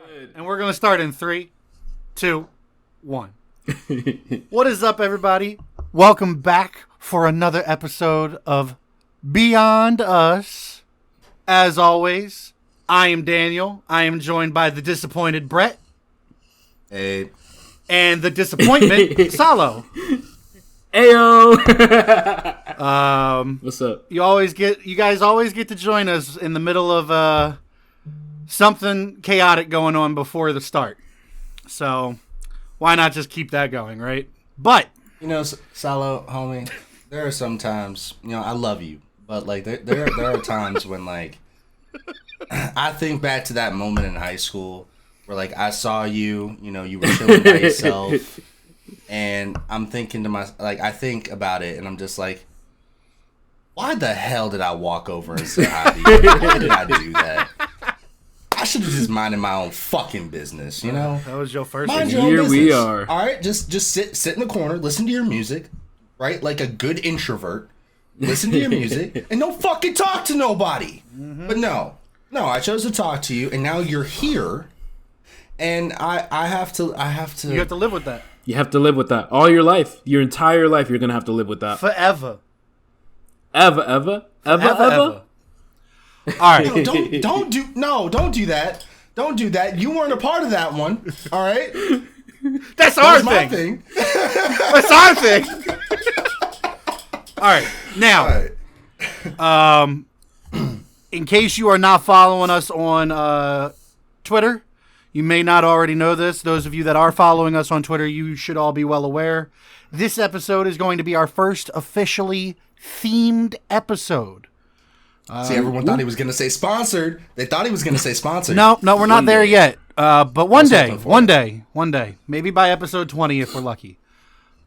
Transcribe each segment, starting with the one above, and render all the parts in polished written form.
Good. And we're going to start in 3, 2, 1. What is up, everybody? Welcome back for another episode of Beyond Us. As always, I am Daniel. I am joined by the disappointed Brett. Hey. And the disappointment, Salo. Ayo. What's up? You guys always get to join us in the middle of something chaotic going on before the start. So why not just keep that going, right? But you know, Salo, homie, there are some times, I love you, but like there are times when like I think back to that moment in high school where like I saw you, you were chilling by yourself, and I'm thinking to myself, like I think about it and I'm just like, why the hell did I walk over and say hi to you? Why did I do that? I should have just minded my own fucking business, That was your first Mind your own business. We are. All right, just sit in the corner, listen to your music, right? Like a good introvert. Listen to your music and don't fucking talk to nobody. Mm-hmm. But no, I chose to talk to you, and now you're here, and I have to. You have to live with that. You have to live with that all your life, your entire life. You're gonna have to live with that forever. Ever. All right. No, don't do that. Don't do that. You weren't a part of that one. All right. That's our thing. That's our thing. All right. Now, in case you are not following us on Twitter, you may not already know this. Those of you that are following us on Twitter, you should all be well aware. This episode is going to be our first officially themed episode. See, everyone thought he was going to say sponsored. They thought he was going to say sponsored. No, we're not there yet. But one day, maybe by episode 20 if we're lucky.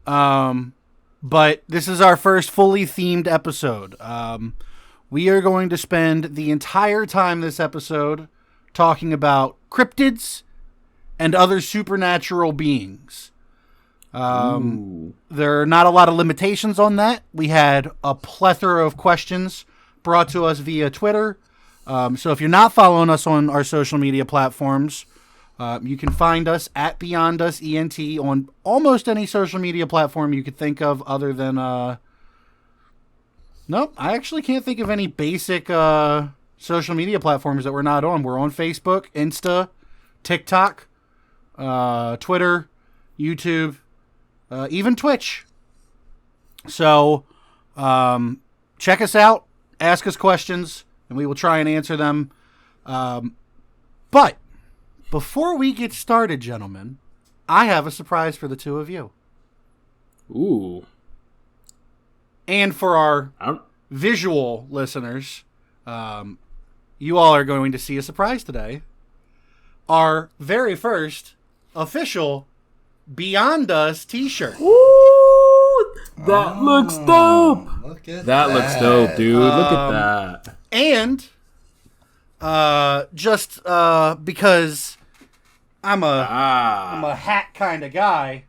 But this is our first fully themed episode. We are going to spend the entire time this episode talking about cryptids and other supernatural beings. There are not a lot of limitations on that. We had a plethora of questions brought to us via Twitter. So if you're not following us on our social media platforms, you can find us at Beyond Us ENT on almost any social media platform you could think of other than... Nope, I actually can't think of any basic social media platforms that we're not on. We're on Facebook, Insta, TikTok, Twitter, YouTube, even Twitch. So check us out. Ask us questions, and we will try and answer them. But before we get started, gentlemen, I have a surprise for the two of you. Ooh. And for our visual listeners, you all are going to see a surprise today. Our very first official Beyond Us t-shirt. That looks dope. Look at that looks dope, dude. Look at that. And just because I'm a hat kind of guy,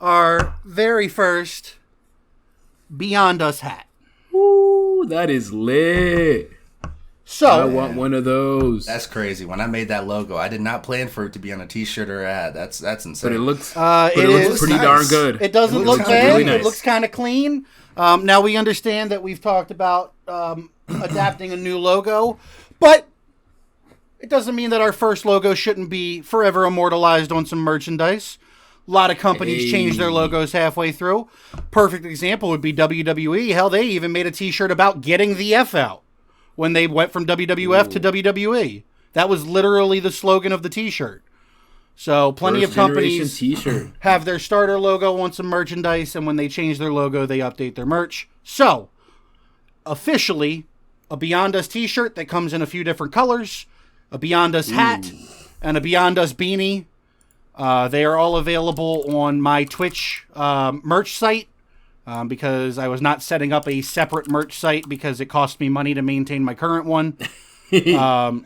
our very first Beyond Us hat. Ooh, that is lit. So I want one of those. That's crazy. When I made that logo, I did not plan for it to be on a t-shirt or a hat. That's insane. But it looks looks pretty nice. Darn good. It doesn't look bad. Really nice. It looks kind of clean. Now we understand that we've talked about adapting a new logo, but it doesn't mean that our first logo shouldn't be forever immortalized on some merchandise. A lot of companies change their logos halfway through. Perfect example would be WWE. Hell, they even made a t-shirt about getting the F out when they went from WWF to WWE. That was literally the slogan of the t-shirt. So plenty of companies t-shirt. have their starter logo on some merchandise, and when they change their logo, they update their merch. So, officially, a Beyond Us t-shirt that comes in a few different colors, a Beyond Us hat, and a Beyond Us beanie. They are all available on my Twitch merch site. Because I was not setting up a separate merch site because it cost me money to maintain my current one.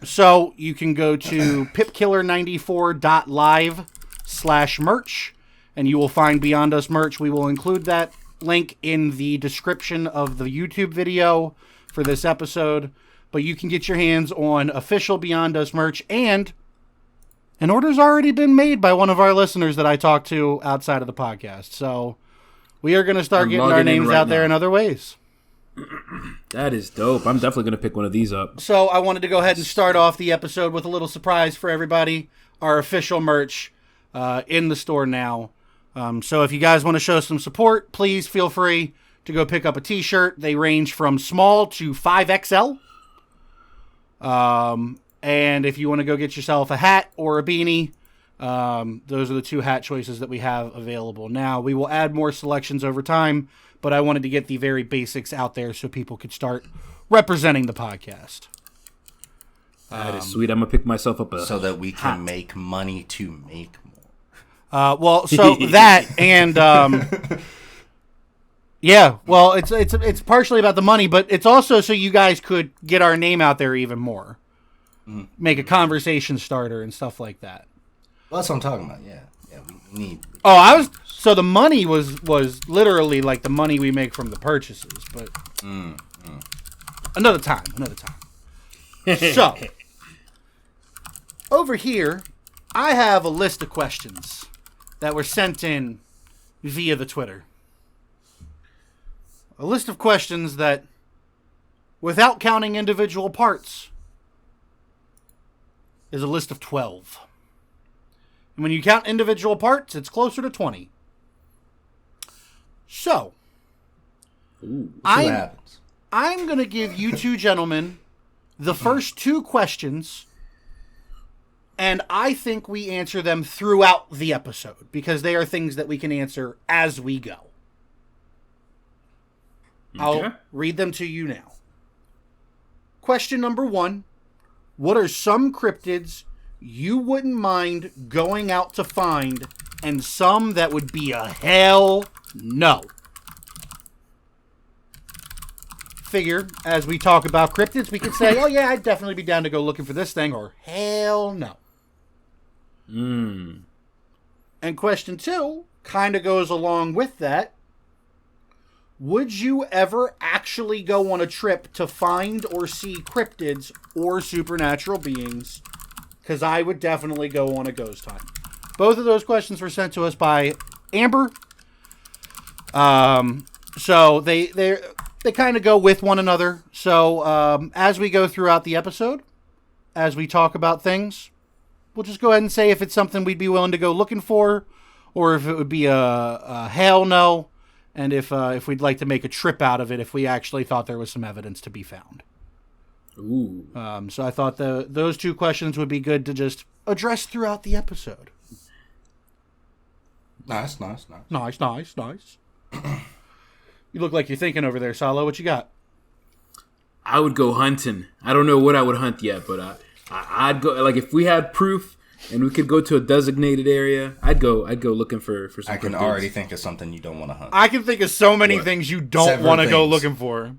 So you can go to pipkiller94.live/merch and you will find Beyond Us merch. We will include that link in the description of the YouTube video for this episode. But you can get your hands on official Beyond Us merch and An order's already been made by one of our listeners that I talked to outside of the podcast. So we are going to start getting our names out there in other ways. That is dope. I'm definitely going to pick one of these up. So I wanted to go ahead and start off the episode with a little surprise for everybody. Our official merch in the store now. So if you guys want to show some support, please feel free to go pick up a t-shirt. They range from small to 5XL. And if you want to go get yourself a hat or a beanie, those are the two hat choices that we have available now. We will add more selections over time, but I wanted to get the very basics out there so people could start representing the podcast. That is sweet. I'm going to pick myself up a so that we can hat. make money to make more. Well, so that and yeah, well, it's partially about the money, but it's also so you guys could get our name out there even more, make a conversation starter and stuff like that. Well, that's what I'm talking about. Yeah, we need. Oh, so the money was literally like the money we make from the purchases, but another time. So over here, I have a list of questions that were sent in via the Twitter. A list of questions that, without counting individual parts, is a list of 12. And when you count individual parts, it's closer to 20. So, What happens? I'm going to give you two gentlemen the first two questions, and I think we answer them throughout the episode because they are things that we can answer as we go. I'll read them to you now. Question number 1. What are some cryptids you wouldn't mind going out to find, and some that would be a hell no? Figure, as we talk about cryptids, we could say, oh yeah, I'd definitely be down to go looking for this thing, or hell no. And question 2 kind of goes along with that. Would you ever actually go on a trip to find or see cryptids or supernatural beings? Because I would definitely go on a ghost hunt. Both of those questions were sent to us by Amber. So they kind of go with one another. So as we go throughout the episode, as we talk about things, we'll just go ahead and say if it's something we'd be willing to go looking for, or if it would be a hell no, and if we'd like to make a trip out of it if we actually thought there was some evidence to be found. Ooh. So I thought those two questions would be good to just address throughout the episode. Nice. Nice. You look like you're thinking over there, Salo. What you got? I would go hunting. I don't know what I would hunt yet, but I'd go. Like if we had proof and we could go to a designated area, I'd go looking for some. I can cryptids. already think of something you don't want to hunt. I can think of so many things you don't want to go looking for.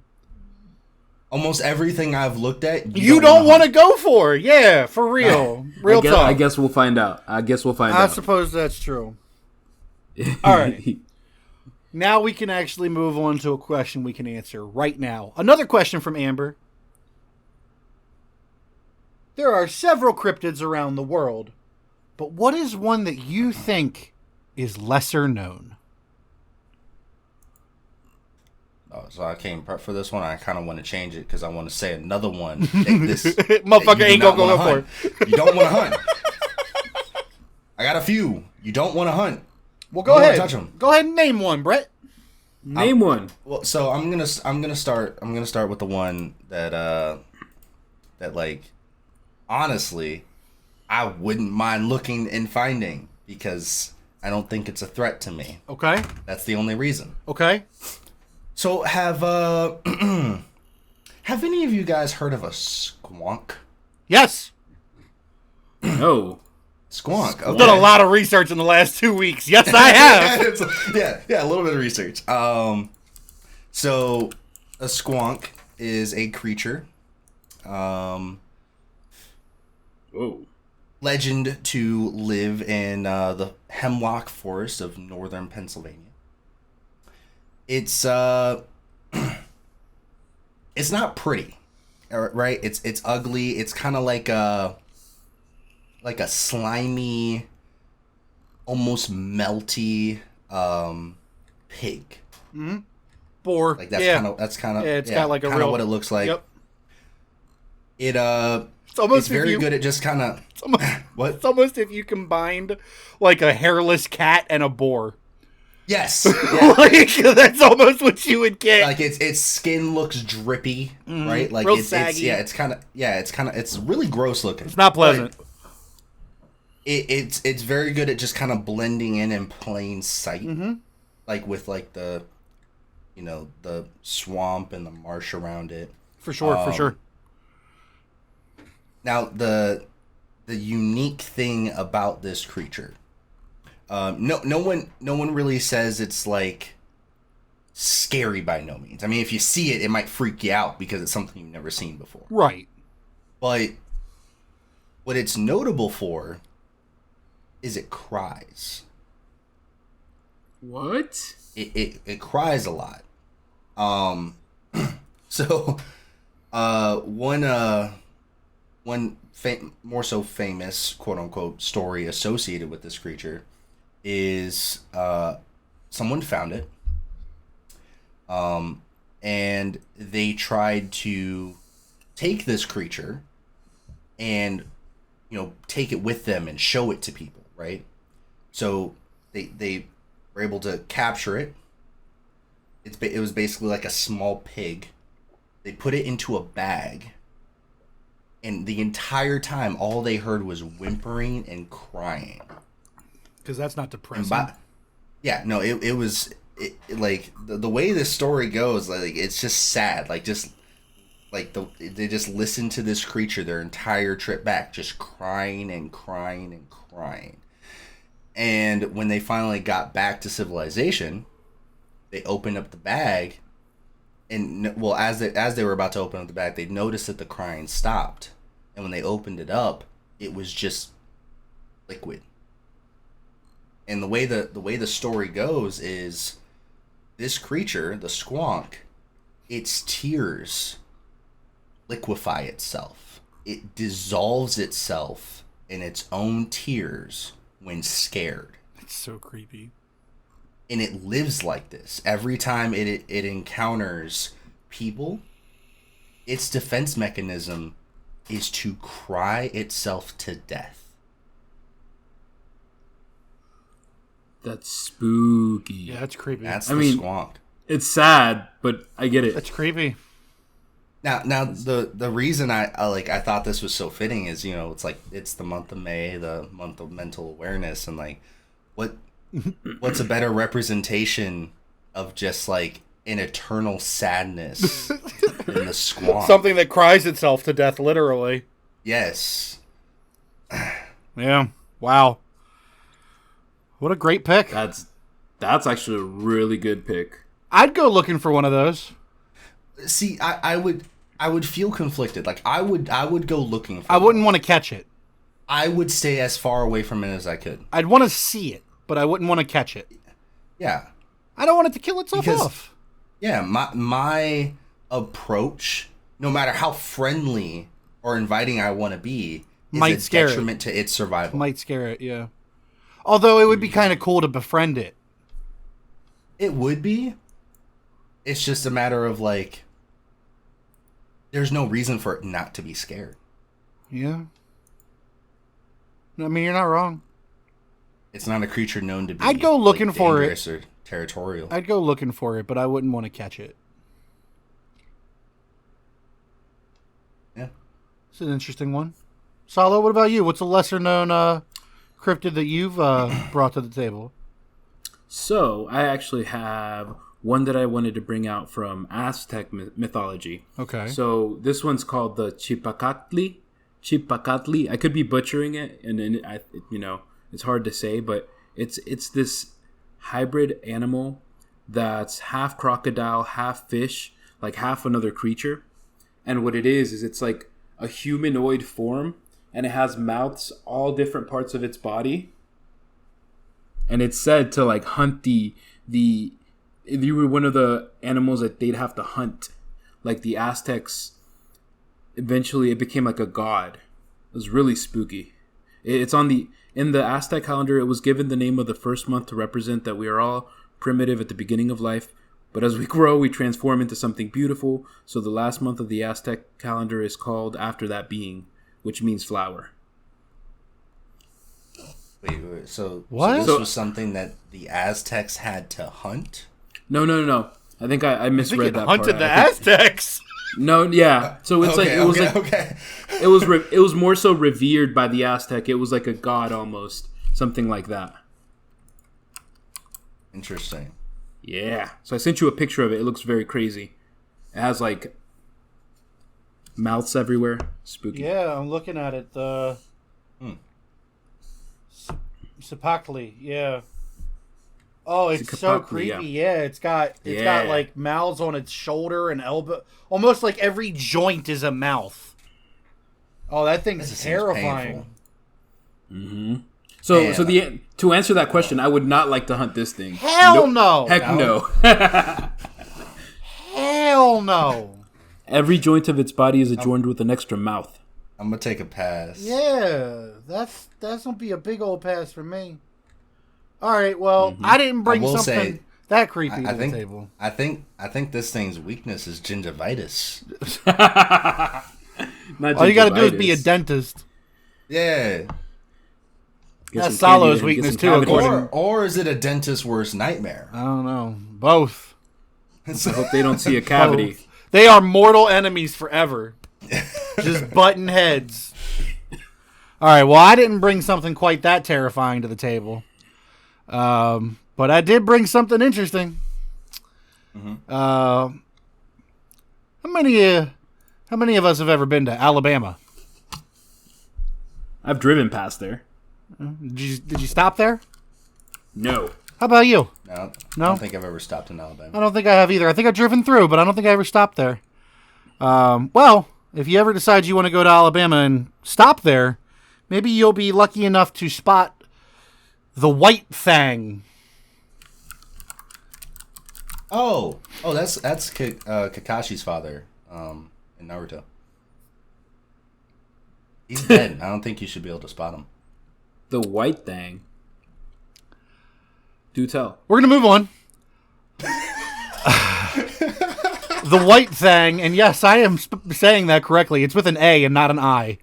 Almost everything I've looked at, you don't want to go for. Yeah, for real. Real talk. I guess we'll find out. I out. suppose that's true. All right. Now we can actually move on to a question we can answer right now. Another question from Amber. There are several cryptids around the world, but what is one that you think is lesser known? Oh, so I came prep for this one. I kind of want to change it because I want to say another one. That Motherfucker ain't gonna go for it. You don't want to hunt. I got a few. You don't want to hunt. Well, go ahead. Touch them. Go ahead and name one, Brett. Name one. Well, so I'm gonna start with the one that like honestly I wouldn't mind looking and finding because I don't think it's a threat to me. Okay. That's the only reason. Okay. So have any of you guys heard of a squonk? Yes. No. Squonk. Okay. I've done a lot of research in the last 2 weeks. Yes, I have. Yeah, a little bit of research. So a squonk is a creature. Whoa. Legend to live in the hemlock forest of northern Pennsylvania. It's it's not pretty, right? It's ugly. It's kind of like like a slimy, almost melty pig. Boar. Like that's kind of it's got like a kind real of what it looks like. Yep. It's very good at just kind of what? It's almost if you combined like a hairless cat and a boar. Yes. Yeah. Like that's almost what you would get. Like its skin looks drippy, right? Like Real it's saggy. it's really gross looking. It's not pleasant. It's very good at just kind of blending in plain sight, like with like the, the swamp and the marsh around it. For sure. Now the unique thing about this creature, no one really says it's like scary by no means. I mean, if you see it, it might freak you out because it's something you've never seen before. Right. But what it's notable for is it cries. What? It cries a lot. So one more so famous quote unquote story associated with this creature is someone found it, and they tried to take this creature and take it with them and show it to people, right? So they were able to capture it. It was basically like a small pig. They put it into a bag, and the entire time all they heard was whimpering and crying. Because that's not depressing. It was like the way this story goes, like it's just sad. Like just like they just listened to this creature their entire trip back, just crying and crying and crying. And when they finally got back to civilization, they opened up the bag, and as they were about to open up the bag, they noticed that the crying stopped. And when they opened it up, it was just liquid. And the way the story goes is this creature, the squonk, its tears liquefy itself. It dissolves itself in its own tears when scared. It's so creepy. And it lives like this. Every time it encounters people, its defense mechanism is to cry itself to death. That's spooky. Yeah, that's creepy. That's the squonk. It's sad, but I get it. That's creepy. Now the reason I thought this was so fitting is, it's like it's the month of May, the month of mental awareness, and like what's a better representation of just like an eternal sadness than the squonk? Something that cries itself to death, literally. Yes. Yeah. Wow. What a great pick. That's actually a really good pick. I'd go looking for one of those. See, I would feel conflicted. Like I would go looking for I wouldn't want to catch it. I would stay as far away from it as I could. I'd want to see it, but I wouldn't want to catch it. Yeah. I don't want it to kill itself off. Yeah, my approach, no matter how friendly or inviting I want to be, is a detriment to its survival. Might scare it, yeah. Although it would be kind of cool to befriend it. It would be. It's just a matter of like, there's no reason for it not to be scared. Yeah. I mean, you're not wrong. It's not a creature known to be. I'd go looking for it. Or territorial. I'd go looking for it, but I wouldn't want to catch it. Yeah. It's an interesting one. Salo, what about you? What's a lesser known cryptid that you've brought to the table? So, I actually have one that I wanted to bring out from Aztec mythology. Okay. So, this one's called the Chipakatli. I could be butchering it, and it's hard to say, but it's this hybrid animal that's half crocodile, half fish, like half another creature. And what it is it's like a humanoid form, and it has mouths all different parts of its body. And it's said to like hunt if you were one of the animals that they'd have to hunt. Like the Aztecs, eventually it became like a god. It was really spooky. It's on the in the Aztec calendar. It was given the name of the first month to represent that we are all primitive at the beginning of life, but as we grow, we transform into something beautiful. So the last month of the Aztec calendar is called after that being, which means flower. Wait. So what? So this was something that the Aztecs had to hunt? No. I think I misread that part. Hunted the Aztecs. No, yeah. So it's it was more so revered by the Aztec. It was like a god almost, something like that. Interesting. Yeah. So I sent you a picture of it. It looks very crazy. It has like mouths everywhere. Spooky. Yeah, I'm looking at it. The Chipakatli, yeah. Oh, it's so creepy. Yeah, it's got like mouths on its shoulder and elbow. Almost like every joint is a mouth. Oh, that thing's terrifying. Mm-hmm. So to answer that question, I would not like to hunt this thing. Hell no. Heck no. Hell no. Every joint of its body is adorned with an extra mouth. I'm gonna take a pass. Yeah, that's gonna be a big old pass for me. All right, well, I didn't bring something that creepy to the table. I think this thing's weakness is gingivitis. All you got to do is be a dentist. Yeah. That's Solo's weakness too, according. Or is it a dentist's worst nightmare? I don't know. Both. I hope they don't see a cavity. Both. They are mortal enemies forever. Just button heads. All right. Well, I didn't bring something quite that terrifying to the table. But I did bring something interesting. Mm-hmm. How many of us have ever been to Alabama? I've driven past there. Did you stop there? No. How about you? No? I don't think I've ever stopped in Alabama. I don't think I have either. I think I've driven through, but I don't think I ever stopped there. Well, if you ever decide you want to go to Alabama and stop there, maybe you'll be lucky enough to spot the White Fang. Oh, that's Kakashi's father in Naruto. He's dead. I don't think you should be able to spot him. The White Fang. Do tell. We're going to move on. The White Fang, and yes, I am saying that correctly. It's with an A and not an I.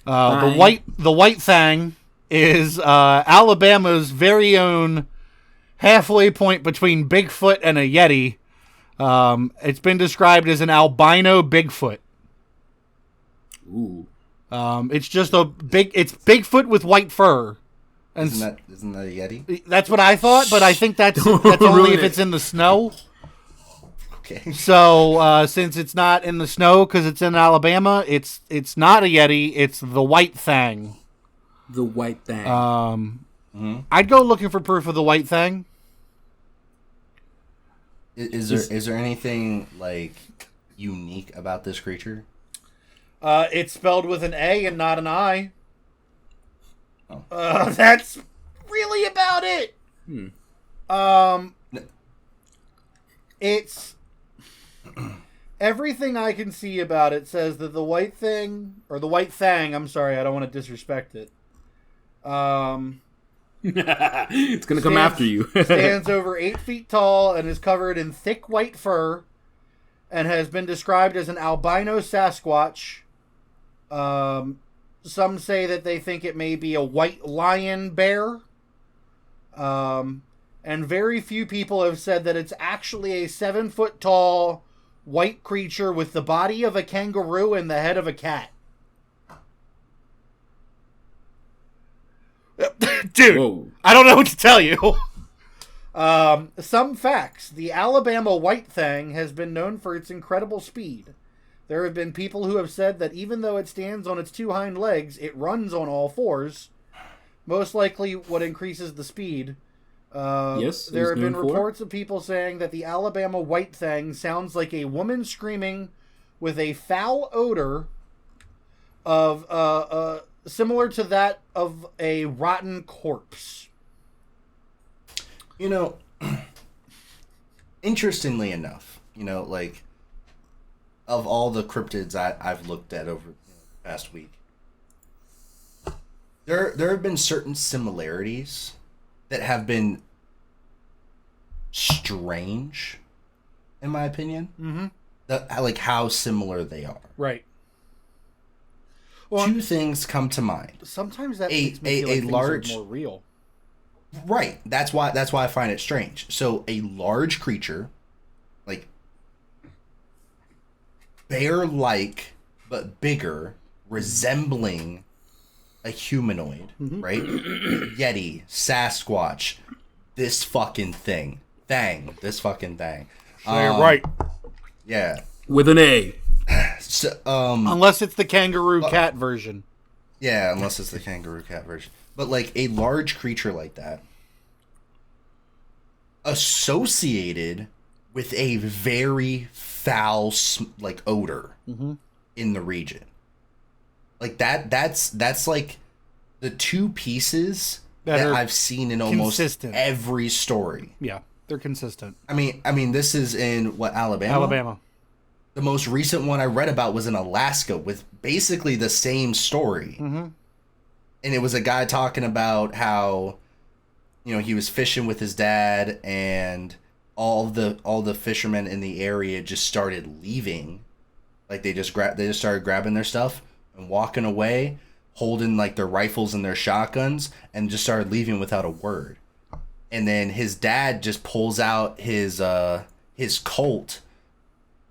The White Fang is Alabama's very own halfway point between Bigfoot and a Yeti. It's been described as an albino Bigfoot. Ooh. It's just it's Bigfoot with white fur. And isn't that a Yeti? That's what I thought, but I think that's only if it's in the snow. Okay. So since it's not in the snow because it's in Alabama, it's not a Yeti. It's the White Fang. The White Fang. I'd go looking for proof of the White Fang. Is there anything like unique about this creature? It's spelled with an A and not an I. Oh. That's really about it. It's everything I can see about it says that the White Thing or the White Fang. I'm sorry, I don't want to disrespect it. It's gonna come after you. Stands over 8 feet tall and is covered in thick white fur, and has been described as an albino Sasquatch. Some say that they think it may be a white lion bear. And very few people have said that it's actually a 7 foot tall white creature with the body of a kangaroo and the head of a cat. Dude, whoa. I don't know what to tell you. Some facts. The Alabama White Fang has been known for its incredible speed. There have been people who have said that even though it stands on its 2 hind legs, it runs on all 4s. Most likely what increases the speed. Yes, there have been reports of people saying that the Alabama White Fang sounds like a woman screaming with a foul odor of similar to that of a rotten corpse. You know, interestingly enough, like, of all the cryptids I've looked at over the past week, there have been certain similarities that have been strange, in my opinion. Mm-hmm. Like how similar they are. Right. Well, Two things come to mind. Sometimes that makes me feel like things are more real. Right. That's why I find it strange. So a large creature, like bear-like but bigger, resembling a humanoid, right? Yeti, Sasquatch, this fucking thing. This fucking thing. Say it right. Yeah. With an A. So, unless it's the kangaroo cat version. Yeah, unless it's the kangaroo cat version. But like a large creature like that, associated with a very foul like odor in the region. Like that's like the two pieces that I've seen in almost every story. Yeah, they're consistent. I mean, this is in what, Alabama? Alabama. The most recent one I read about was in Alaska with basically the same story. Mm-hmm. And it was a guy talking about how, you know, he was fishing with his dad and all the fishermen in the area just started leaving. Like they just started grabbing their stuff and walking away, holding like their rifles and their shotguns, and just started leaving without a word. And then his dad just pulls out his Colt,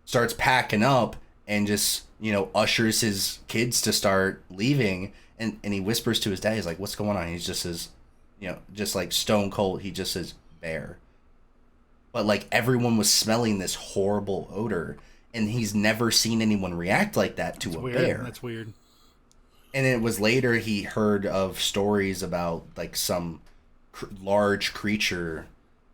starts packing up, and just, you know, ushers his kids to start leaving. And he whispers to his dad, he's like, "What's going on?" He just says, you know, just like stone cold, he just says, "Bear." But like everyone was smelling this horrible odor, and he's never seen anyone react like that to bear. That's weird. And it was later he heard of stories about like some large creature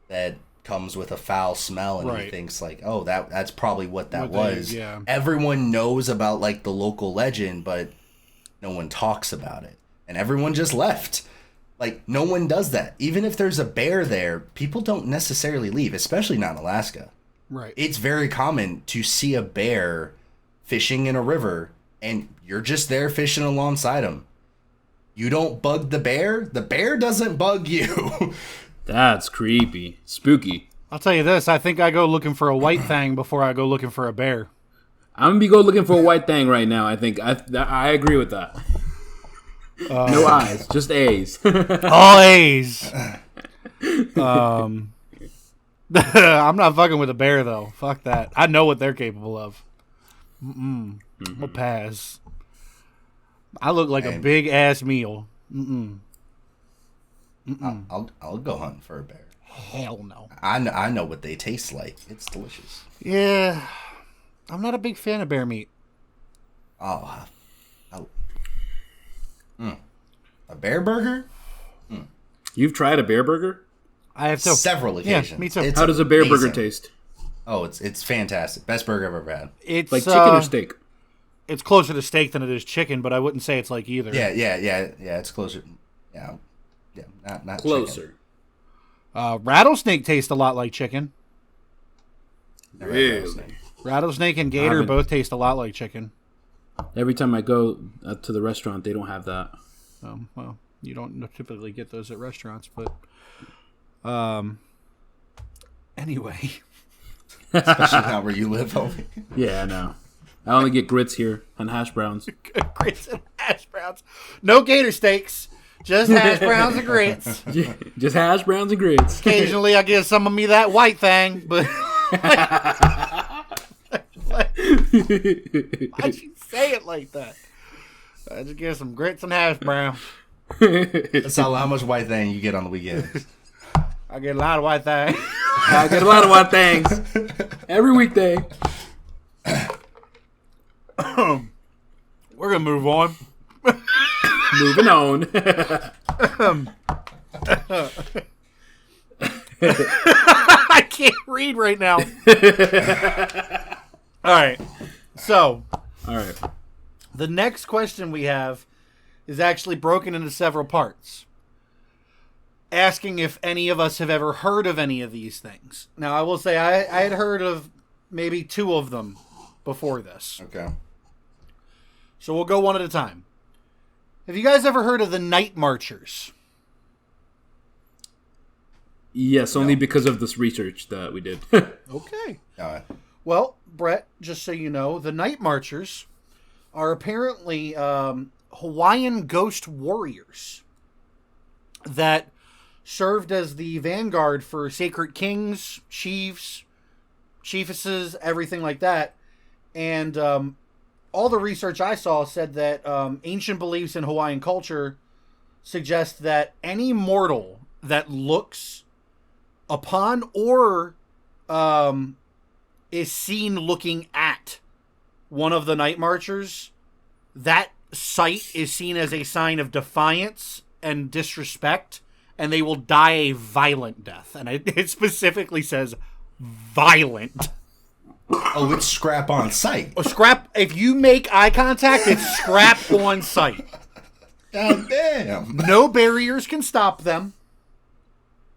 that comes with a foul smell, and he thinks like, oh, that's probably what that was. Yeah. Everyone knows about like the local legend, but no one talks about it, and everyone just left. Like, no one does that. Even if there's a bear there, people don't necessarily leave, especially not in Alaska. Right. It's very common to see a bear fishing in a river, and you're just there fishing alongside him. You don't bug the bear doesn't bug you. That's creepy. Spooky. I'll tell you this, I think I go looking for a white fang before I go looking for a bear. I'm gonna go looking for a white thing right now. I think I agree with that. No eyes, just A's. All A's. I'm not fucking with a bear though. Fuck that. I know what they're capable of. I'll pass. I look like a big ass meal. I'll go hunting for a bear. Hell no. I know what they taste like. It's delicious. Yeah, I'm not a big fan of bear meat. A bear burger? You've tried a bear burger? I have several occasions. Yeah, me too. How does a bear burger taste? Oh, it's fantastic. Best burger I've ever had. It's like chicken or steak? It's closer to steak than it is chicken, but I wouldn't say it's like either. Yeah. It's closer. Yeah, not closer. Rattlesnake tastes a lot like chicken. Really? Rattlesnake and gator both taste a lot like chicken. Every time I go to the restaurant, they don't have that. Well, you don't typically get those at restaurants, but anyway. Especially now where you live, homie. Yeah, I know. I only get grits here and hash browns. Grits and hash browns. No gator steaks. Just hash browns and grits. Just hash browns and grits. Occasionally I get some of me that white thing, but why'd you say it like that? I just get some grits and hash browns. That's how much white thing you get on the weekends. I get a lot of white things. I get a lot of white things every weekday. We're gonna move on. Moving on. I can't read right now. All right. So, the next question we have is actually broken into several parts, asking if any of us have ever heard of any of these things. Now, I will say I had heard of maybe two of them before this. Okay. So we'll go one at a time. Have you guys ever heard of the Night Marchers? Yes, only because of this research that we did. Okay. All right. Well, Brett, just so you know, the Night Marchers are apparently Hawaiian ghost warriors that served as the vanguard for sacred kings, chiefs, chiefesses, everything like that. And all the research I saw said that ancient beliefs in Hawaiian culture suggest that any mortal that looks upon or is seen looking at one of the Night Marchers, that sight is seen as a sign of defiance and disrespect, and they will die a violent death. And it specifically says violent. Oh, it's scrap on sight. Scrap. If you make eye contact, it's scrap on sight. God damn. No barriers can stop them.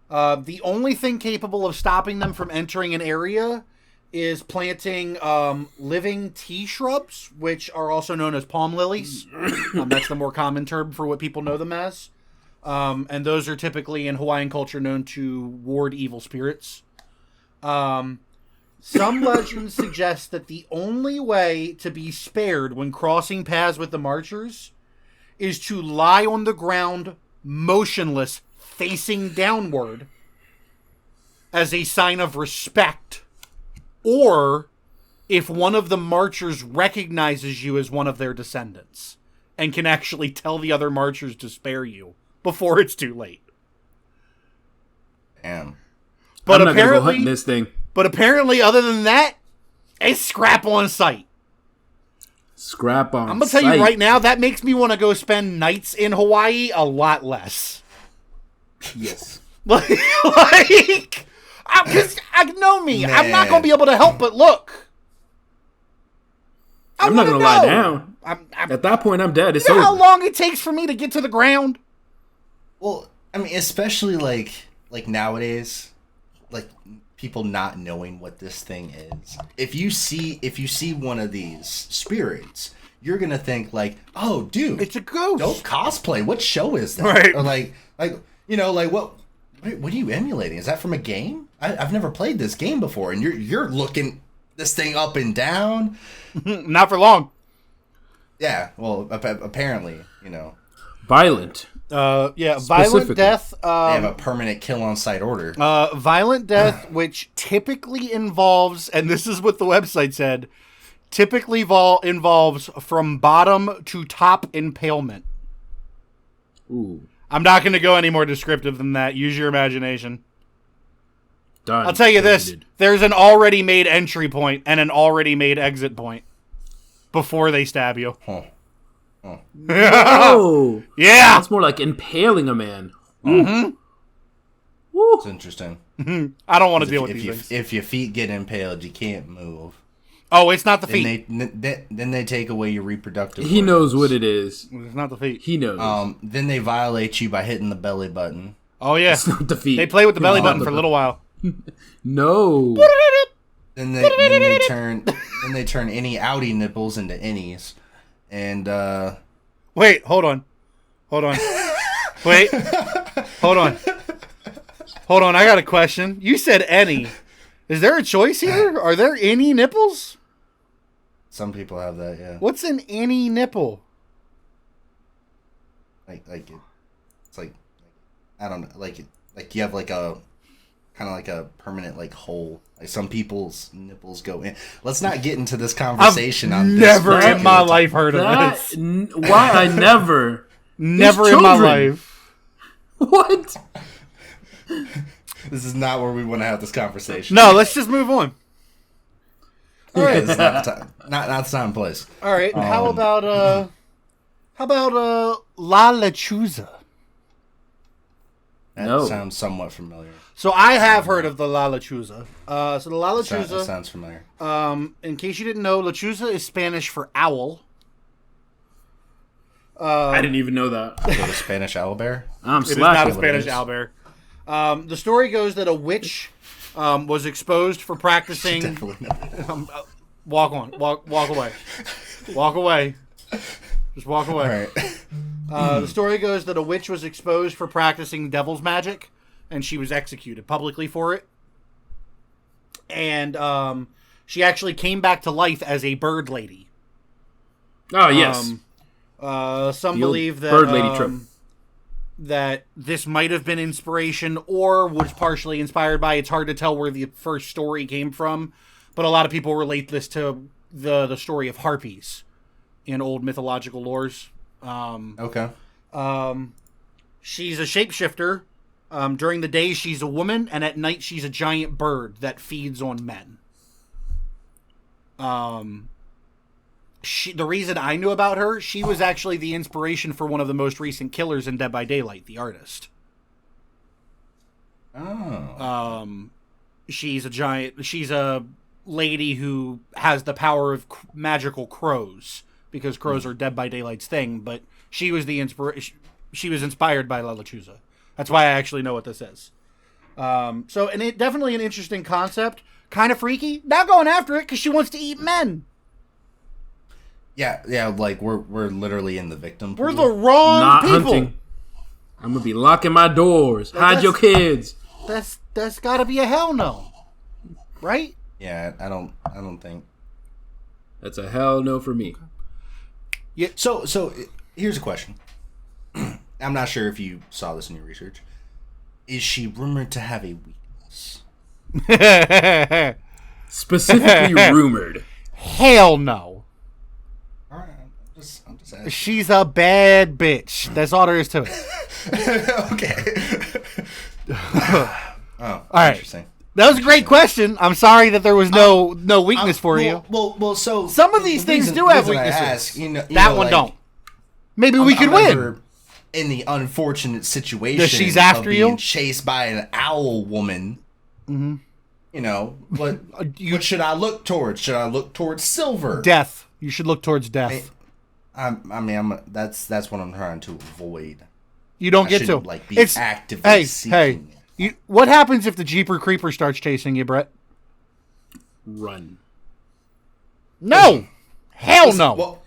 The only thing capable of stopping them from entering an area is planting living tea shrubs, which are also known as palm lilies. That's the more common term for what people know them as. And those are typically in Hawaiian culture known to ward evil spirits. Some legends suggest that the only way to be spared when crossing paths with the Marchers is to lie on the ground, motionless, facing downward, as a sign of respect. Or if one of the Marchers recognizes you as one of their descendants and can actually tell the other Marchers to spare you before it's too late. Damn. But I'm not gonna go apparently, hunting this thing. But apparently, other than that, it's scrap on sight. Scrap on. I'm gonna tell you right now, that makes me want to go spend nights in Hawaii a lot less. Yes. Because I know me, Man. I'm not gonna be able to help but look. I'm not gonna lie down. I'm At that point, I'm dead. It's you know how over. long it takes for me to get to the ground? Well, I mean, especially like nowadays, like people not knowing what this thing is. If you see one of these spirits, you're gonna think like, oh, dude, It's a ghost. dope cosplay. What show is that? Right. Or like you know, like what are you emulating? Is that from a game? I've never played this game before, and you're looking this thing up and down. Not for long. Yeah. Well, apparently, you know, Violent. Violent Specifically. death. they have a permanent kill on sight order. Violent death, which typically involves, and this is what the website said, typically involves from bottom to top impalement. Ooh. I'm not going to go any more descriptive than that. Use your imagination. Done. I'll tell you this. Ended. There's an already made entry point and an already made exit point before they stab you. Huh. Oh. Yeah. That's more like impaling a man. Mm-hmm. Woo. It's interesting. I don't want to deal with if these you, things. if your feet get impaled, you can't move. Oh, it's not the Then feet. then they take away your reproductive. He knows what it is. It's not the feet. He knows. Then they violate you by hitting the belly button. Oh, yeah. It's not the feet. They play with the belly It's button not for a the- little while. No. Then they turn any outie nipples into innies, and Wait, hold on. Wait. Hold on, I got a question. You said any. Is there a choice here? Are there any nipples? some people have that. Yeah, What's an any nipple? it's like I don't know, like you have like a kind of like a permanent like hole. Like some people's nipples go in. Let's not get into this conversation on this. Never in particular my topic. life heard of That, this. why I never. Never There's in my children. life. What? This is not where we want to have this conversation. No, let's just move on. All right, this is not the time. Not the time and place. All right, how about La Lechuza? That No. sounds somewhat familiar. So I have heard of the La Lechuza. So the La That Lechuza, sounds familiar. in case you didn't know, Lechuza is Spanish for owl. I didn't even know that. So the Spanish owlbear. I'm It is not a slacking. Spanish owlbear. The story goes that a witch was exposed for practicing. Definitely not. Walk away. Walk away. Just walk away. All right. The story goes that a witch was exposed for practicing devil's magic, and she was executed publicly for it. And she actually came back to life as a bird lady. Oh, yes. Some believe that bird lady trip. That this might have been inspiration or was partially inspired by. It's hard to tell where the first story came from, but a lot of people relate this to the story of harpies in old mythological lores. Okay. She's a shapeshifter. During the day, she's a woman, and at night, she's a giant bird that feeds on men. The reason I knew about her, she was actually the inspiration for one of the most recent killers in Dead by Daylight, the artist. Oh. She's a lady who has the power of magical crows, because crows are Dead by Daylight's thing, but she was the she was inspired by La Lechuza. That's why I actually know what this is. And it definitely an interesting concept. Kind of freaky. Not going after it because she wants to eat men. Yeah, like we're literally in the victim pool. We're the wrong people. Hunting. I'm gonna be locking my doors. Hide your kids. That's got to be a hell no, right? Yeah, I don't think. That's a hell no for me. Yeah. So here's a question. I'm not sure if you saw this in your research. Is she rumored to have a weakness? Specifically rumored. Hell no. All right, I'm just asking. She's a bad bitch. That's all there is to it. Okay. All right. Interesting. That was a great question. I'm sorry that there was no weakness for you. Well. So some of these things do have weaknesses. That one like, don't. Maybe we could win. In the unfortunate situation that she's after of being you, chased by an owl woman. Mm-hmm. What should I look towards? Should I look towards silver? Death. You should look towards death. That's what I'm trying to avoid. You don't get to be actively seeking. What happens if the Jeeper Creeper starts chasing you, Brett? Run. No. Hell no. Well,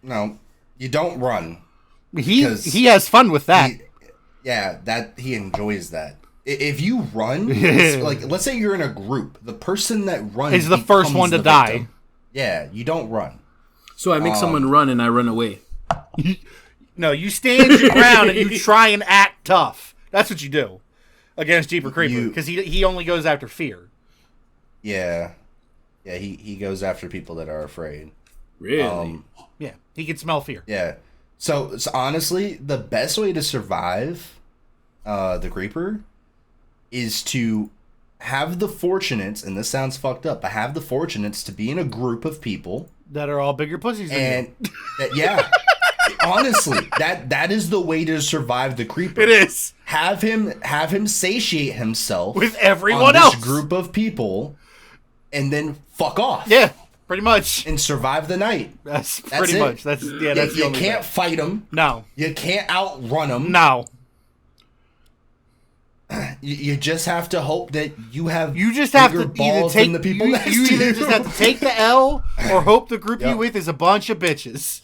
no. You don't run. He has fun with that. He enjoys that. If you run, like let's say you're in a group, the person that runs is the first one to die. Victim. Yeah, you don't run. So I make someone run and I run away. No, you stand your ground and you try and act tough. That's what you do against Jeeper Creeper because he only goes after fear. Yeah, he goes after people that are afraid. Really? Yeah, he can smell fear. Yeah. So honestly, the best way to survive the creeper is to have the fortunates, and this sounds fucked up, but have the fortunates to be in a group of people that are all bigger pussies than you. Honestly, that is the way to survive the creeper. It is. Have him satiate himself with everyone else, this group of people, and then fuck off. Yeah. Pretty much. And survive the night. That's pretty much. That's you can't fight them. No. You can't outrun them. No. You just have to hope that you have just have to either take the people next to you. either just have to take the L or hope the group you with is a bunch of bitches.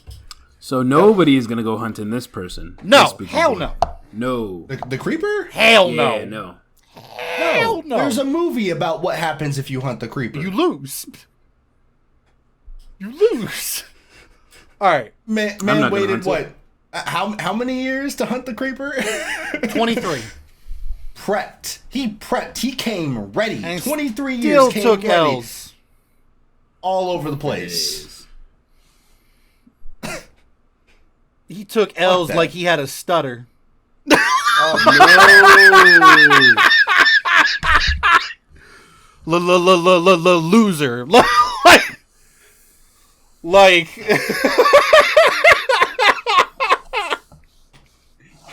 So nobody is gonna go hunting this person. No. Hell no. No. The creeper? Hell no. No. Hell no. There's a movie about what happens if you hunt the creeper. You lose. All right. Man waited what? How many years to hunt the creeper? 23. Prepped. He prepped. He came ready. And 23 years came took ready. L's. All over the place. He took L's like he had a stutter. Oh no. Loser. Like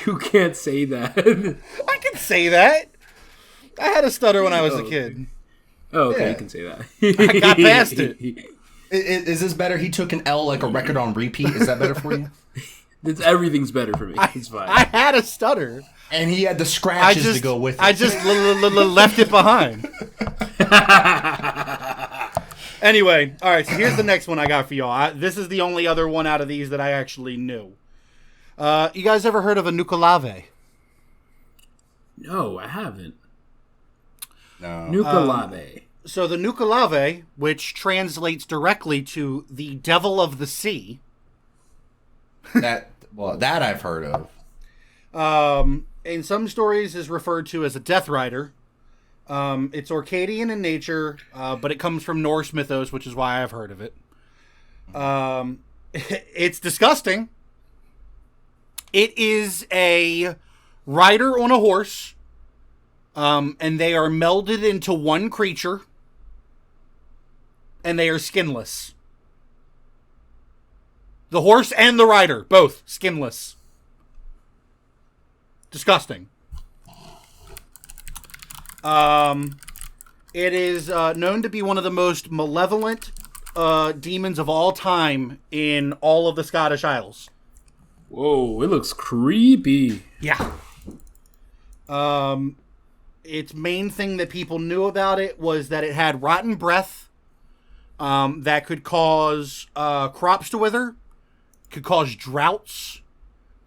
you can't say that. I can say that. I had a stutter when I was a kid. Oh, okay, you can say that. I got past it. Is this better? He took an L like a record on repeat. Is that better for you? Everything's better for me. It's fine. I had a stutter. And he had the scratches to go with it. I just left it behind. Anyway, all right, so here's the next one I got for y'all. This is the only other one out of these that I actually knew. You guys ever heard of a nucalave? No, I haven't. No. Nucalave. So the nucalave, which translates directly to the devil of the sea. That I've heard of. In some stories is referred to as a death rider. It's Orcadian in nature, but it comes from Norse mythos, which is why I've heard of it. It's disgusting. It is a rider on a horse, and they are melded into one creature, and they are skinless. The horse and the rider, both skinless. Disgusting. It is known to be one of the most malevolent demons of all time in all of the Scottish Isles. Whoa, it looks creepy. Yeah. Its main thing that people knew about it was that it had rotten breath that could cause crops to wither, could cause droughts,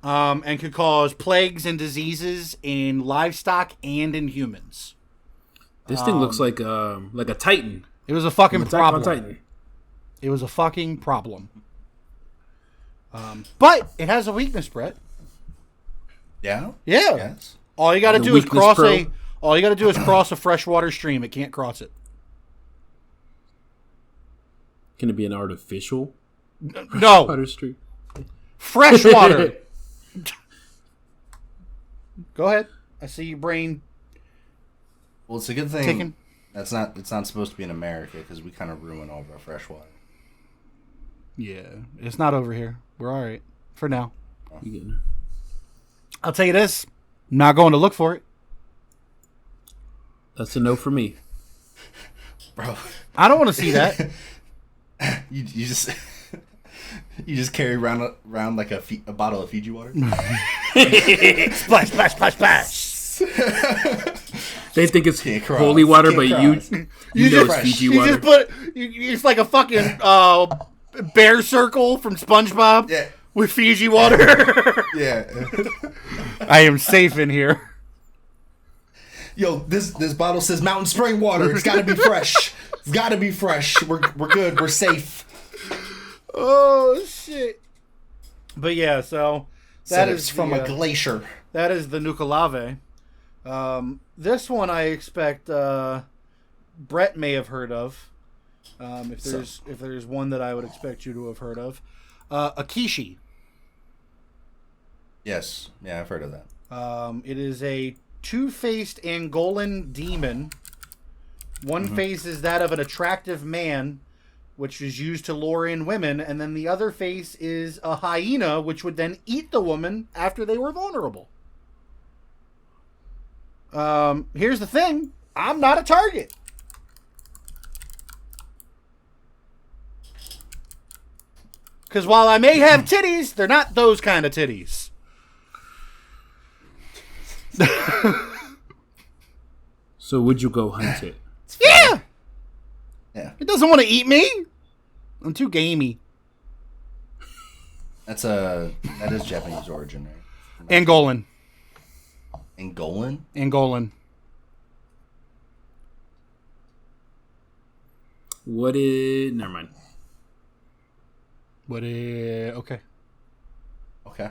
and could cause plagues and diseases in livestock and in humans. This thing looks like a Titan. It was a fucking Attack on problem. Titan. It was a fucking problem. But it has a weakness, Brett. Yeah. Yeah. Yes. All you got to The do is weakness cross pro. All you got to do is cross a freshwater stream. It can't cross it. Can it be an artificial No. water stream? Freshwater. Go ahead. I see your brain Well, it's a good thing ticking. it's not supposed to be in America because we kind of ruin all of our fresh water. Yeah. It's not over here. We're all right for now. You getting it? I'll tell you this. I'm not going to look for it. That's a no for me. Bro, I don't want to see that. you just you just carry around like a bottle of Fiji water. Splash, splash, splash, splash. They think it's Can't cross. holy water, Can't but cross. you know just- it's Fiji You water. just put it's like a fucking bear circle from SpongeBob Yeah. with Fiji water. Yeah. I am safe in here. Yo, this bottle says mountain spring water. It's got to be fresh. It's got to be fresh. We're good. We're safe. Oh shit! But yeah, so That is from a the, glacier. that is the nucalave. This one I expect Brett may have heard of. If there's one that I would expect you to have heard of, Akishi. Yes. Yeah, I've heard of that. It is a two-faced Angolan demon. One face is that of an attractive man, which is used to lure in women, and then the other face is a hyena, which would then eat the woman after they were vulnerable. Here's the thing. I'm not a target. Because while I may have titties, they're not those kind of titties. So would you go hunt it? Yeah! Yeah. It doesn't want to eat me. I'm too gamey. That is Japanese origin, right? Angolan. Angolan? Angolan. What is... Never mind. Okay. Okay.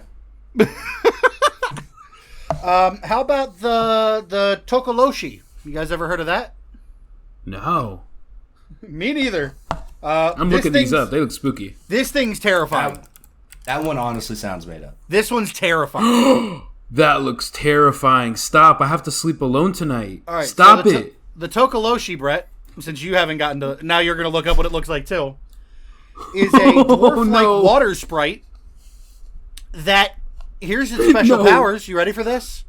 How about the Tokoloshi? You guys ever heard of that? No. Me neither. I'm looking these up. They look spooky. This thing's terrifying. That one honestly sounds made up. This one's terrifying. That looks terrifying. Stop. I have to sleep alone tonight. All right, Stop so it. The Tokoloshi, Brett, since you haven't gotten to... Now you're going to look up what it looks like, too. Is a dwarf-like no. water sprite that... Here's its special No. powers. You ready for this?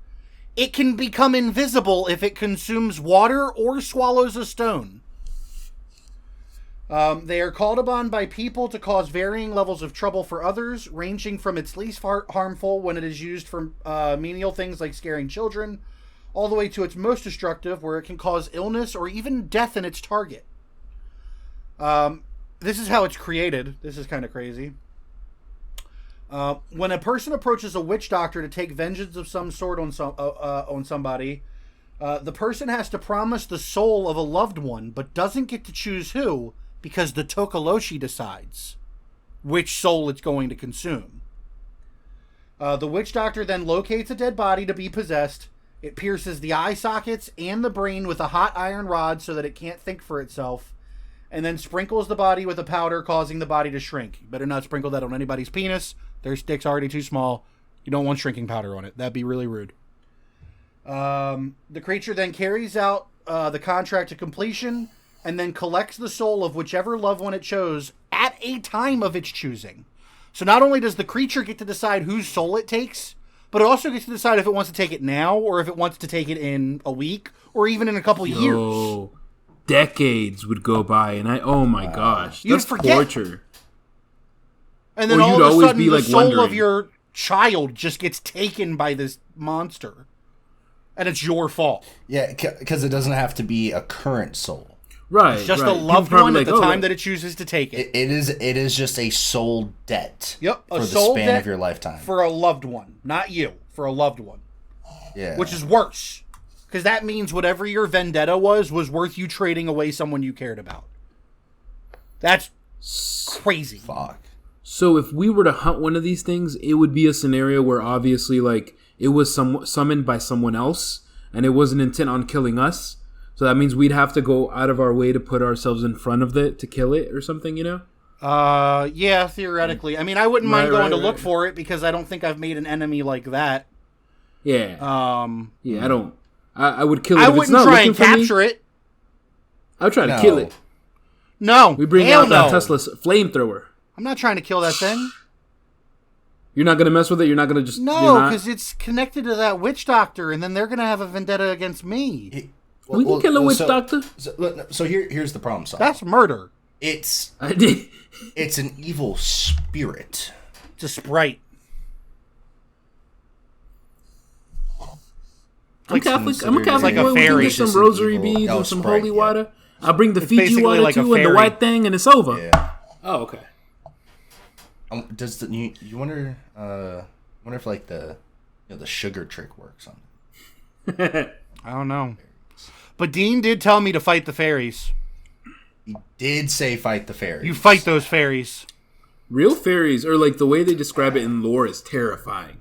It can become invisible if it consumes water or swallows a stone. They are called upon by people to cause varying levels of trouble for others, ranging from its least harmful when it is used for menial things like scaring children, all the way to its most destructive, where it can cause illness or even death in its target. This is how it's created. This is kind of crazy. When a person approaches a witch doctor to take vengeance of some sort on somebody, the person has to promise the soul of a loved one, but doesn't get to choose who, because the Tokoloshi decides which soul it's going to consume. The witch doctor then locates a dead body to be possessed. It pierces the eye sockets and the brain with a hot iron rod so that it can't think for itself, and then sprinkles the body with a powder, causing the body to shrink. You better not sprinkle that on anybody's penis. Their dick's already too small. You don't want shrinking powder on it. That'd be really rude. The creature then carries out the contract to completion and then collects the soul of whichever loved one it chose at a time of its choosing. So not only does the creature get to decide whose soul it takes, but it also gets to decide if it wants to take it now or if it wants to take it in a week or even in a couple years. Decades would go by, and oh my gosh, you'd that's forget. Torture. And then Or all you'd of a always sudden, be, the like, soul of wondering. your child just gets taken by this monster. And it's your fault. Yeah, because it doesn't have to be a current soul. Right, It's just right. a loved People one probably at the like, time that it chooses to take it. It is just a soul debt. Yep, for a the soul span debt of your lifetime. for a loved one. Not you, for a loved one. Yeah, Which is worse. Because that means whatever your vendetta was worth you trading away someone you cared about. That's crazy. fuck. So if we were to hunt one of these things, it would be a scenario where obviously, like, it was summoned by someone else, and it wasn't intent on killing us. So that means we'd have to go out of our way to put ourselves in front of it to kill it or something, you know? Yeah, theoretically. I mean, I wouldn't mind Right, going to right, look right. for it because I don't think I've made an enemy like that. Yeah. Yeah, I don't. I would kill it. I if it's wouldn't not try and looking for me, capture it. I would try to No. kill it. No. We bring hell out no. that Tesla's flamethrower. I'm not trying to kill that thing. You're not gonna mess with it. You're not gonna just No, because it's connected to that witch doctor, and then they're gonna have a vendetta against me. We can kill a witch doctor. So here's the problem, son. That's murder. It's I did. it's an evil spirit. It's a sprite. I'm Catholic. I'm a Catholic. like a boy. We can fairy. get some Just an rosary evil- beads oh, and some Sprite, holy yeah. water. I'll bring the Fiji basically water like a too and the fairy. white thing, and it's over. Yeah. Oh, okay. Does you wonder if like the sugar trick works on it? I don't know. But Dean did tell me to fight the fairies. He did say fight the fairies. You fight those fairies. Real fairies, or like the way they describe it in lore, is terrifying.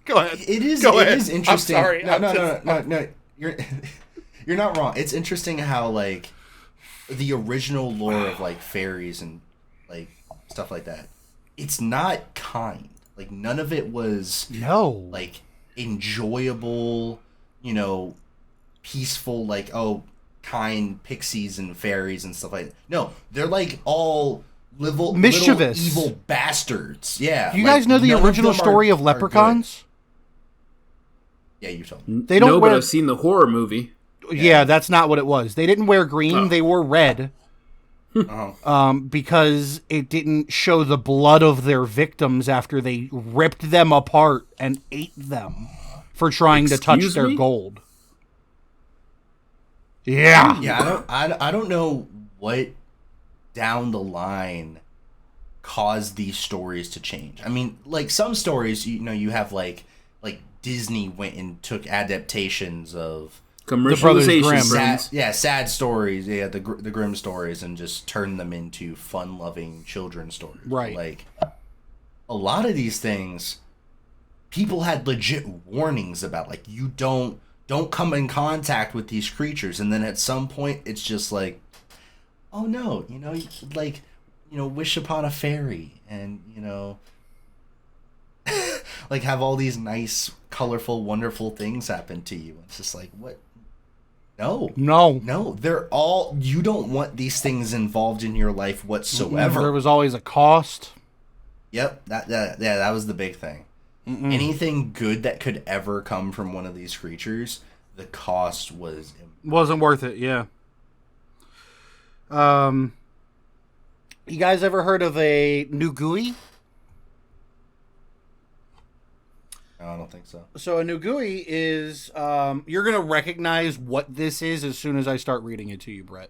Go ahead. It is. Go It ahead. is interesting. I'm sorry. No. You're not wrong. It's interesting how like the original lore of like fairies and like stuff like that. It's not kind. Like none of it was No. like enjoyable. Peaceful. Like kind pixies and fairies and stuff like that. No, they're like all Mischievous. little evil bastards. Yeah. Do you guys know the original story of leprechauns? Yeah, you told me. They don't No, wear. but I've seen the horror movie. Yeah, that's not what it was. They didn't wear green. Oh. They wore red. Uh-huh. Because it didn't show the blood of their victims after they ripped them apart and ate them for trying to touch Excuse their me? gold. Yeah. Yeah, I don't know what down the line caused these stories to change. I mean, like some stories, you have like Disney went and took adaptations of Commercialization, Grimm. friends. sad stories, the Grimm stories, and just turned them into fun-loving children's stories. Right. Like a lot of these things, people had legit warnings about, like you don't come in contact with these creatures, and then at some point it's just like, oh no, wish upon a fairy, and like have all these nice, colorful, wonderful things happen to you. It's just like, what? No, they're all, you don't want these things involved in your life whatsoever. There was always a cost. Yep, that was the big thing. Anything good that could ever come from one of these creatures, the cost was Wasn't worth it, yeah. You guys ever heard of a Nugui? No, I don't think so. So a Nugui is, you're going to recognize what this is as soon as I start reading it to you, Brett.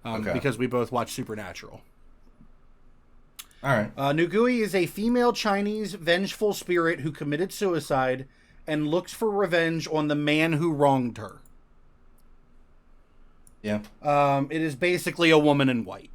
Okay. Because we both watch Supernatural. All right. Nugui is a female Chinese vengeful spirit who committed suicide and looks for revenge on the man who wronged her. Yeah. It is basically a woman in white.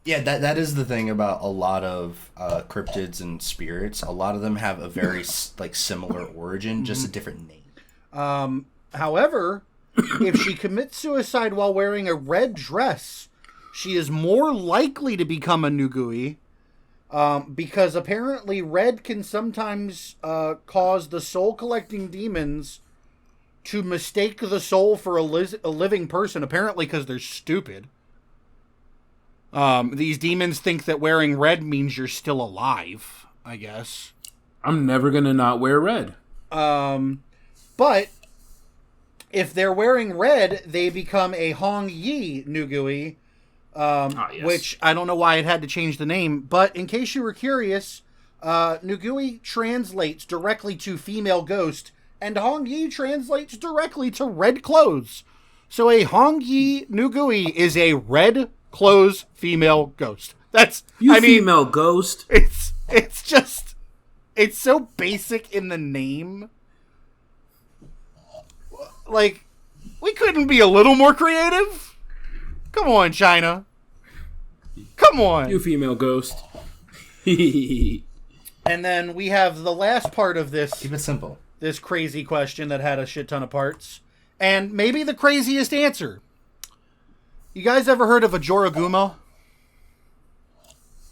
Yeah, that is the thing about a lot of cryptids and spirits. A lot of them have a very similar origin, just a different name. However, if she commits suicide while wearing a red dress, she is more likely to become a Nugui, because apparently red can sometimes cause the soul-collecting demons to mistake the soul for a living person, apparently because they're stupid. These demons think that wearing red means you're still alive, I guess. I'm never going to not wear red. But if they're wearing red, they become a Hong Yi Nugui, yes. Which I don't know why it had to change the name. But in case you were curious, Nugui translates directly to female ghost, and Hong Yi translates directly to red clothes. So a Hong Yi Nugui is a red clothes female ghost. Female ghost. It's just, it's so basic in the name. Like, we couldn't be a little more creative? Come on, China. Come on. You female ghost. And then we have the last part of this. Keep it simple. This crazy question that had a shit ton of parts. And maybe the craziest answer. You guys ever heard of a Joragumo?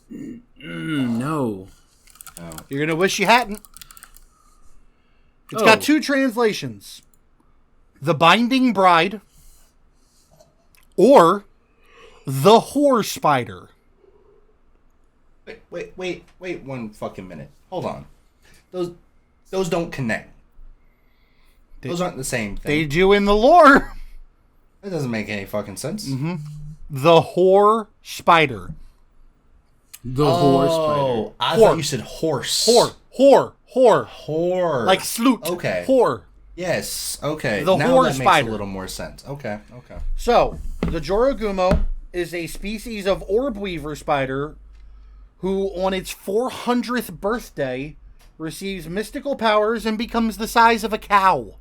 No. You're going to wish you hadn't. It's got two translations. The Binding Bride or the Whore Spider. Wait 1 fucking minute. Hold on. Those don't connect. Those aren't the same thing. They do in the lore. That doesn't make any fucking sense. Mm-hmm. The Whore Spider. The Whore Spider. I thought you said horse. Whore. Like sloot. Okay. Whore. Yes. Okay. The now Whore that Spider. Makes a little more sense. Okay. So, the Joragumo is a species of orb weaver spider who, on its 400th birthday, receives mystical powers and becomes the size of a cow.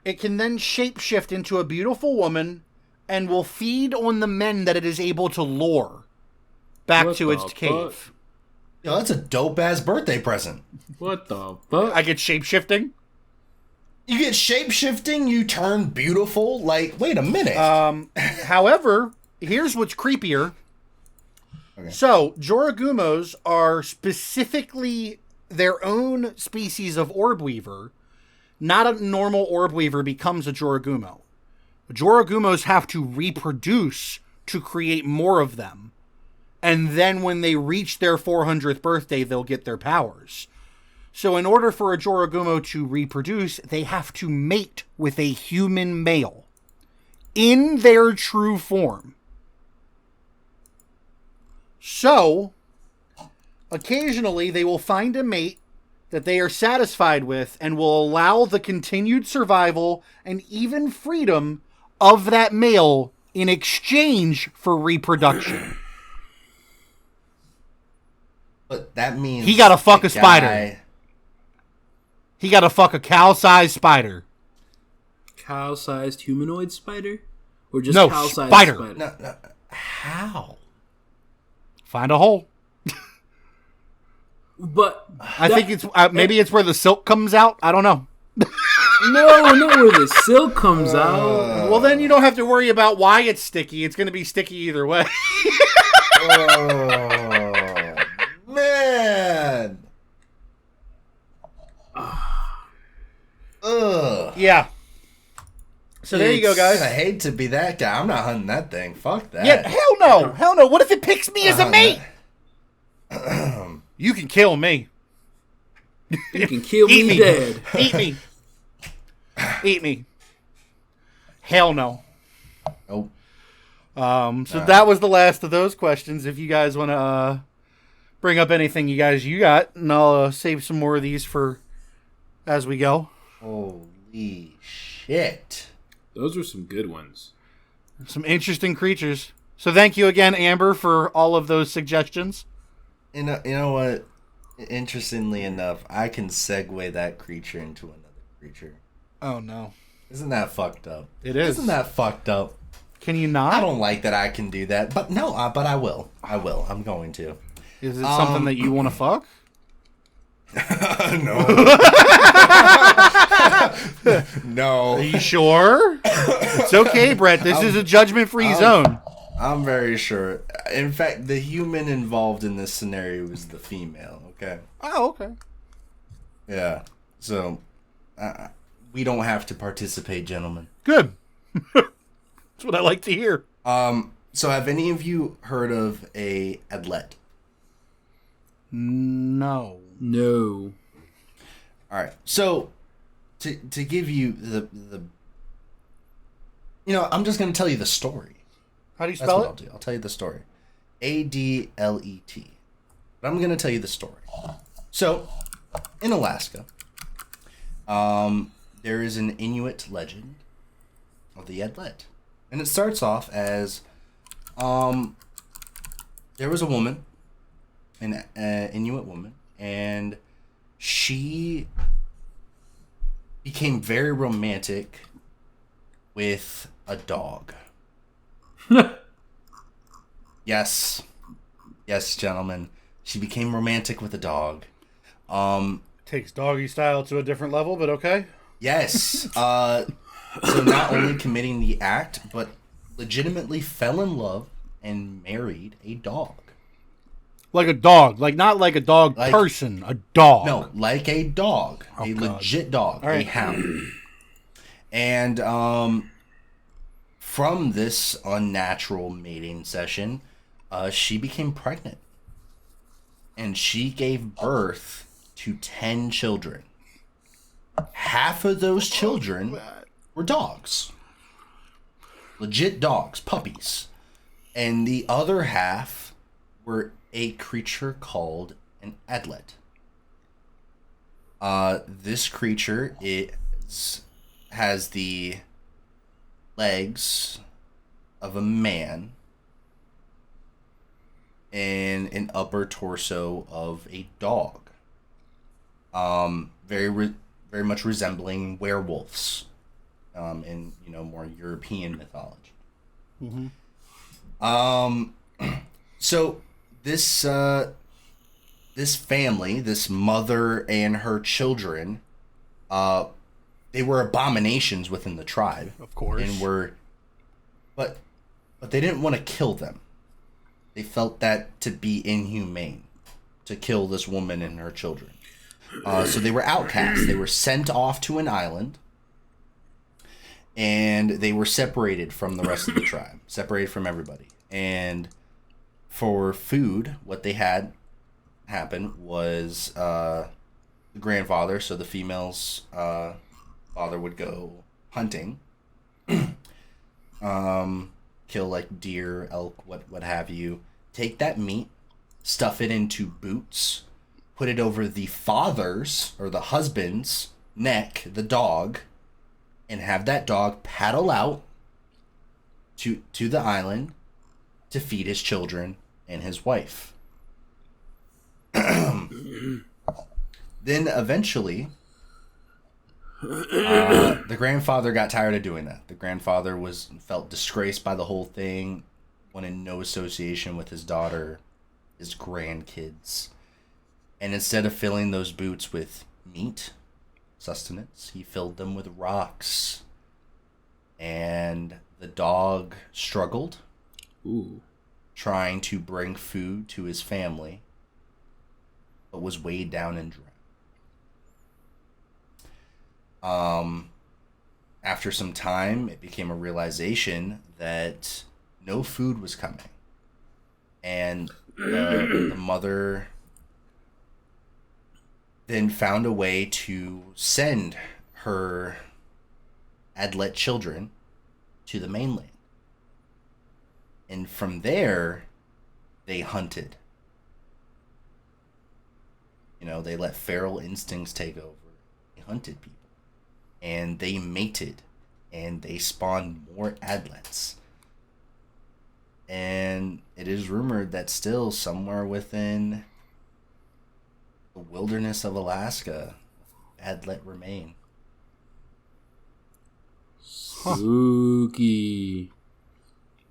It can then shapeshift into a beautiful woman and will feed on the men that it is able to lure back to its cave. Yo, that's a dope-ass birthday present. What the fuck? I get shapeshifting. You get shapeshifting, you turn beautiful? Like, wait a minute. However, here's what's creepier. Okay. So, Joragumos are specifically their own species of orb weaver. Not a normal orb weaver becomes a Joragumo. Joragumos have to reproduce to create more of them. And then when they reach their 400th birthday, they'll get their powers. So in order for a Joragumo to reproduce, they have to mate with a human male in their true form. So, occasionally they will find a mate that they are satisfied with and will allow the continued survival and even freedom of that male in exchange for reproduction. But that means he gotta fuck a spider. He gotta fuck a cow-sized spider. Cow-sized humanoid spider? Or just cow-sized spider? No. How? Find a hole. But I think it's maybe it's where the silk comes out. I don't know. No, not where the silk comes out. Well, then you don't have to worry about why it's sticky. It's going to be sticky either way. Oh, man. Ugh. Yeah. So there you go, guys. I hate to be that guy. I'm not hunting that thing. Fuck that. Yeah, hell no. Hell no. What if it picks me as a mate? You can kill me. You can kill me dead. Eat me. Eat me. Hell no. Nope. So that was the last of those questions. If you guys want to bring up anything you got, and I'll save some more of these for as we go. Holy shit. Those were some good ones. Some interesting creatures. So thank you again, Amber, for all of those suggestions. You know what? Interestingly enough, I can segue that creature into another creature. Oh, no. Isn't that fucked up? It is. Isn't that fucked up? Can you not? I don't like that I can do that, but no, but I will. I will. I'm going to. Is it something that you want to fuck? No. No. Are you sure? It's okay, Brett. This is a judgment-free zone. I'm very sure. In fact, the human involved in this scenario is the female, okay? Oh, okay. Yeah. So, we don't have to participate, gentlemen. Good. That's what I like to hear. So have any of you heard of a adlet? No. No. All right. So, to give you the I'm just going to tell you the story. How do you That's spell what it? I'll do. I'll tell you the story. Adlet. But I'm going to tell you the story. So, in Alaska, there is an Inuit legend of the Adlet. And it starts off as there was a woman, an Inuit woman, and she became very romantic with a dog. Yes, gentlemen. She became romantic with a dog. Takes doggy style to a different level, but okay. Yes. So not only committing the act, but legitimately fell in love and married a dog. Like a dog. Like, not like a dog person. A dog. No, like a dog. Oh, a God. legit dog. Right. A hound. And from this unnatural mating session, she became pregnant. And she gave birth to 10 children. Half of those children were dogs. Legit dogs, puppies. And the other half were a creature called an adlet. This creature has the legs of a man and an upper torso of a dog. Very much resembling werewolves in more European mythology. Mm-hmm. So this family, this mother and her children, they were abominations within the tribe, Of course. and but they didn't want to kill them. They felt that to be inhumane to kill this woman and her children. So they were outcasts. They were sent off to an island, and they were separated from the rest of the tribe, separated from everybody. And for food, what they had happen was the grandfather, so the female's father, would go hunting, kill like deer, elk, what have you, take that meat, stuff it into boots, put it over the father's or the husband's neck, the dog, and have that dog paddle out to the island to feed his children and his wife. Then eventually, the grandfather got tired of doing that. The grandfather felt disgraced by the whole thing, wanted no association with his daughter, his grandkids. And instead of filling those boots with meat, sustenance, he filled them with rocks. And the dog struggled, trying to bring food to his family, but was weighed down and drowned. After some time, it became a realization that no food was coming. And the mother then found a way to send her adlet children to the mainland. And from there, they hunted. They let feral instincts take over. They hunted people. And they mated. And they spawned more adlets. And it is rumored that still somewhere within the wilderness of Alaska, Adlet remain. Spooky.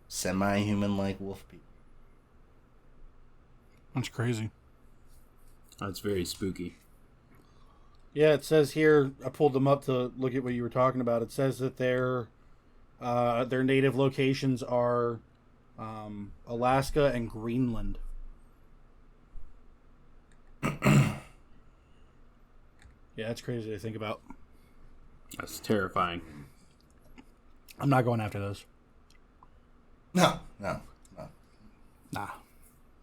Semi-human-like wolf people. That's crazy. That's very spooky. Yeah, it says here, I pulled them up to look at what you were talking about. It says that their native locations are Alaska and Greenland. Yeah, that's crazy to think about. That's terrifying. I'm not going after those. No. Nah.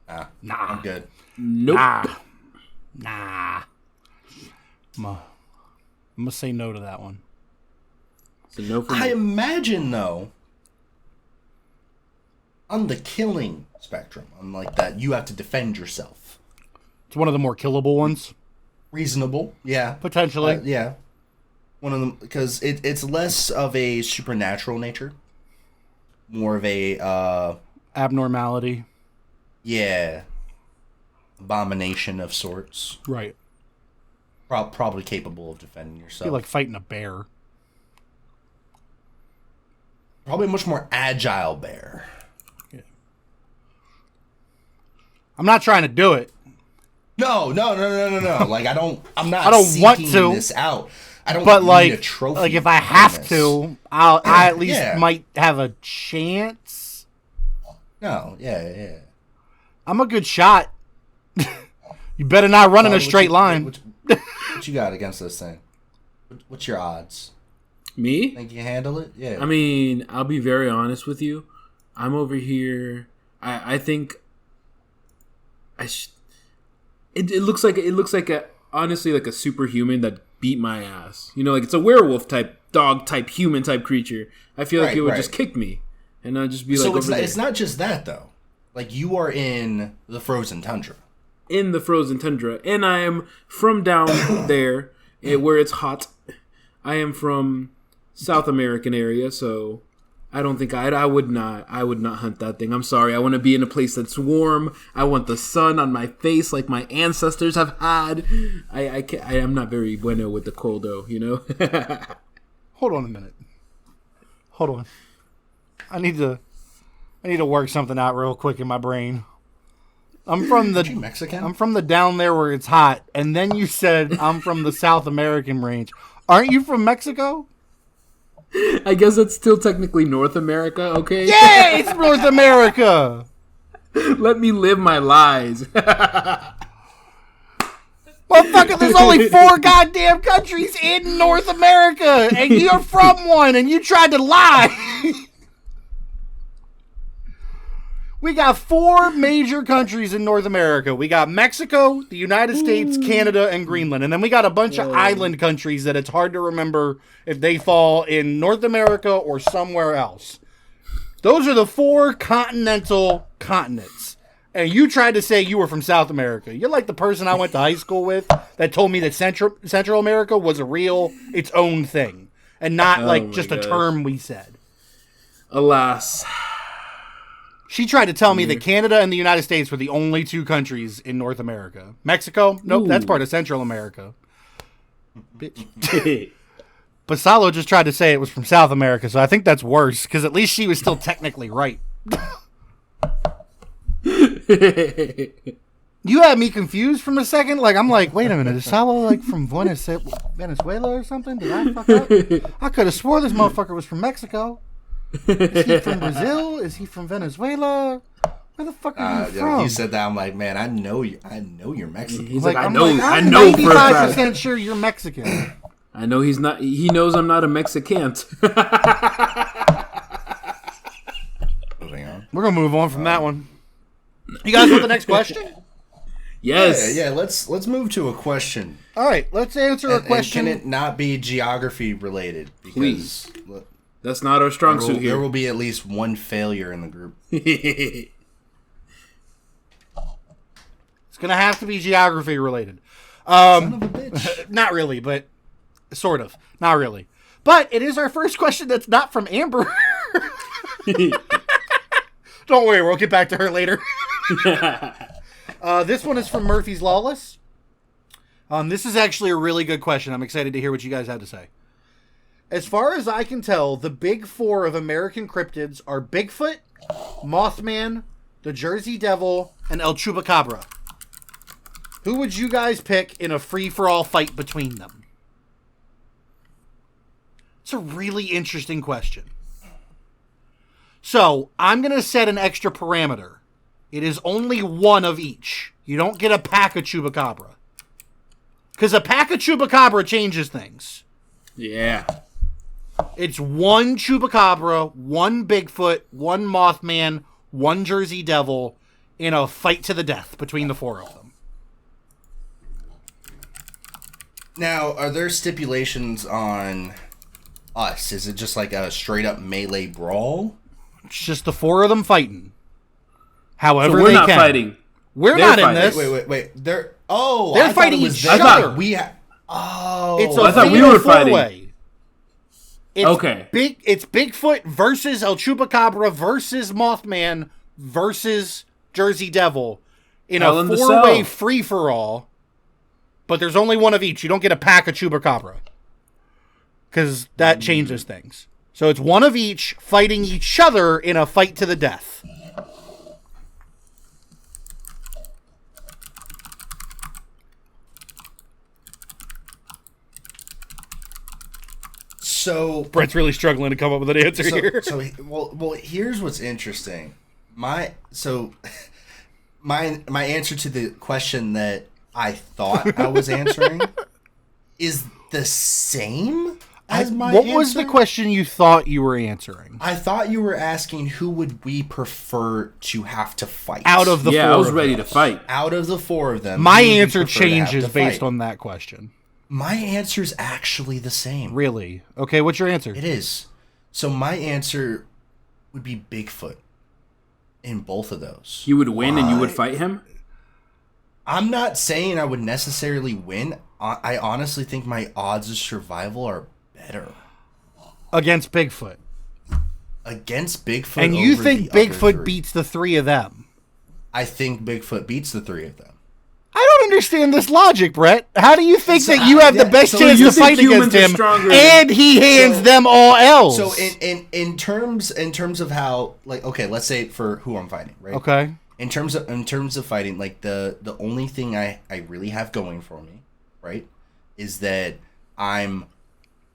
I'm good. Nope. Nah. I'm gonna say no to that one. So no for I me. imagine, though, on the killing spectrum, on like that, you have to defend yourself. It's one of the more killable ones. Reasonable, yeah. Potentially. Yeah. One of them, because it's less of a supernatural nature. More of a, Abnormality. yeah, abomination of sorts. Right. Probably capable of defending yourself. Be like fighting a bear. Probably a much more agile bear. Yeah. I'm not trying to do it. No. Like I'm not. I don't seeking want to. this out. I don't. But need like, a trophy like if I from have this. to, I at least Yeah. might have a chance. No. Yeah. I'm a good shot. You better not run in a straight line. What you got against this thing? What's your odds? Me? Think you can handle it? Yeah. I mean, I'll be very honest with you. I'm over here. I think it looks like honestly like a superhuman that beat my ass. You know, like it's a werewolf type, dog type, human type creature. I feel like it would just kick me, and I'd just be like, so it's not just that though. Like you are in the frozen tundra. In the frozen tundra, and I am from down there where it's hot. I am from South American area, so I don't think I would not hunt that thing. I'm sorry. I want to be in a place that's warm. I want the sun on my face like my ancestors have had. I am not very bueno with the cold though, you know. Hold on a minute. Hold on. I need to work something out real quick in my brain. I'm from the Mexican? I'm from the down there where it's hot, and then you said I'm from the South American range. Aren't you from Mexico? I guess it's still technically North America, okay? Yeah, it's North America. Let me live my lies. Motherfucker, there's only 4 goddamn countries in North America, and you're from one, and you tried to lie. We got 4 major countries in North America. We got Mexico, the United States, Canada, and Greenland. And then we got a bunch of island countries that it's hard to remember if they fall in North America or somewhere else. Those are the 4 continental continents. And you tried to say you were from South America. You're like the person I went to high school with that told me that Central America was its own thing. And not like just a term we said. Alas. She tried to tell me that Canada and the United States were the only 2 countries in North America. Mexico? Nope, that's part of Central America. Bitch. But Salo just tried to say it was from South America, so I think that's worse, because at least she was still technically right. You had me confused from a second. Like, I'm like, wait a minute, is Salo like from Venezuela or something? Did I fuck up? I could have swore this motherfucker was from Mexico. Is he from Brazil? Is he from Venezuela? Where the fuck are you from? You said that. I'm like, man, I know you're Mexican. He's like, I'm I know for a fact. 95% sure you're Mexican. I know he's not. He knows I'm not a Mexican. Moving on. We're gonna move on from that one. You guys want the next question? Yes. Yeah. Let's move to a question. All right, let's answer a question. And can it not be geography related? Because Please. That's not our strong suit here. There will be at least one failure in the group. It's gonna have to be geography related. Son of a bitch. Not really, but sort of. Not really. But it is our first question that's not from Amber. Don't worry, we'll get back to her later. This one is from Murphy's Lawless. This is actually a really good question. I'm excited to hear what you guys have to say. As far as I can tell, the big four of American cryptids are Bigfoot, Mothman, the Jersey Devil, and El Chupacabra. Who would you guys pick in a free-for-all fight between them? It's a really interesting question. So, I'm going to set an extra parameter. It is only one of each. You don't get a pack of Chupacabra. Because a pack of Chupacabra changes things. Yeah. It's one Chupacabra, one Bigfoot, one Mothman, one Jersey Devil in a fight to the death between the four of them. Now, are there stipulations on us? Is it just like a straight up melee brawl? It's just the four of them fighting. However, So we're they not can. fighting. We're They're not fighting. in this. Wait. They're fighting each them. other. It's a I thought we fatal were fighting. four-way. It's Okay. It's Bigfoot versus El Chupacabra versus Mothman versus Jersey Devil in Hell a in the four-way cell. free-for-all. But there's only one of each. You don't get a pack of Chupacabra. Because that changes things. So it's one of each fighting each other in a fight to the death. So Brett's really struggling to come up with an answer here. Well, here's what's interesting. My answer to the question that I thought I was answering is the same as my What answer. was the question you thought you were answering? I thought you were asking who would we prefer to have to fight Out of the four Yeah, I was of ready them. to fight. out of the four of them. My who would you answer prefer to have changes to based fight? on that question. My answer's actually the same. Really? Okay, what's your answer? It is. So my answer would be Bigfoot in both of those. You would win and you would fight him? I'm not saying I would necessarily win. I honestly think my odds of survival are better Against Bigfoot. against Bigfoot. And you over think the other Bigfoot three. beats the three of them? I think Bigfoot beats the three of them. I don't understand this logic, Brett. How do you think So, that you have the yeah, best so chance you to think fight humans against are him, stronger and he hands So- them all L's? So in terms of how, like, okay, let's say for who I'm fighting, right? Okay. In terms of fighting, like the only thing I really have going for me, right, is that I'm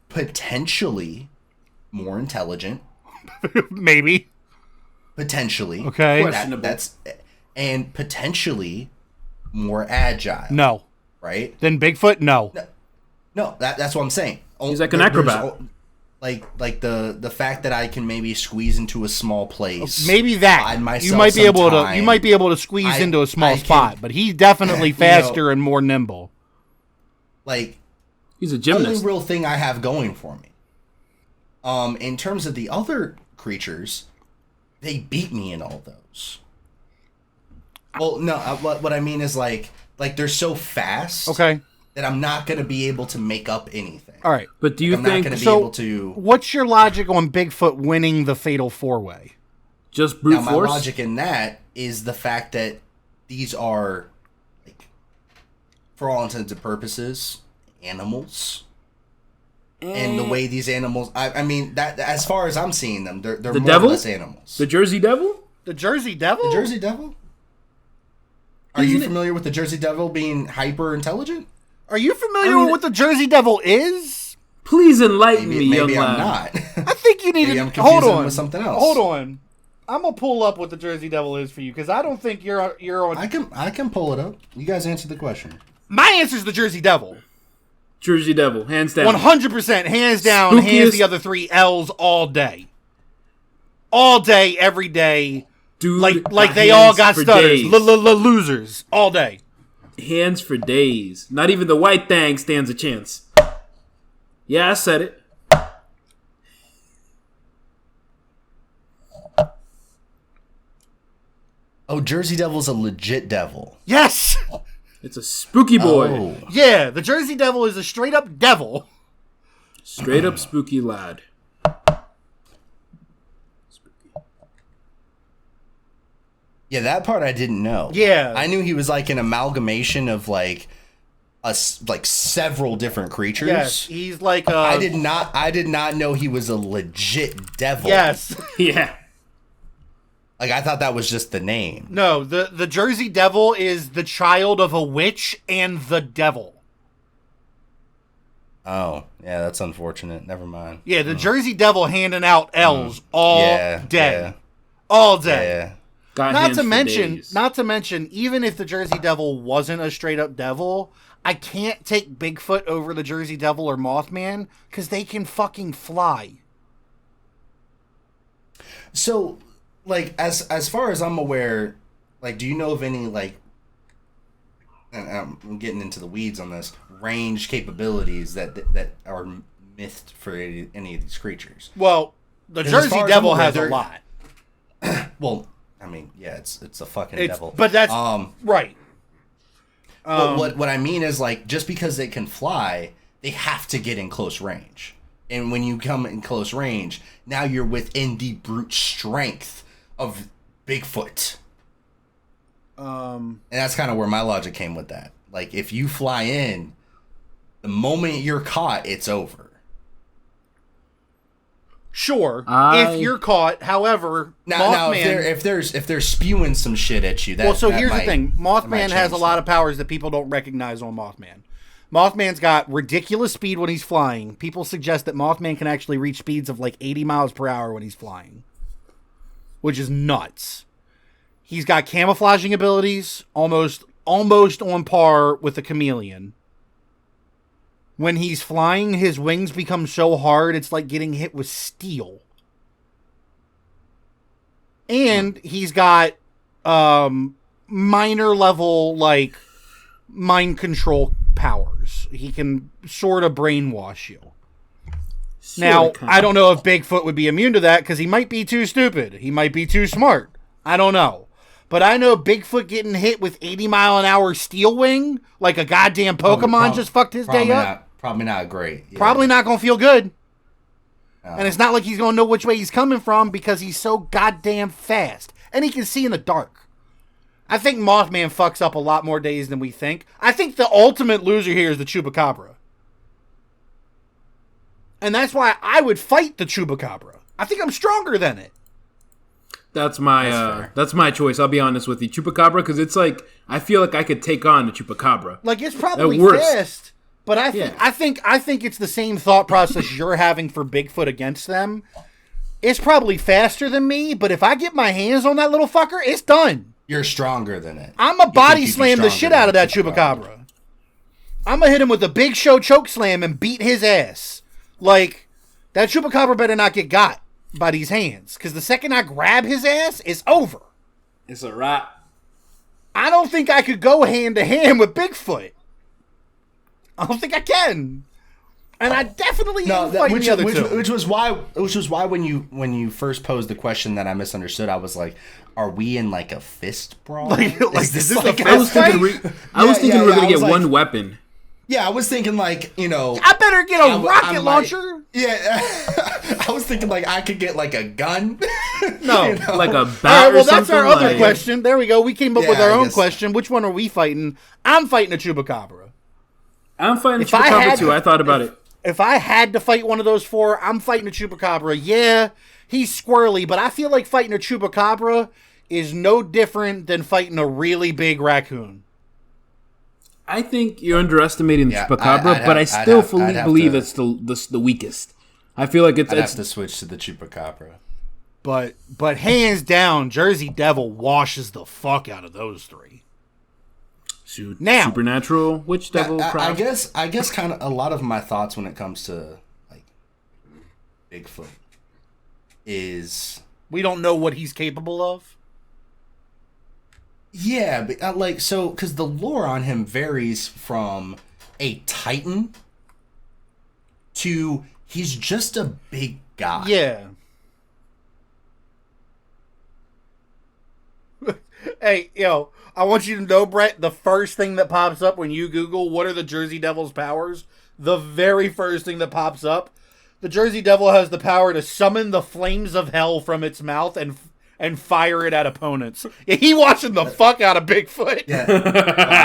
potentially more intelligent. Maybe. Potentially. Okay. Questionable. That's and potentially more agile. No. Right? Then Bigfoot? No. No, that's what I'm saying. He's like an acrobat. Like the fact that I can maybe squeeze into a small place. Maybe that. Find myself You might be some able to. time. You might be able to squeeze into a small I can- spot, but he's definitely you know, faster and more nimble. Like He's a only gymnast. real thing I have going for me. In terms of the other creatures, they beat me in all those. Well, no, what I mean is like they're so fast. Okay. That I'm not gonna be able to make up anything. All right. But do you I'm not think gonna be so? able to. What's your logic on Bigfoot winning the fatal four-way? just brute Now, my force? logic in that is the fact that these are, like, for all intents and purposes, animals. And the way these animals, I mean, that as far as I'm seeing them, they're The more devil? or less animals. The Jersey Devil? The Jersey Devil? The Jersey Devil? Are you familiar with the Jersey Devil being hyper intelligent? Are you familiar I mean, with what the Jersey Devil is? Please enlighten me, Maybe young I'm lad. not. I think you need Maybe to I'm hold confusing on with something else. Hold on. I'm gonna pull up what the Jersey Devil is for you because I don't think you're on. I can pull it up. You guys answer the question. My answer is the Jersey Devil. Jersey Devil, hands down. 100%, hands down, hands Spookiest- the other three L's all day. All day, every day. Dude, Like they all got for stutters. days. Losers. All day. Hands for days. Not even the White Fang stands a chance. Yeah, I said it. Oh, Jersey Devil's a legit devil. Yes! It's a spooky boy. Oh. Yeah, the Jersey Devil is a straight up devil. Straight up spooky lad. Yeah, that part I didn't know. Yeah. I knew he was like an amalgamation of like several different creatures. Yes, he's like I did not know he was a legit devil. Yes. Yeah. Like, I thought that was just the name. No, the Jersey Devil is the child of a witch and the devil. Oh, yeah, that's unfortunate. Never mind. Yeah, the Jersey Devil handing out L's all day. Yeah. All day. Yeah. Got Not hands to for mention, days. not to mention, even if the Jersey Devil wasn't a straight up devil, I can't take Bigfoot over the Jersey Devil or Mothman because they can fucking fly. So, like, as far as I'm aware, like, do you know of any, like, and I'm getting into the weeds on this, range capabilities that are mythed for any of these creatures? Well, the 'Cause as Jersey far as Devil I'm aware, has a they're- lot. Well, I mean, yeah, it's a fucking devil. But that's right. But what I mean is, like, just because they can fly, they have to get in close range. And when you come in close range, now you're within the brute strength of Bigfoot. And that's kind of where my logic came with that. Like, if you fly in, the moment you're caught, it's over. Sure, if you're caught. However, Now Mothman. if they're spewing some shit at you, that So that here's the might- thing: that might Mothman has a change lot of powers that people don't recognize on Mothman. Mothman's got ridiculous speed when he's flying. People suggest that Mothman can actually reach speeds of like 80 miles per hour when he's flying, which is nuts. He's got camouflaging abilities, almost on par with the chameleon. When he's flying, his wings become so hard, it's like getting hit with steel. And he's got minor level, like, mind control powers. He can sort of brainwash you. Now, I don't know if Bigfoot would be immune to that, because he might be too stupid. He might be too smart. I don't know. But I know Bigfoot getting hit with 80-mile-an-hour steel wing, like a goddamn Pokemon just fucked his day up. Probably not great. Yeah. Probably not going to feel good. And it's not like he's going to know which way he's coming from because he's so goddamn fast. And he can see in the dark. I think Mothman fucks up a lot more days than we think. I think the ultimate loser here is the Chupacabra. And that's why I would fight the Chupacabra. I think I'm stronger than it. That's my choice. I'll be honest with you, Chupacabra, because it's like I feel like I could take on the Chupacabra. Like, it's probably At worst. fast. But I think it's the same thought process you're having for Bigfoot against them. It's probably faster than me, but if I get my hands on that little fucker, it's done. You're stronger than it. I'm a body you'd be slam the stronger shit out of than that Chupacabra. I'm gonna hit him with a big show choke slam and beat his ass. Like, that Chupacabra better not get got by these hands, because the second I grab his ass, it's over. It's a wrap. I don't think I could go hand to hand with Bigfoot. I don't think I can. And I definitely ain't fighting the other two. Which was why when you first posed the question that I misunderstood, I was like, "Are we in like a fist brawl? Like, is this like a I was fist thinking, fight? I was thinking we were gonna I get was like- one weapon. Yeah, I was thinking like, you know, I better get a rocket I might- launcher. Yeah, I was thinking like I could get like a gun. No. You know? Like a bat All right, or well, something. that's our other like- question. There we go. We came up Yeah, with our I own guess- question. Which one are we fighting? I'm fighting a Chupacabra. I'm fighting If I Chupacabra had too. to- I thought about it. If I had to fight one of those four, I'm fighting a Chupacabra. Yeah, he's squirrely, but I feel like fighting a Chupacabra is no different than fighting a really big raccoon. I think you're underestimating the Yeah, Chupacabra, but I still fully believe it's the weakest. I feel like I'd have it's to switch to the Chupacabra. But hands down, Jersey Devil washes the fuck out of those three. Now- supernatural witch devil. I crap. guess kind of a lot of my thoughts when it comes to like Bigfoot is We don't know what he's capable of. yeah, but like so because the lore on him varies from a titan to he's just a big guy. Yeah. Hey, yo, I want you to know, Brett, the first thing that pops up when you Google what are the Jersey Devil's powers, the very first thing that pops up, the Jersey Devil has the power to summon the flames of hell from its mouth and and fire it at opponents. Yeah, he washing the fuck out of Bigfoot. Yeah,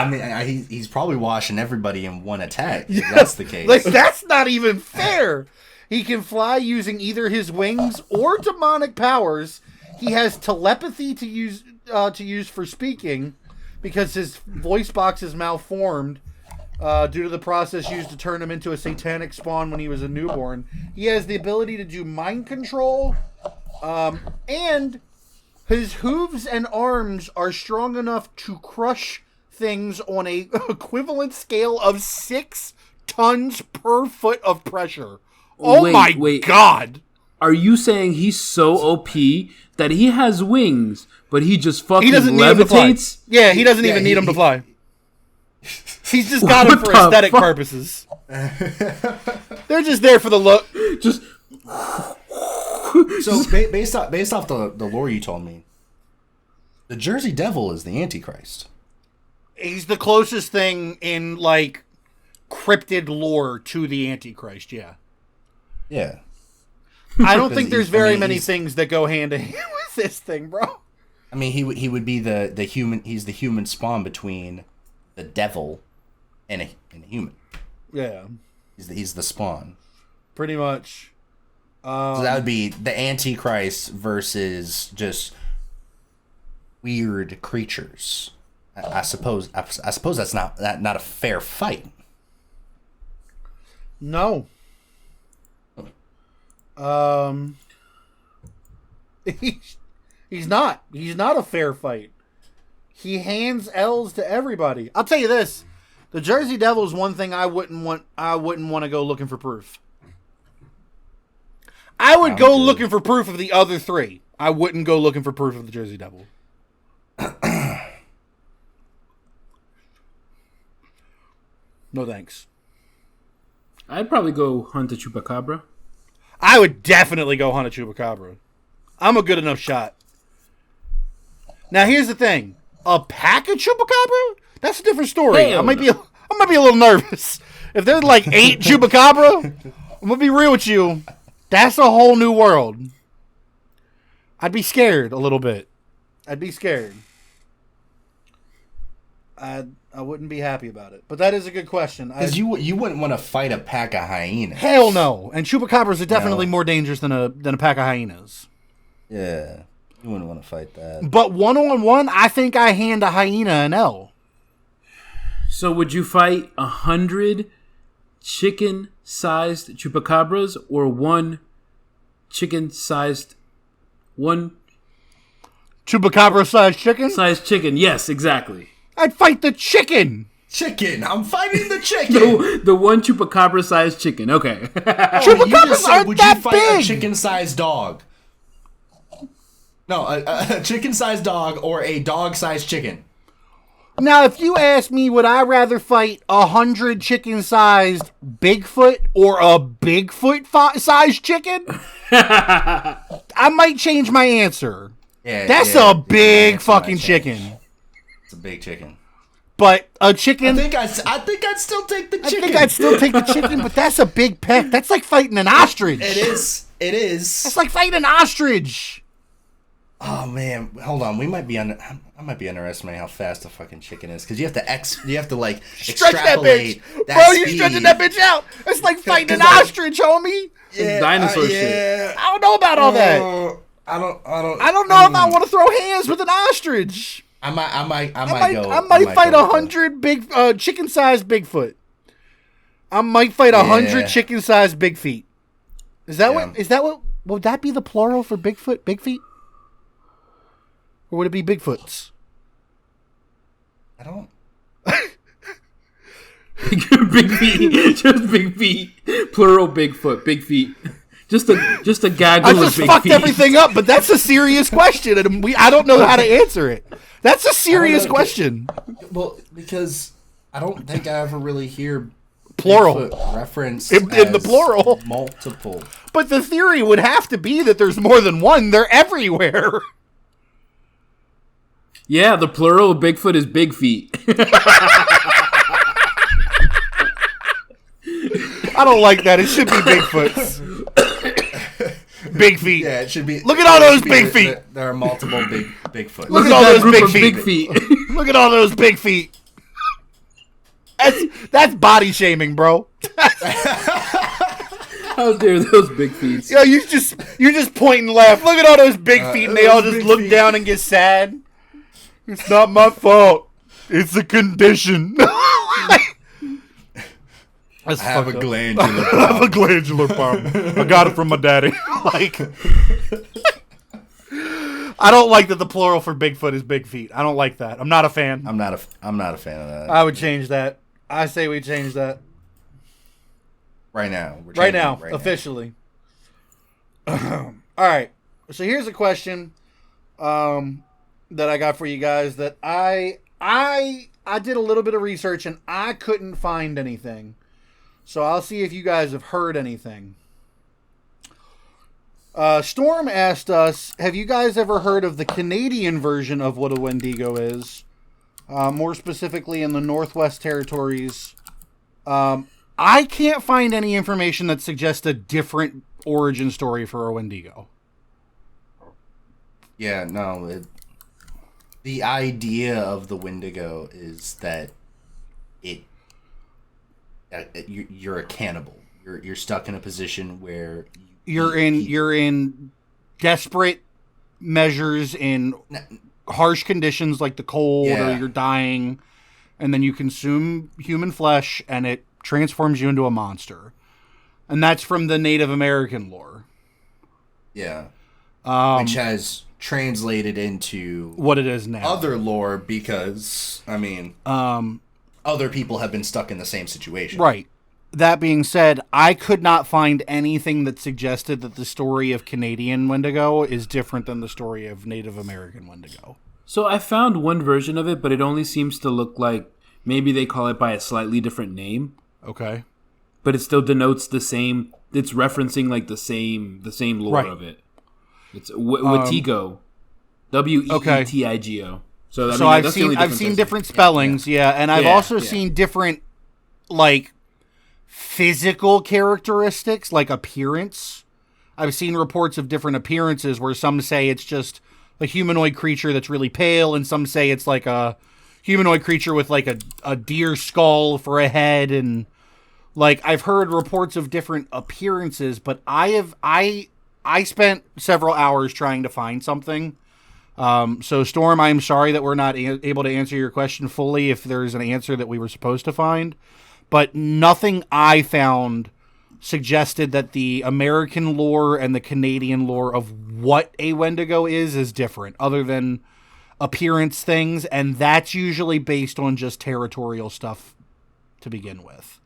I mean, he's probably washing everybody in one attack. If that's the case. Like, that's not even fair. He can fly using either his wings or demonic powers. He has telepathy to use for speaking because his voice box is malformed due to the process used to turn him into a satanic spawn when he was a newborn. He has the ability to do mind control, and his hooves and arms are strong enough to crush things on a equivalent scale of 6 tons per foot of pressure. Oh my god! Are you saying he's so OP that he has wings, but he just fucking levitates? Yeah, he doesn't even need them to fly. He's just got them for aesthetic purposes. They're just there for the look. Just so based off the lore you told me, the Jersey Devil is the Antichrist. He's the closest thing in like cryptid lore to the Antichrist. Yeah. Yeah. I don't think there's very many things that go hand in hand with this thing, bro. I mean, he would be the human. He's the human spawn between the devil and a human. Yeah. He's the spawn. Pretty much. So that would be the Antichrist versus just weird creatures. I suppose that's not a fair fight. No. He's not a fair fight. He hands L's to everybody. I'll tell you this: the Jersey Devil is one thing I wouldn't want to go looking for proof. I would go looking for proof of the other 3. I wouldn't go looking for proof of the Jersey Devil. No thanks. I'd probably go hunt a Chupacabra. I would definitely go hunt a Chupacabra. I'm a good enough shot. Now here's the thing: a pack of Chupacabra? That's a different story. I might be a little nervous. If there's like 8 Chupacabra, I'm gonna be real with you. That's a whole new world. I'd be scared a little bit. I'd be scared. I wouldn't be happy about it. But that is a good question. Because you wouldn't want to fight a pack of hyenas. Hell no. And Chupacabras are definitely more dangerous than a pack of hyenas. Yeah. You wouldn't want to fight that. But one-on-one, I think I hand a hyena an L. So would you fight 100 chicken-sized Chupacabras or one Chupacabra-sized chicken? Sized chicken, yes, exactly. I'd fight the chicken. Chicken. I'm fighting the chicken. The one Chupacabra-sized chicken. Okay. Chupacabras aren't would that you fight big. A chicken-sized dog? No, a chicken-sized dog or a dog-sized chicken. Now, if you ask me, would I rather fight 100 chicken-sized Bigfoot or a Bigfoot-sized chicken? I might change my answer. Yeah, that's a big fucking chicken. It's a big chicken. But a chicken... I think I'd still take the chicken. I think I'd still take the chicken, but that's a big peck. That's like fighting an ostrich. It is. That's like fighting an ostrich. Oh man, hold on. I might be underestimating how fast a fucking chicken is because you have to like stretch that bitch, bro. You're stretching that bitch out. It's like fighting an ostrich, homie. Yeah, dinosaur shit. I don't know about all that. I don't know if I want to throw hands with an ostrich. I might fight 100 big chicken-sized Bigfoot. I might fight 100 chicken-sized big feet. Is that what? Would that be the plural for Bigfoot? Big feet? Or would it be Bigfoots? I don't. Big feet, just big feet, plural Bigfoot, big feet, just a gaggle of big feet. I just fucked everything up, but that's a serious question, and I don't know how to answer it. That's a serious question. Well, because I don't think I ever really hear plural Bigfoot reference in the plural multiple. But the theory would have to be that there's more than one. They're everywhere. Yeah, the plural of Bigfoot is big feet. I don't like that. It should be Bigfoots. big feet. Yeah, it should be. Look at all those big feet. There are multiple Bigfoot. Look at all those big big feet. Look at all those big feet. That's body shaming, bro. How dare those big feet? Yo, you're just pointing left. Look at all those big feet, and they all just look down and get sad. It's not my fault. It's a condition. I have a glandular problem. I have a glandular problem. I got it from my daddy. Like, I don't like that the plural for Bigfoot is big feet. I don't like that. I'm not a fan. I'm not a fan of that. I would change that. I say we change that. Right now. Right now, officially. All right. So here's a question that I got for you guys that I did a little bit of research and I couldn't find anything. So I'll see if you guys have heard anything. Storm asked us, have you guys ever heard of the Canadian version of what a Wendigo is? More specifically in the Northwest Territories. I can't find any information that suggests a different origin story for a Wendigo. Yeah, no. The idea of the Wendigo is that you're a cannibal. You're stuck in a position where you're in desperate measures in harsh conditions like the cold, or you're dying, and then you consume human flesh and it transforms you into a monster. And that's from the Native American lore. Yeah. Which has translated into what it is now. Other lore because, I mean, other people have been stuck in the same situation. Right. That being said, I could not find anything that suggested that the story of Canadian Wendigo is different than the story of Native American Wendigo. So I found one version of it, but it only seems to look like maybe they call it by a slightly different name. Okay. But it still denotes the same. It's referencing like the same lore of it. It's Wetigo, Weetigo. So I've seen different spellings, and I've also seen different like physical characteristics, like appearance. I've seen reports of different appearances where some say it's just a humanoid creature that's really pale, and some say it's like a humanoid creature with like a deer skull for a head, and like I've heard reports of different appearances, but I spent several hours trying to find something. So Storm, I'm sorry that we're not able to answer your question fully if there's an answer that we were supposed to find, but nothing I found suggested that the American lore and the Canadian lore of what a Wendigo is different, other than appearance things, and that's usually based on just territorial stuff to begin with.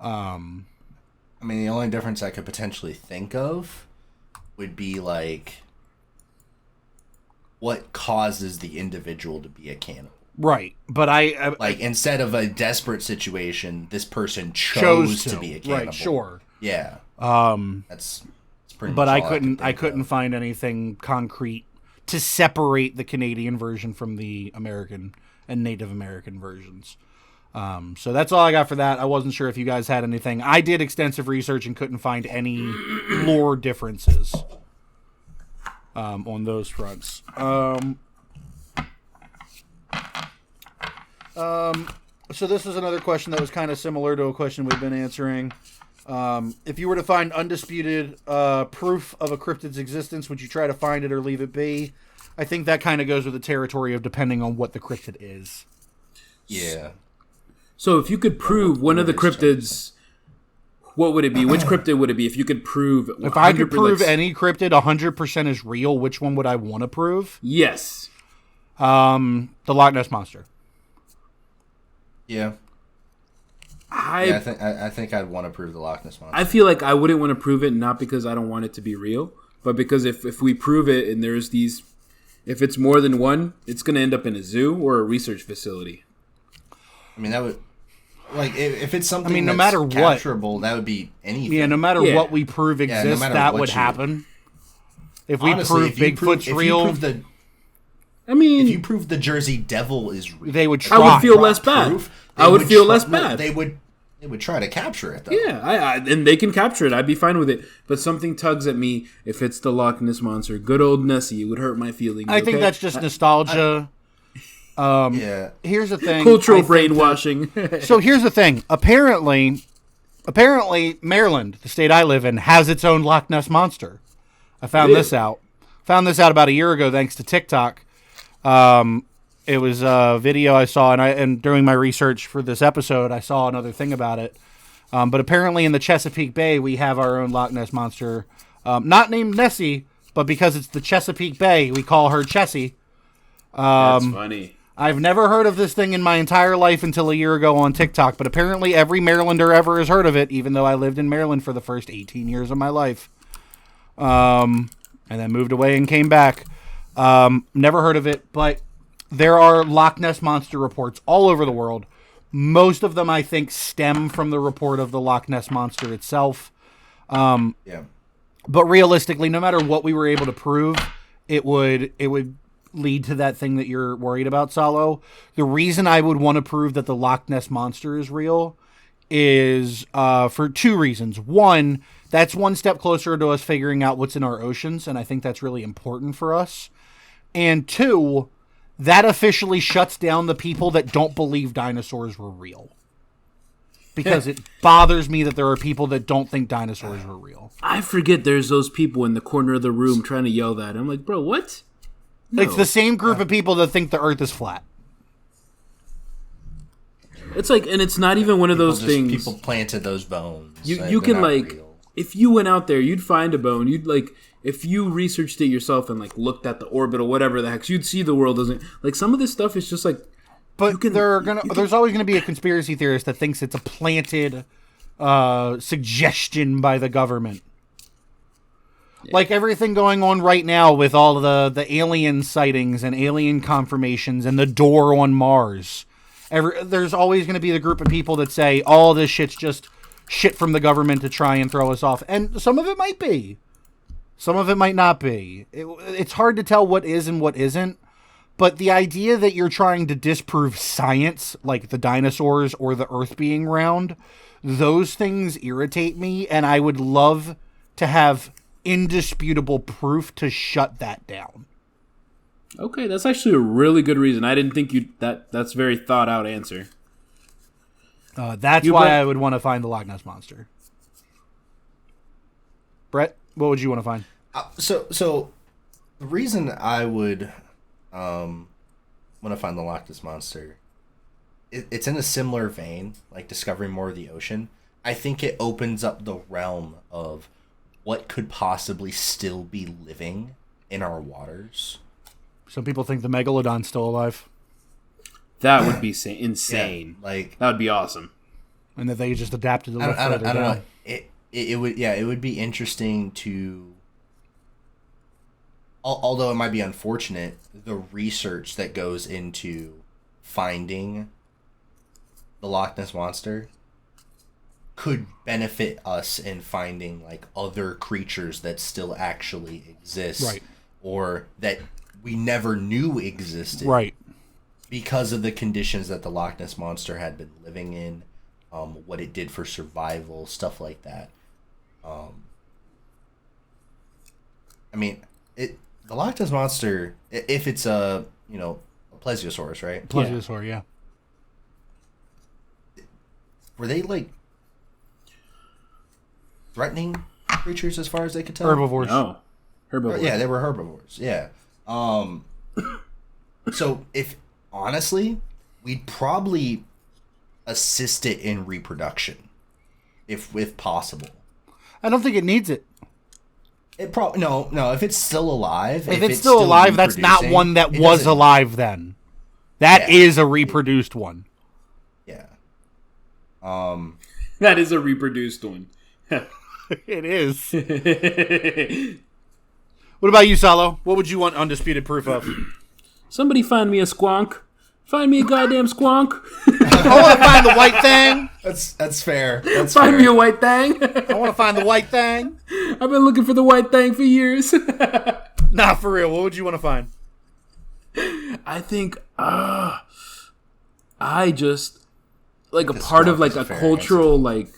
I mean, the only difference I could potentially think of would be like what causes the individual to be a cannibal. Right, but I like instead of a desperate situation, this person chose to be a cannibal. Right, sure. Yeah. That's pretty. But much I couldn't find anything concrete to separate the Canadian version from the American and Native American versions. So that's all I got for that. I wasn't sure if you guys had anything. I did extensive research and couldn't find any lore differences on those fronts. So this is another question that was kind of similar to a question we've been answering. If you were to find undisputed proof of a cryptid's existence, would you try to find it or leave it be? I think that kind of goes with the territory of depending on what the cryptid is. Yeah. So if you could prove one of the cryptids, what would it be? Which cryptid would it be if you could prove... If I could prove any cryptid 100% is real, which one would I want to prove? Yes. The Loch Ness Monster. Yeah. I think I'd want to prove the Loch Ness Monster. I feel like I wouldn't want to prove it, not because I don't want it to be real, but because if we prove it and there's these... If it's more than one, it's going to end up in a zoo or a research facility. I mean, that would... Like, if it's something no that's matter capturable, that would be anything. Yeah, no matter what we prove exists, that would happen. If we prove Bigfoot's real... if you prove the Jersey Devil is real... They would try. I would feel less bad. I would feel less bad. They would... They would try to capture it, though. Yeah, and they can capture it. I'd be fine with it. But something tugs at me if it's the Loch Ness Monster. Good old Nessie. It would hurt my feelings. I think that's just nostalgia. Yeah. Here's the thing. Cultural brainwashing. So here's the thing. Apparently, Maryland, the state I live in, has its own Loch Ness Monster. I found this out. Found this out about a year ago thanks to TikTok. It was a video I saw, and during my research for this episode, I saw another thing about it. But apparently in the Chesapeake Bay, we have our own Loch Ness Monster. Not named Nessie, but because it's the Chesapeake Bay, we call her Chessie. That's funny. I've never heard of this thing in my entire life until a year ago on TikTok, but apparently every Marylander ever has heard of it, even though I lived in Maryland for the first 18 years of my life. And then moved away and came back. Never heard of it, but there are Loch Ness Monster reports all over the world. Most of them, I think, stem from the report of the Loch Ness Monster itself. Yeah. But realistically, no matter what we were able to prove, it would lead to that thing that you're worried about, Salo. The reason I would want to prove that the Loch Ness Monster is real is for two reasons. One, that's one step closer to us figuring out what's in our oceans, and I think that's really important for us. And two, that officially shuts down the people that don't believe dinosaurs were real. Because it bothers me that there are people that don't think dinosaurs were real. I forget there's those people in the corner of the room trying to yell that. I'm like, bro, what? No. It's the same group of people that think the Earth is flat. It's like, and it's not even one of those things. People planted those bones. You can like, real. If you went out there, you'd find a bone. You'd like, if you researched it yourself and like looked at the orbit or whatever the heck, you'd see the world doesn't like some of this stuff is just like. But there's always gonna be a conspiracy theorist that thinks it's a planted suggestion by the government. Yeah. Like everything going on right now with all the alien sightings and alien confirmations and the door on Mars. There's always going to be the group of people that say all this shit's just shit from the government to try and throw us off. And some of it might be. Some of it might not be. It's hard to tell what is and what isn't. But the idea that you're trying to disprove science, like the dinosaurs or the Earth being round, those things irritate me. And I would love to have indisputable proof to shut that down. Okay, that's actually a really good reason. I didn't think that's a very thought out answer. That's why I would want to find the Loch Ness Monster. Brett, what would you want to find? So the reason I would want to find the Loch Ness Monster, it's in a similar vein, like discovering more of the ocean. I think it opens up the realm of what could possibly still be living in our waters. Some people think the megalodon's still alive. That would be insane. Yeah, like that would be awesome. And that they just adapted to live I further don't down. know. It would be interesting to, although it might be unfortunate, the research that goes into finding the Loch Ness Monster could benefit us in finding like other creatures that still actually exist, right? Or that we never knew existed, right? Because of the conditions that the Loch Ness Monster had been living in, what it did for survival, stuff like that. I mean, the Loch Ness Monster, if it's a plesiosaurus, right? Plesiosaur, yeah. Were they like threatening creatures as far as they could tell? Herbivores. No. Herbivores. Yeah, they were herbivores. Yeah. So if honestly, we'd probably assist it in reproduction, if possible. I don't think it needs it. It probably no. If it's still alive, if it's still alive, that's not one that was alive then. That is a reproduced one. Yeah. That is a reproduced one. It is. What about you, Salo? What would you want undisputed proof of? Somebody find me a squonk. Find me a goddamn squonk. I want to find the white thing. That's fair. Find me a white thing. I want to find the white thing. I've been looking for the white thing for years. Nah, for real. What would you want to find? I think like a part of like a cultural like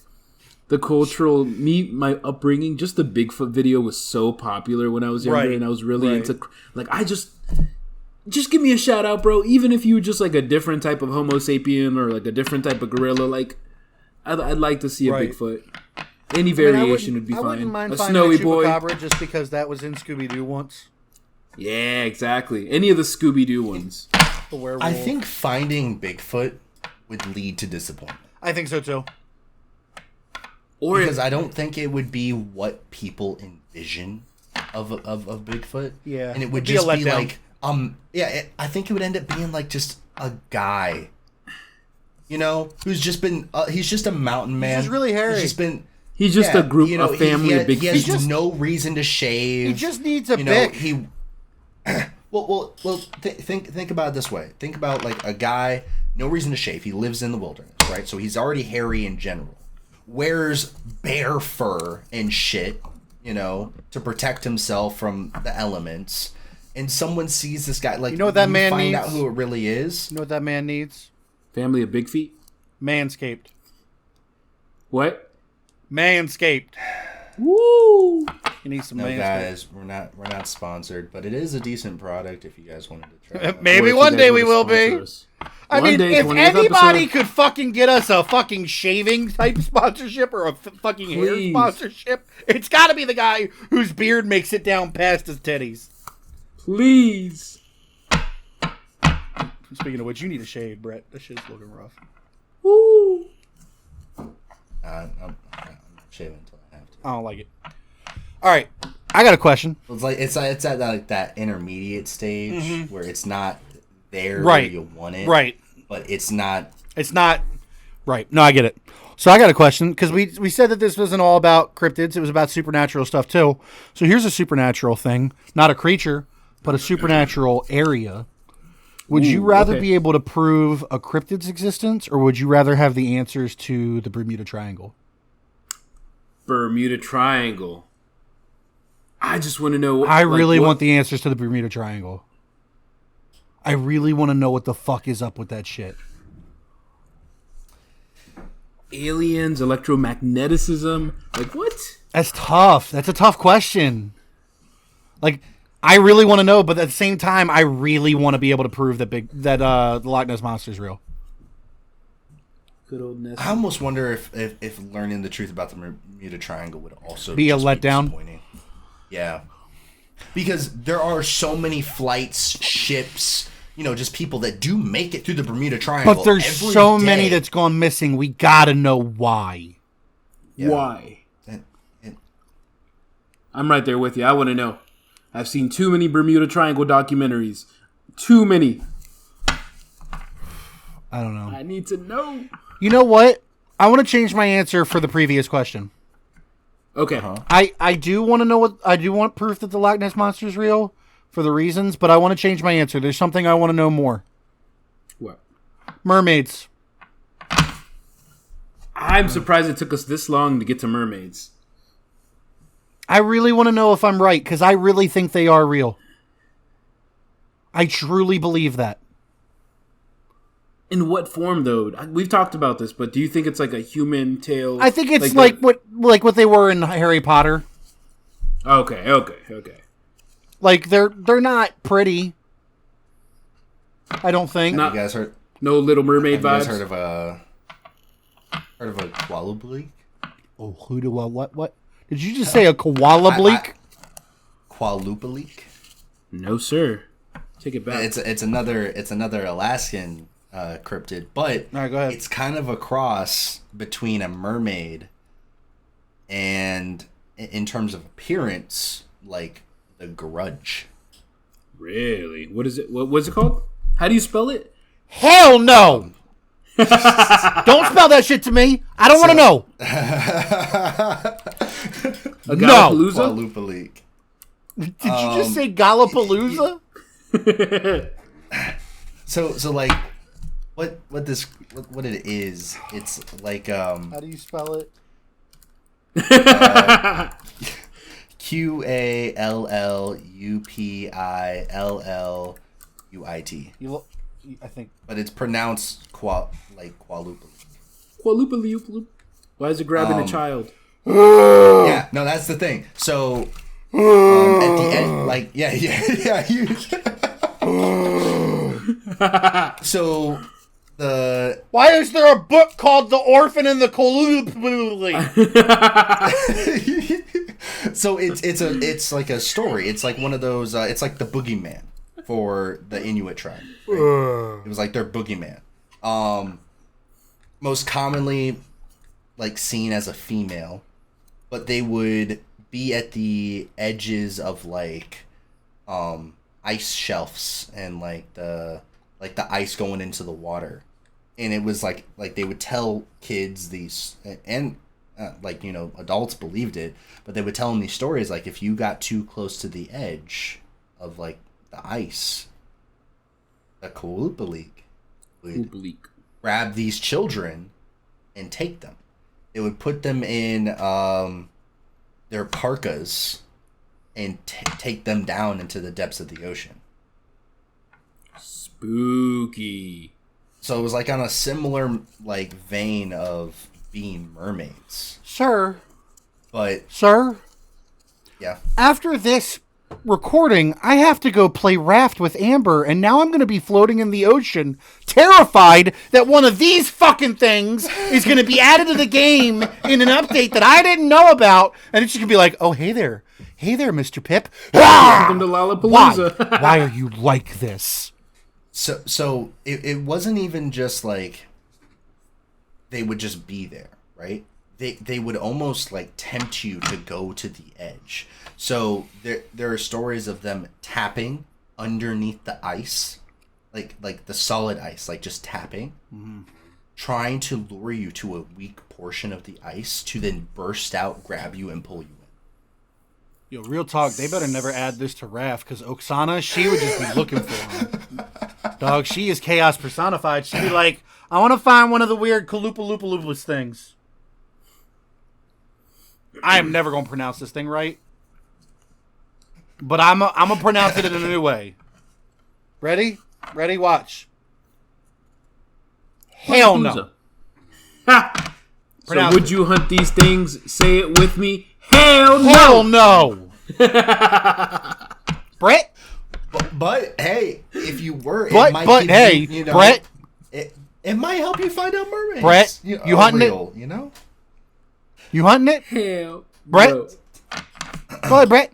the cultural my upbringing. Just the Bigfoot video was so popular when I was younger, and I was really into like I just give me a shout out, bro. Even if you were just like a different type of Homo sapien or like a different type of gorilla, like I'd like to see a Bigfoot. Any variation would be fine. I wouldn't mind finding a Chupacabra just because that was in Scooby-Doo once. Yeah, exactly. Any of the Scooby-Doo ones. The werewolf. I think finding Bigfoot would lead to disappointment. I think so too. Or because I don't think it would be what people envision of Bigfoot. Yeah, and it would just be like I think it would end up being like just a guy, you know, who's just been he's just a mountain man. He's just really hairy. He's just a group, a family of big feet. He has no reason to shave. He just needs a bic. Think about it this way. Think about like a guy, no reason to shave. He lives in the wilderness, right? So he's already hairy in general. Wears bear fur and shit, you know, to protect himself from the elements. And someone sees this guy, like, you know what that man find needs? out who it really is. You know what that man needs? Family of big feet. Manscaped. What? Manscaped. Woo! You need some Manscaped. Guys, we're not sponsored, but it is a decent product if you guys wanted to try it. Maybe one day we will be. I mean, if anybody could fucking get us a fucking shaving type sponsorship or a fucking hair sponsorship, it's got to be the guy whose beard makes it down past his titties. Please. Speaking of which, you need a shave, Brett. That shit's looking rough. Woo! I'm shaving until I have to. I don't like it. All right, I got a question. It's at like that intermediate stage where it's not there right. where you want it, right? But it's not right. No, I get it. So I got a question because we said that this wasn't all about cryptids; it was about supernatural stuff too. So here's a supernatural thing, not a creature, but a supernatural area. Would you rather be able to prove a cryptid's existence, or would you rather have the answers to the Bermuda Triangle? Bermuda Triangle. I just want to know. I really want the answers to the Bermuda Triangle. I really want to know what the fuck is up with that shit. Aliens, electromagnetism, like what? That's tough. That's a tough question. Like, I really want to know, but at the same time, I really want to be able to prove that the Loch Ness Monster is real. Good old Ness. I almost wonder if learning the truth about the Bermuda Triangle would also be a letdown. Yeah, because there are so many flights, ships, you know, just people that do make it through the Bermuda Triangle. But there's so many that's gone missing. We gotta know why. Yeah. Why? I'm right there with you. I want to know. I've seen too many Bermuda Triangle documentaries. Too many. I don't know. I need to know. You know what? I want to change my answer for the previous question. Okay. I do want to know I do want proof that the Loch Ness Monster is real for the reasons, but I want to change my answer. There's something I want to know more. What? Mermaids. I'm surprised it took us this long to get to mermaids. I really want to know if I'm right, because I really think they are real. I truly believe that. In what form, though? We've talked about this, but do you think it's like a human tail? I think it's like what they were in Harry Potter. Okay. Like they're not pretty. I don't think. Have you guys heard? No Little Mermaid vibes. You guys heard of a koala bleak? Oh, what? Did you just say a koala bleak? Koala bleak? No, sir. Take it back. It's another Alaskan cryptid, but all right, go ahead. It's kind of a cross between a mermaid and, in terms of appearance, like the Grudge. Really? What is it? What's it called? How do you spell it? Hell no! Don't spell that shit to me. I don't want to know. No. Koala. Did you just say Gallapalooza? So like, what it is? It's like How do you spell it? QALLUPILLUIT. I think, but it's pronounced Qualupa. Qualoop. Why is it grabbing a child? Yeah, no, that's the thing. So at the end, like, yeah. So why is there a book called The Orphan and the Qualoop? So it's like a story. It's like one of those. It's like the boogeyman for the Inuit tribe. Right? It was like their boogeyman. Most commonly, like, seen as a female, but they would be at the edges of like ice shelves and like the ice going into the water, and it was like they would tell kids these, and adults believed it, but they would tell them these stories like, if you got too close to the edge of like the ice, the Qualoop would grab these children and take them. It would put them in their parkas and take them down into the depths of the ocean. Spooky. So it was like on a similar like vein of being mermaids. Sir. But Sir? Yeah. After this recording, I have to go play raft with Amber, and now I'm going to be floating in the ocean, terrified that one of these fucking things is going to be added to the game in an update that I didn't know about, and it's just going to be like, oh, hey there, Mr. Pip. Welcome to Lollapalooza. Why are you like this? So it wasn't even just like they would just be there, right? They would almost like tempt you to go to the edge. So there are stories of them tapping underneath the ice, like the solid ice, like just tapping, trying to lure you to a weak portion of the ice to then burst out, grab you, and pull you in. Yo, real talk, they better never add this to Raph, because Oksana, she would just be looking for him. Dog, she is chaos personified. She'd be like, I want to find one of the weird Kaloopa-Loopa-Loopas things. I am never going to pronounce this thing right. But I'm going to pronounce it in a new way. Ready? Ready? Watch. Hell no. Ha! So would you hunt these things? Say it with me. Hell no. Hell no. Brett? But hey, if you were, hey, you know, Brett, it might help you find out mermaids. Brett, you hunting real, it? You know, you hunting it? Hell, Brett, no. Go ahead, Brett.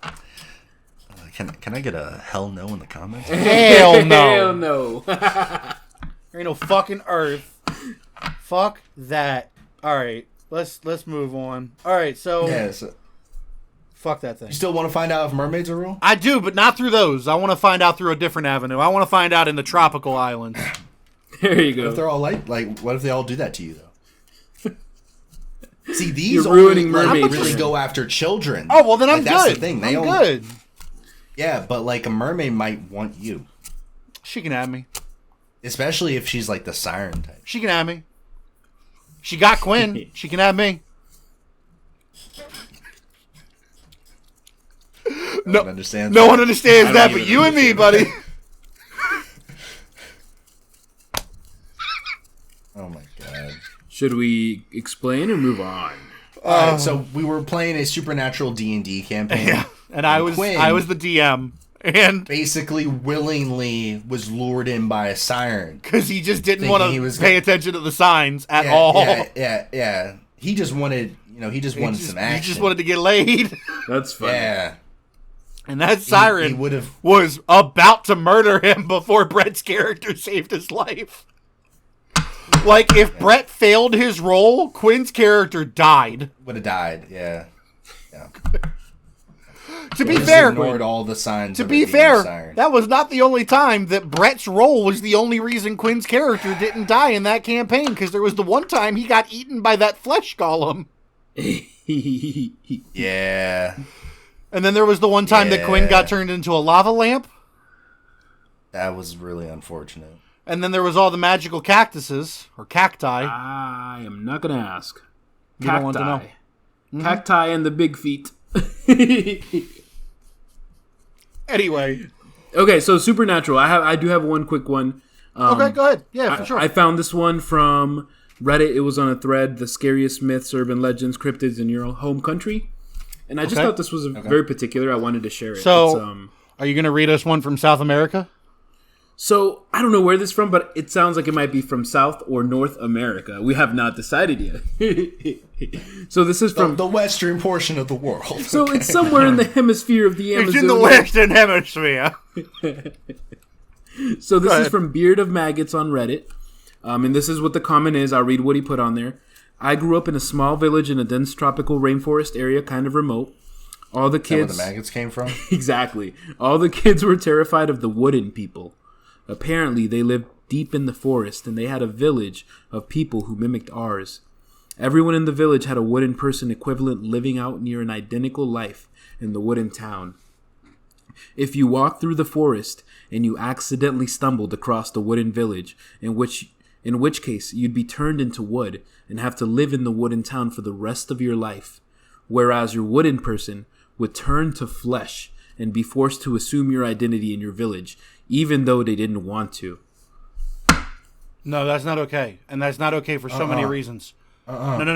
Can I get a hell no in the comments? Hell no. Hell no. There ain't no fucking earth. Fuck that. All right, let's move on. All right, so Yeah, so fuck that thing. you still want to find out if mermaids are real? I do, but not through those. I want to find out through a different avenue. I want to find out in the tropical islands. There you What go. if they're all like what if they all do that to you though? See, these You're only ruining like, mermaids. really go after children. Oh well, then I'm Like, good. That's the thing. I'm good. Yeah, but like a mermaid might want you, She can have me. especially if she's like the siren type. She can have me. She got Quinn. She can have me. No one understands. No that. one understands I that, don't but even you and me, buddy. Oh my god. Should we explain or move on? All right, so we were playing a supernatural D&D campaign. Yeah, and I was the DM, and Basically, willingly was lured in by a siren. because he just didn't Thinking want he to was pay attention to the signs at all. Yeah. He just wanted, some action. He just wanted to get laid, That's funny. Yeah. and that siren He would have. was about to murder him before Brett's character saved his life. Like, if Brett failed his role, Quinn's character died. Would have died. Yeah. To be Just fair, ignored all the signs. to of be it being fair, a siren. that was not the only time that Brett's role was the only reason Quinn's character didn't die in that campaign, because there was the one time he got eaten by that flesh golem. Yeah. And then there was the one time that Quinn got turned into a lava lamp. That was really unfortunate. And then there was all the magical cactuses, or cacti. I am not going to ask. You don't want to know. Mm-hmm. Cacti and the big feet. Anyway. Okay, so Supernatural. I do have one quick one. Okay, go ahead. Yeah, for sure. I found this one from Reddit. It was on a thread, the scariest myths, urban legends, cryptids in your home country. And I just thought this was very particular. I wanted to share it. So, are you going to read us one from South America? So, I don't know where this is from, but it sounds like it might be from South or North America. We have not decided yet. So, this is from the western portion of the world. So, it's somewhere in the hemisphere of the Amazon. It's in the western hemisphere. So, this is from Beard of Maggots on Reddit. And this is what the comment is. I'll read what he put on there. I grew up in a small village in a dense tropical rainforest area, kind of remote. All the kids... Is that where the maggots came from? Exactly. All the kids were terrified of the wooden people. Apparently, they lived deep in the forest, and they had a village of people who mimicked ours. Everyone in the village had a wooden person equivalent living out near an identical life in the wooden town. If you walked through the forest and you accidentally stumbled across the wooden village, in which case you'd be turned into wood and have to live in the wooden town for the rest of your life, whereas your wooden person would turn to flesh and be forced to assume your identity in your village, even though they didn't want to. No, that's not okay. And that's not okay for so many reasons. No, that's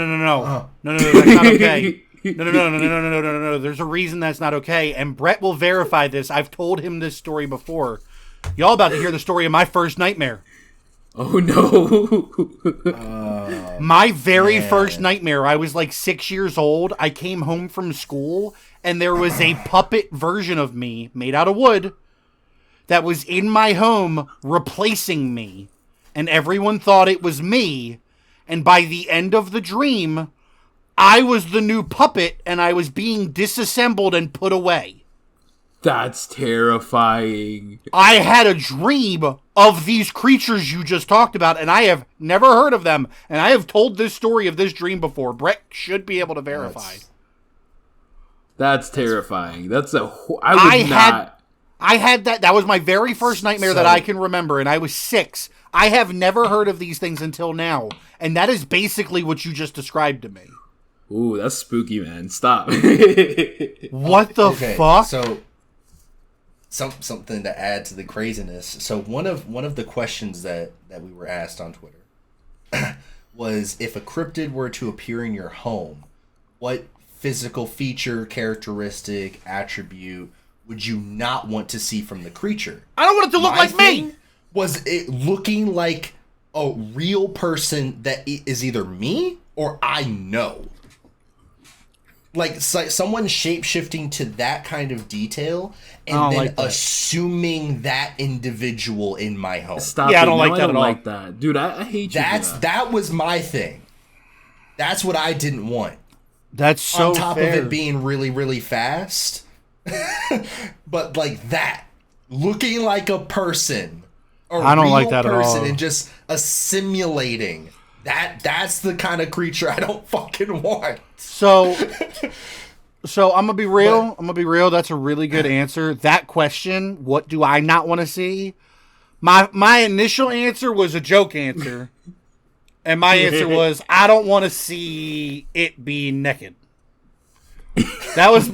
not okay. No. There's a reason that's not okay, and Brett will verify this. I've told him this story before. Y'all about to hear the story of my first nightmare. Oh, no. My very first nightmare, I was like 6 years old. I came home from school, and there was a puppet version of me, made out of wood, that was in my home replacing me. And everyone thought it was me. And by the end of the dream, I was the new puppet, and I was being disassembled and put away. That's terrifying. I had a dream of these creatures you just talked about, and I have never heard of them. And I have told this story of this dream before. Brett should be able to verify. That's terrifying. I had that. That was my very first nightmare that I can remember, and I was 6. I have never heard of these things until now, and that is basically what you just described to me. Ooh, that's spooky, man. Stop. What the fuck? So, something to add to the craziness. So one of the questions that we were asked on Twitter was, if a cryptid were to appear in your home, what physical feature, characteristic, attribute would you not want to see from the creature? I don't want it to look like me. Was it looking like a real person that is either me or I know? Like someone shape-shifting to that kind of detail and then assuming that individual in my home. Stop it. I don't like that I don't at all. like that. Dude, I hate you. That was my thing. That's what I didn't want. That's so on top fair. of it being really, really fast. But like that. Looking like a person. I don't like that at all. And just assimilating. That's the kind of creature I don't fucking want. So I'm gonna be real. That's a really good answer. That question, what do I not want to see? My initial answer was a joke answer, and my answer was I don't want to see it be naked. That was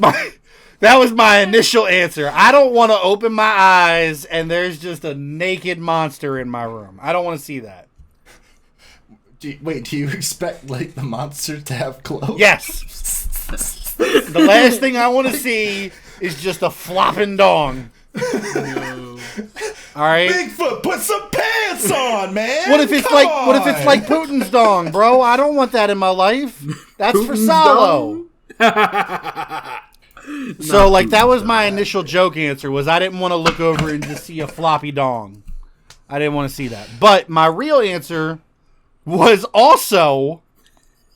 my initial answer. I don't want to open my eyes and there's just a naked monster in my room. I don't want to see that. Do you expect like the monster to have clothes? Yes. The last thing I want to see is just a flopping dong. No. All right. Bigfoot, put some pants on, man. What if it's like Putin's dong, bro? I don't want that in my life. That's Putin's for Salo. So like that was my initial joke answer, was I didn't want to look over and just see a floppy dong. I didn't want to see that. But my real answer was also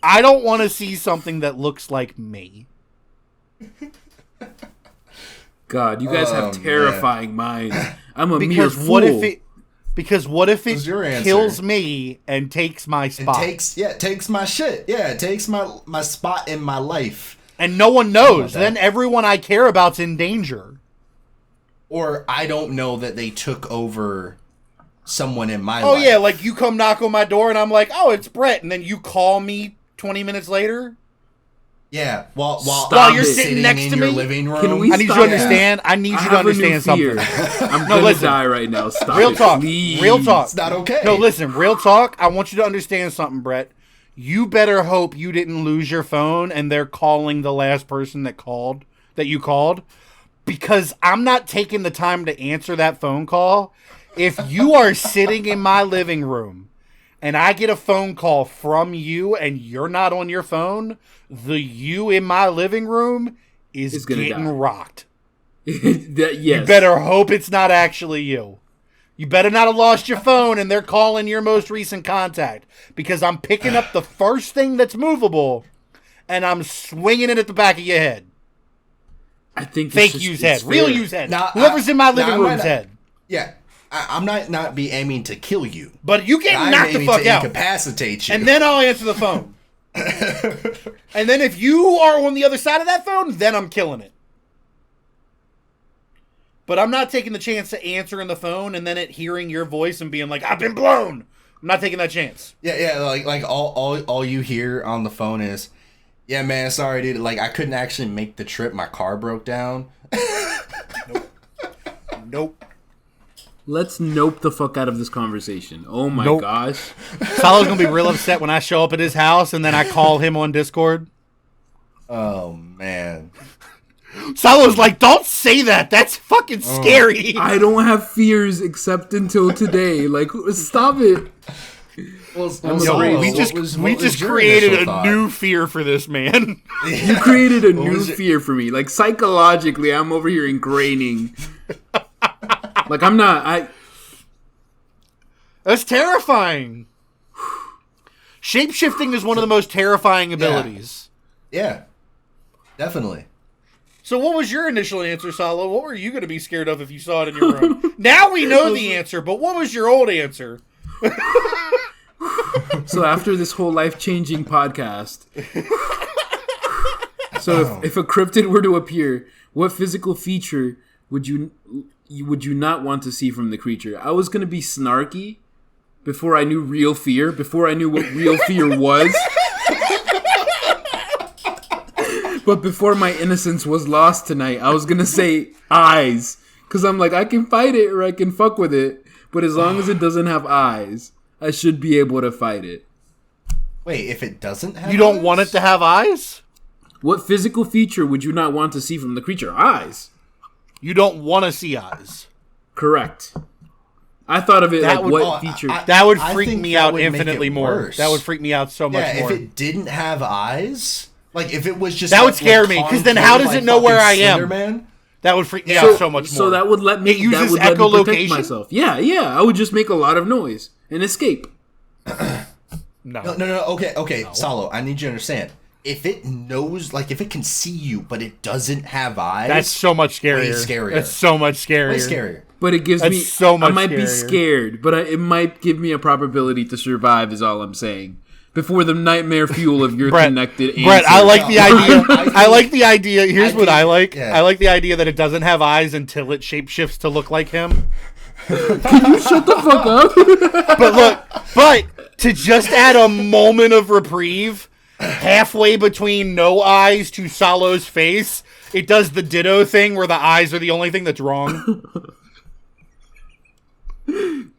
I don't want to see something that looks like me. God, you guys have terrifying minds. I'm a mere fool. What if it your answer? Kills me and takes my spot? It takes my shit. Yeah, it takes my spot in my life. And no one knows. Then everyone I care about's in danger. Or I don't know that they took over someone in my life. Oh, yeah, like you come knock on my door and I'm like, oh, it's Brett. And then you call me 20 minutes later? Yeah, while you're sitting next in to your me? living room. Can we I need you to stop? understand. I need you to have a new understand something. fear. I'm No, gonna listen. die right now. Stop Real it, talk. please. Real talk. It's not okay. No, listen. Real talk. I want you to understand something, Brett. You better hope you didn't lose your phone and they're calling the last person that you called, because I'm not taking the time to answer that phone call. If you are sitting in my living room and I get a phone call from you and you're not on your phone, the you in my living room is getting rocked. Yes. You better hope it's not actually you. You better not have lost your phone and they're calling your most recent contact, because I'm picking up the first thing that's movable and I'm swinging it at the back of your head. I think Fake use head. Real use head. Whoever's in my living room's head. Yeah. I'm not be aiming to kill you. But you get knocked the fuck out. Incapacitate you. And then I'll answer the phone. And then if you are on the other side of that phone, then I'm killing it. But I'm not taking the chance to answering the phone and then it hearing your voice and being like, I've been blown. I'm not taking that chance. Yeah, like all you hear on the phone is, yeah, man, sorry, dude. Like, I couldn't actually make the trip. My car broke down. Nope. Let's nope the fuck out of this conversation. Oh my gosh. Salo's gonna be real upset when I show up at his house and then I call him on Discord. Oh, man. Salo's like, don't say that. That's fucking scary. I don't have fears except until today. Like, stop it. We just created a new fear for this man. You created a new fear for me. Like, psychologically, I'm over here ingraining. Like, I'm not. That's terrifying. Shape-shifting is one of the most terrifying abilities. Yeah. Definitely. So what was your initial answer, Salo? What were you going to be scared of if you saw it in your room? Now we know the answer, but what was your old answer? So after this whole life-changing podcast, so if a cryptid were to appear, what physical feature would you not want to see from the creature? I was going to be snarky before I knew real fear, before I knew what real fear was. But before my innocence was lost tonight, I was going to say eyes. Because I'm like, I can fight it or I can fuck with it. But as long as it doesn't have eyes, I should be able to fight it. Wait, if it doesn't have You don't want it to have eyes? What physical feature would you not want to see from the creature? Eyes. You don't want to see eyes. Correct. I thought of it feature? That would freak me out infinitely more. That would freak me out so much more. If it didn't have eyes, like if it was just that would scare me, because then how does it know where I am? Man? That would freak me out so much more. So that would let me. It uses let me protect echolocation? myself. Yeah. I would just make a lot of noise and escape. No. Okay, Salo, I need you to understand. If it knows, like, if it can see you, but it doesn't have eyes, that's so much scarier. Way scarier. That's so much scarier. Way scarier. But it gives me so much. I might be scarier. scared, but it might give me a probability to survive. Is all I'm saying. Before the nightmare fuel of your connected answer. Brett, I like the idea. I like the idea. Here's what I like. Yeah. I like the idea that it doesn't have eyes until it shapeshifts to look like him. Can you shut the fuck up? But to just add a moment of reprieve, halfway between no eyes to Salo's face, it does the ditto thing where the eyes are the only thing that's wrong.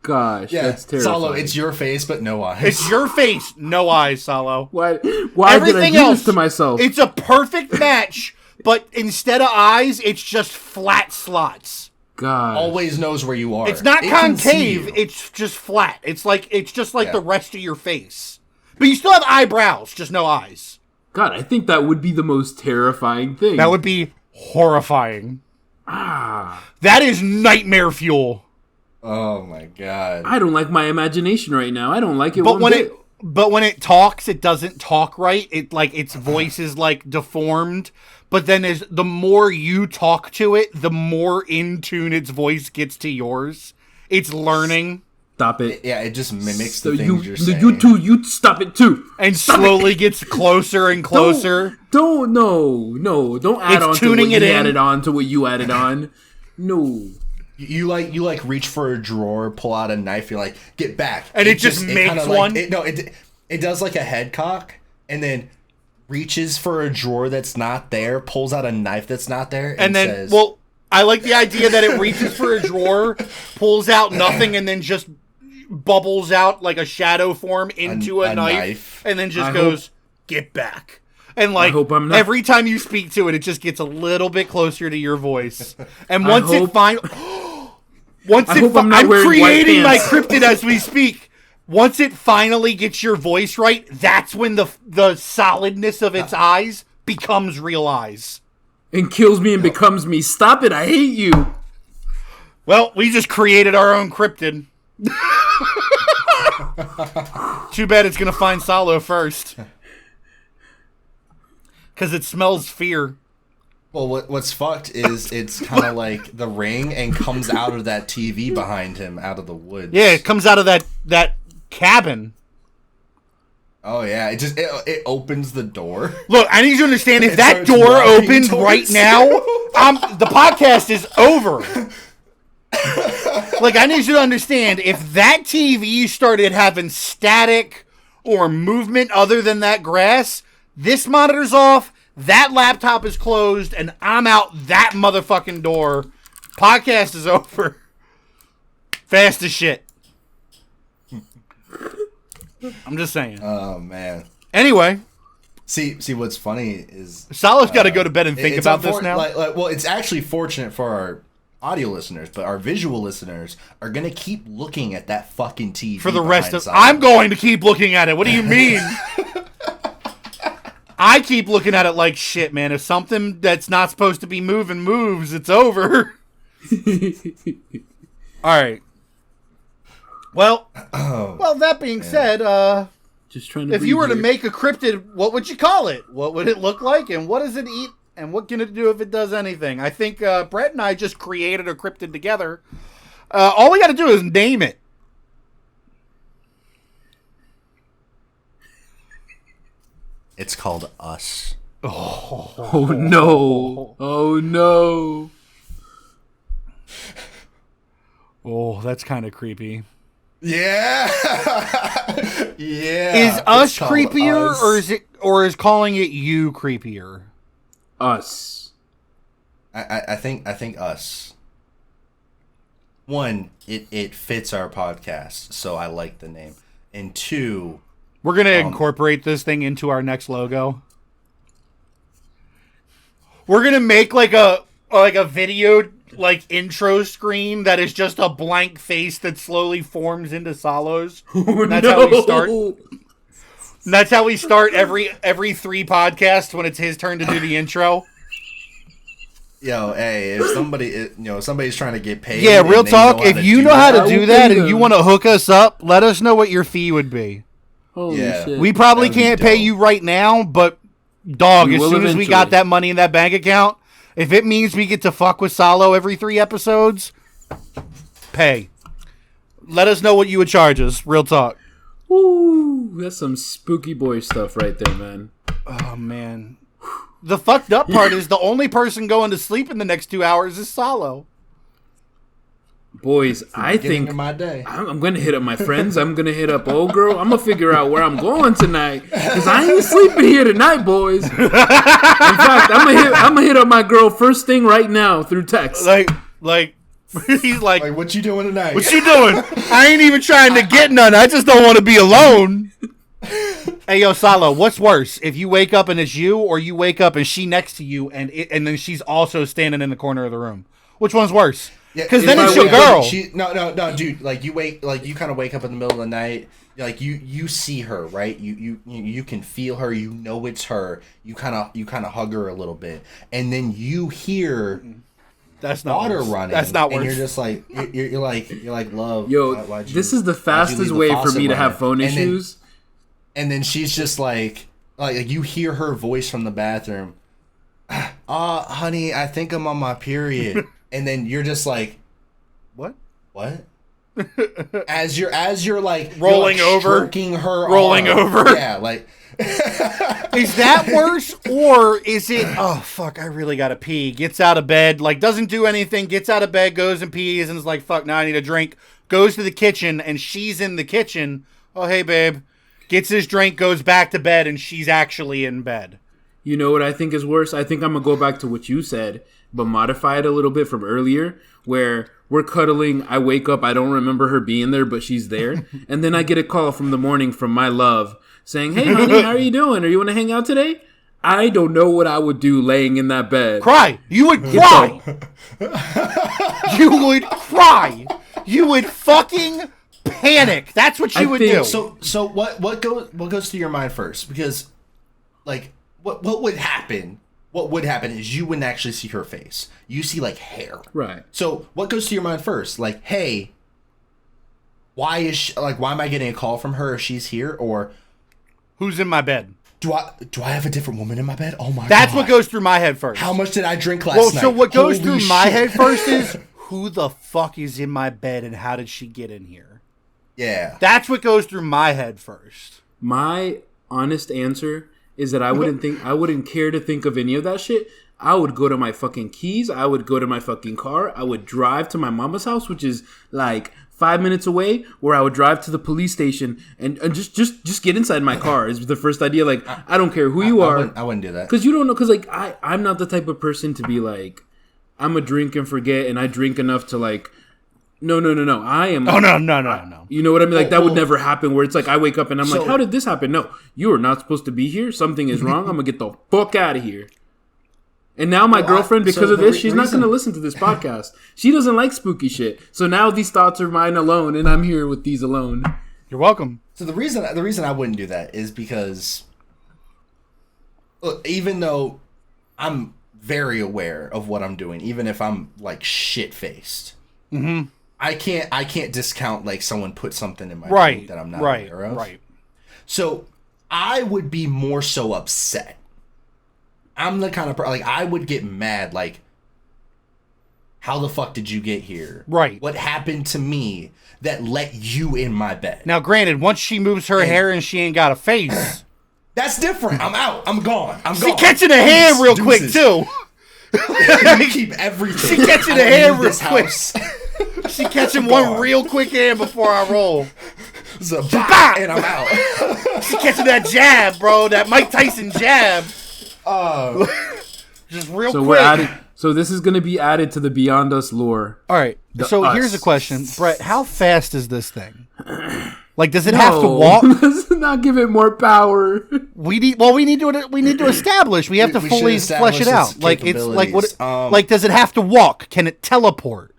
Gosh, that's terrifying. Salo, it's your face, but no eyes. It's your face, no eyes, Salo. Why Everything did I do else, this to myself? It's a perfect match, but instead of eyes, it's just flat slots. God, always knows where you are. It's not concave, it's just flat. It's just like the rest of your face. But you still have eyebrows, just no eyes. God, I think that would be the most terrifying thing. That would be horrifying. That is nightmare fuel. Oh my God. I don't like my imagination right now. I don't like it but when it talks, it doesn't talk right. It like its voice is like deformed. But then the more you talk to it, the more in tune its voice gets to yours. It's learning. Stop it. It just mimics the things you're saying. You stop it too. And slowly gets closer and closer. Don't add on to what you added on to what you added on. No. You reach for a drawer, pull out a knife, you're like, get back. And it just makes one? It does like a head cock, and then reaches for a drawer that's not there, pulls out a knife that's not there, and then says, well, I like the idea that it reaches for a drawer, pulls out nothing, and then just bubbles out like a shadow form into a knife, and then just goes, "Get back." And like every time you speak to it, it just gets a little bit closer to your voice. And once I'm creating my cryptid as we speak. Once it finally gets your voice right, that's when the solidness of its eyes becomes real eyes. And kills me and becomes me. Stop it, I hate you. Well, we just created our own cryptid. Too bad it's going to find Salo first. Because it smells fear. Well, what's fucked is it's kind of like The Ring and comes out of that TV behind him, out of the woods. Yeah, it comes out of that cabin. Oh, yeah. It opens the door. Look, I need you to understand, if that door opened right now, the podcast is over. Like, I need you to understand, if that TV started having static or movement other than that grass, this monitor's off, that laptop is closed, and I'm out that motherfucking door. Podcast is over. Fast as shit. I'm just saying. Oh, man. Anyway. See, what's funny is... Salo's got to go to bed and think about this now. Well, it's actually fortunate for our audio listeners, but our visual listeners are going to keep looking at that fucking TV for the rest of... I'm going to keep looking at it. What do you mean? I keep looking at it like, shit, man. If something that's not supposed to be moving moves, it's over. All right. Well, that being said, just trying to if you were to make a cryptid, what would you call it? What would it look like? And what does it eat? And what can it do if it does anything? I think Brett and I just created a cryptid together. All we got to do is name it. It's called Us. Oh no. Oh no. Oh, that's kind of creepy. Yeah. Yeah. Is Us creepier us. or is calling it you creepier? Us. I think Us. One, it fits our podcast, so I like the name. And two, we're going to incorporate this thing into our next logo. We're going to make like a video intro screen that is just a blank face that slowly forms into Salo's. That's how we start. That's how we start every 3 podcasts when it's his turn to do the intro. Yo, hey, if somebody's trying to get paid. Yeah, real talk. If you know how to do that and you want to hook us up, let us know what your fee would be. Holy shit. We probably can't pay you right now, but dog, as soon as we got that money in that bank account, if it means we get to fuck with Salo every 3 episodes, pay. Let us know what you would charge us. Real talk. Woo, that's some spooky boy stuff right there, man. Oh, man. The fucked up part is the only person going to sleep in the next 2 hours is Salo. Boys, I think my day. I'm going to hit up my friends. I'm going to hit up old girl. I'm going to figure out where I'm going tonight. Because I ain't sleeping here tonight, boys. In fact, I'm going to hit up my girl first thing right now through text. He's like, what you doing tonight? What you doing? I ain't even trying to get none. I just don't want to be alone. Hey, yo, Salo, what's worse? If you wake up and it's you, or you wake up and she next to you and then she's also standing in the corner of the room? Which one's worse? Because then it's your girl. No, dude. You kind of wake up in the middle of the night. Like you see her, right? You can feel her. You know it's her. You kind of hug her a little bit, and then you hear that's not water worse. running. That's not worse. And you're just like you're like love. Yo, this is the fastest way for me to have phone issues. And then she's just like you hear her voice from the bathroom. Honey, I think I'm on my period. And then you're just like, what? As you're like rolling over, stroking her, rolling arm. over. Yeah, like. Is that worse, or is it? Oh fuck! I really gotta pee. Gets out of bed, doesn't do anything. Gets out of bed, goes and pees, and is like, fuck. Now I need a drink. Goes to the kitchen, and she's in the kitchen. Oh hey babe, gets his drink, goes back to bed, and she's actually in bed. You know what I think is worse? I think I'm going to go back to what you said, but modify it a little bit from earlier, where we're cuddling, I wake up, I don't remember her being there, but she's there. And then I get a call from the morning from my love saying, hey, honey, how are you doing? Are you want to hang out today? I don't know what I would do laying in that bed. Cry. You would cry. You would cry. You would fucking panic. That's what you would do. So what goes through your mind first? Because, like, what would happen? What would happen is you wouldn't actually see her face. You see, like, hair. Right. So what goes to your mind first? Like, hey, why am I getting a call from her if she's here? Or who's in my bed? Do I have a different woman in my bed? Oh my god. That's what goes through my head first. How much did I drink last night? So what goes through my head first is, who the fuck is in my bed and how did she get in here? Yeah. That's what goes through my head first. My honest answer is that I wouldn't care to think of any of that shit. I would go to my fucking keys. I would go to my fucking car. I would drive to my mama's house, which is like 5 minutes away, where I would drive to the police station and just get inside my car is the first idea. Like, I don't care who you are. I wouldn't do that. Because you don't know. Because, like, I'm not the type of person to be like, I'm a drink and forget and I drink enough to, like, no. I am. Oh, no. You know what I mean? Like, that would never happen where it's like I wake up and I'm like, how did this happen? No, you are not supposed to be here. Something is wrong. I'm going to get the fuck out of here. And now my girlfriend, because of this, she's not going to listen to this podcast. She doesn't like spooky shit. So now these thoughts are mine alone, and I'm here with these alone. You're welcome. So the reason I wouldn't do that is because, look, even though I'm very aware of what I'm doing, even if I'm like shit faced, I can't discount like someone put something in my drink that I'm not aware of. Right. So I would be more so upset. I'm the kind of like, I would get mad, like, how the fuck did you get here? Right. What happened to me that let you in my bed? Now, granted, once she moves her hair and she ain't got a face, that's different. I'm out. I'm gone. She catching a hand real quick, too. You keep everything. She catching a hand real quick. She catching one real quick hand before I roll. And I'm out. She catching that jab, bro. That Mike Tyson jab. Just real quick. So this is going to be added to the Beyond Us lore. All right. So here's a question, Brett. How fast is this thing? Like, does it have to walk? Let's not give it more power. We need to establish. We have to fully flesh it out. Like, it's like what? Like, does it have to walk? Can it teleport?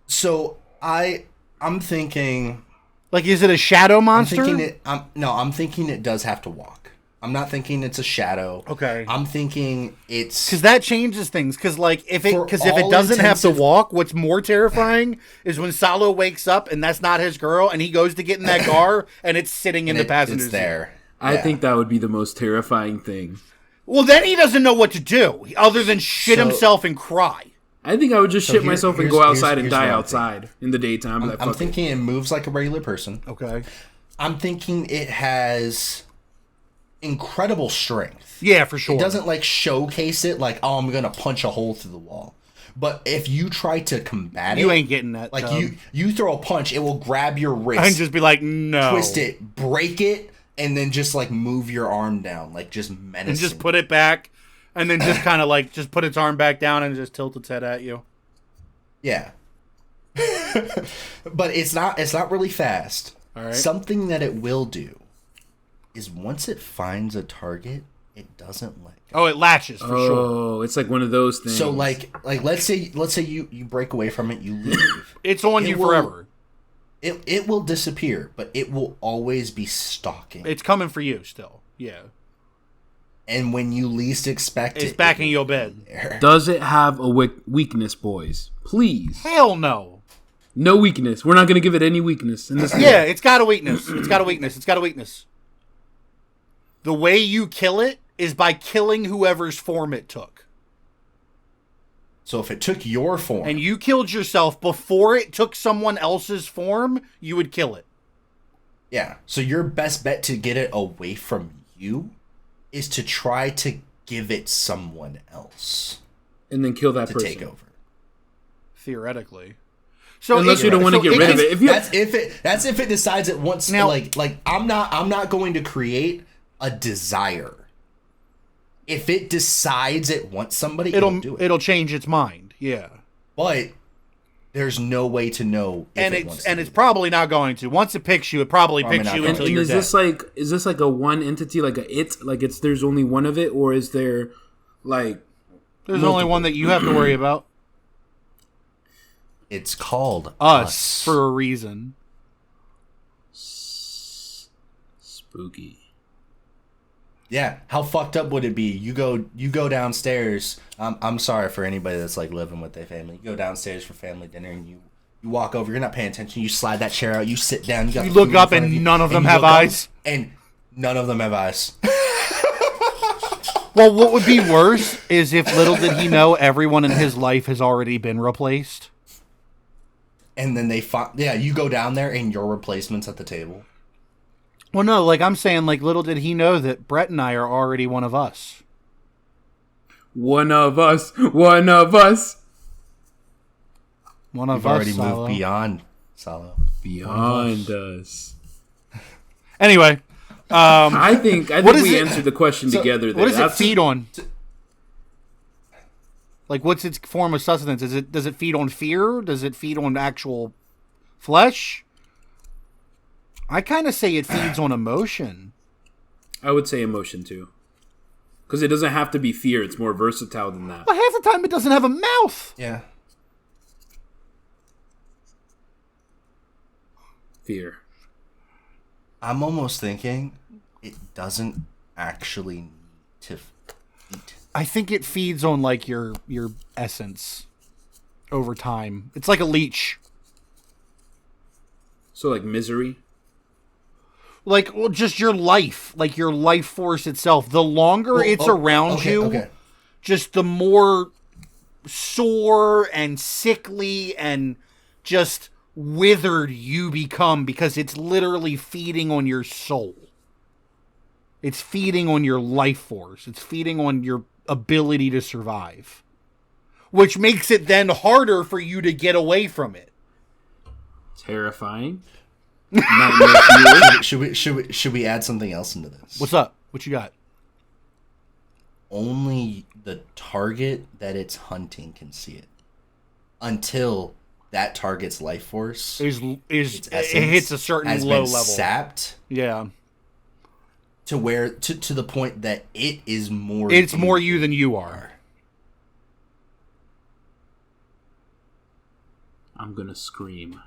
So I'm thinking. Like, is it a shadow monster? I'm thinking it does have to walk. I'm not thinking it's a shadow. Okay. I'm thinking it's... Because that changes things. Because, like, if it doesn't have to walk, what's more terrifying is when Salo wakes up and that's not his girl and he goes to get in that car and it's sitting in the passenger's seat. There. I think that would be the most terrifying thing. Well, then he doesn't know what to do other than shit himself and cry. I think I would just shit myself and go outside and die outside in the daytime. I'm thinking it moves like a regular person. Okay. I'm thinking it has incredible strength. Yeah, for sure. It doesn't like showcase it like, oh, I'm gonna punch a hole through the wall. But if you try to combat it, you ain't getting that. Like you throw a punch, it will grab your wrist and just be like, no, twist it, break it, and then just like move your arm down, like just menacing. And just put it back, and then just kind of like just put its arm back down and just tilt its head at you. Yeah. But it's not really fast. All right. Something that it will do is once it finds a target, it doesn't let go. Oh, it latches for sure. Oh, it's like one of those things. So like let's say you break away from it, you leave. It's on you forever. It will disappear, but it will always be stalking. It's coming for you still. Yeah. And when you least expect it's back in your bed. Does it have a weakness, boys? Please. Hell no. No weakness. We're not going to give it any weakness in this. Yeah, it's got a weakness. It's got a weakness. It's got a weakness. The way you kill it is by killing whoever's form it took. So if it took your form... and you killed yourself before it took someone else's form, you would kill it. Yeah. So your best bet to get it away from you is to try to give it someone else. And then kill that person. To take over. Theoretically. So unless you don't want to get rid of it. That's if it decides it wants now, like I'm not going to create a desire. If it decides it wants somebody, it'll do it. It'll change its mind. Yeah. But there's no way to know if it's probably not going to. Once it picks you, it probably picks you until you're dead. Is this like a one entity, like there's only one of it, or is there like there's multiple? Only one that you have to worry about? It's called us for a reason. Spooky. Yeah, how fucked up would it be? You go downstairs. I'm sorry for anybody that's like living with their family. You go downstairs for family dinner and you walk over. You're not paying attention. You slide that chair out. You sit down. You look up and none of them have eyes. And none of them have eyes. Well, what would be worse is if little did he know everyone in his life has already been replaced. And then you go down there and your replacement's at the table. Well, no, like I'm saying, like little did he know that Brett and I are already one of us. One of us. One of us. One of We've us. Already Salo. moved beyond Salo. Beyond us. Anyway, I think we answered the question together. There. What does it feed on? Like, what's its form of sustenance? Does it feed on fear? Does it feed on actual flesh? I kind of say it feeds on emotion. I would say emotion too, because it doesn't have to be fear. It's more versatile than that. But half the time, it doesn't have a mouth. Yeah. Fear. I'm almost thinking it doesn't actually need to eat. I think it feeds on like your essence over time. It's like a leech. So like misery. Like, well, just your life, like your life force itself. The longer it's around you, just the more sore and sickly and just withered you become, because it's literally feeding on your soul. It's feeding on your life force. It's feeding on your ability to survive, which makes it then harder for you to get away from it. Terrifying. Should we add something else into this? What's up? What you got? Only the target that it's hunting can see it. Until that target's life force it hits a certain low level, sapped. Yeah. To where to the point that it is more. It's more you than you are. I'm gonna scream.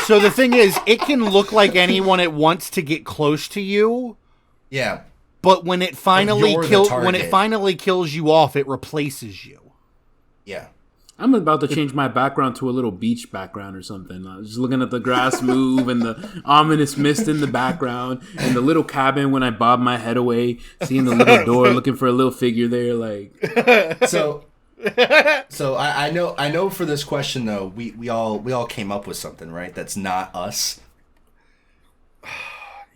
So the thing is, it can look like anyone it wants to get close to you. Yeah. But when it finally kills you off, it replaces you. Yeah. I'm about to change my background to a little beach background or something. I was just looking at the grass move and the ominous mist in the background and the little cabin when I bob my head away, seeing the little door, looking for a little figure there. Like, so I know for this question though, we all came up with something, right? That's not us.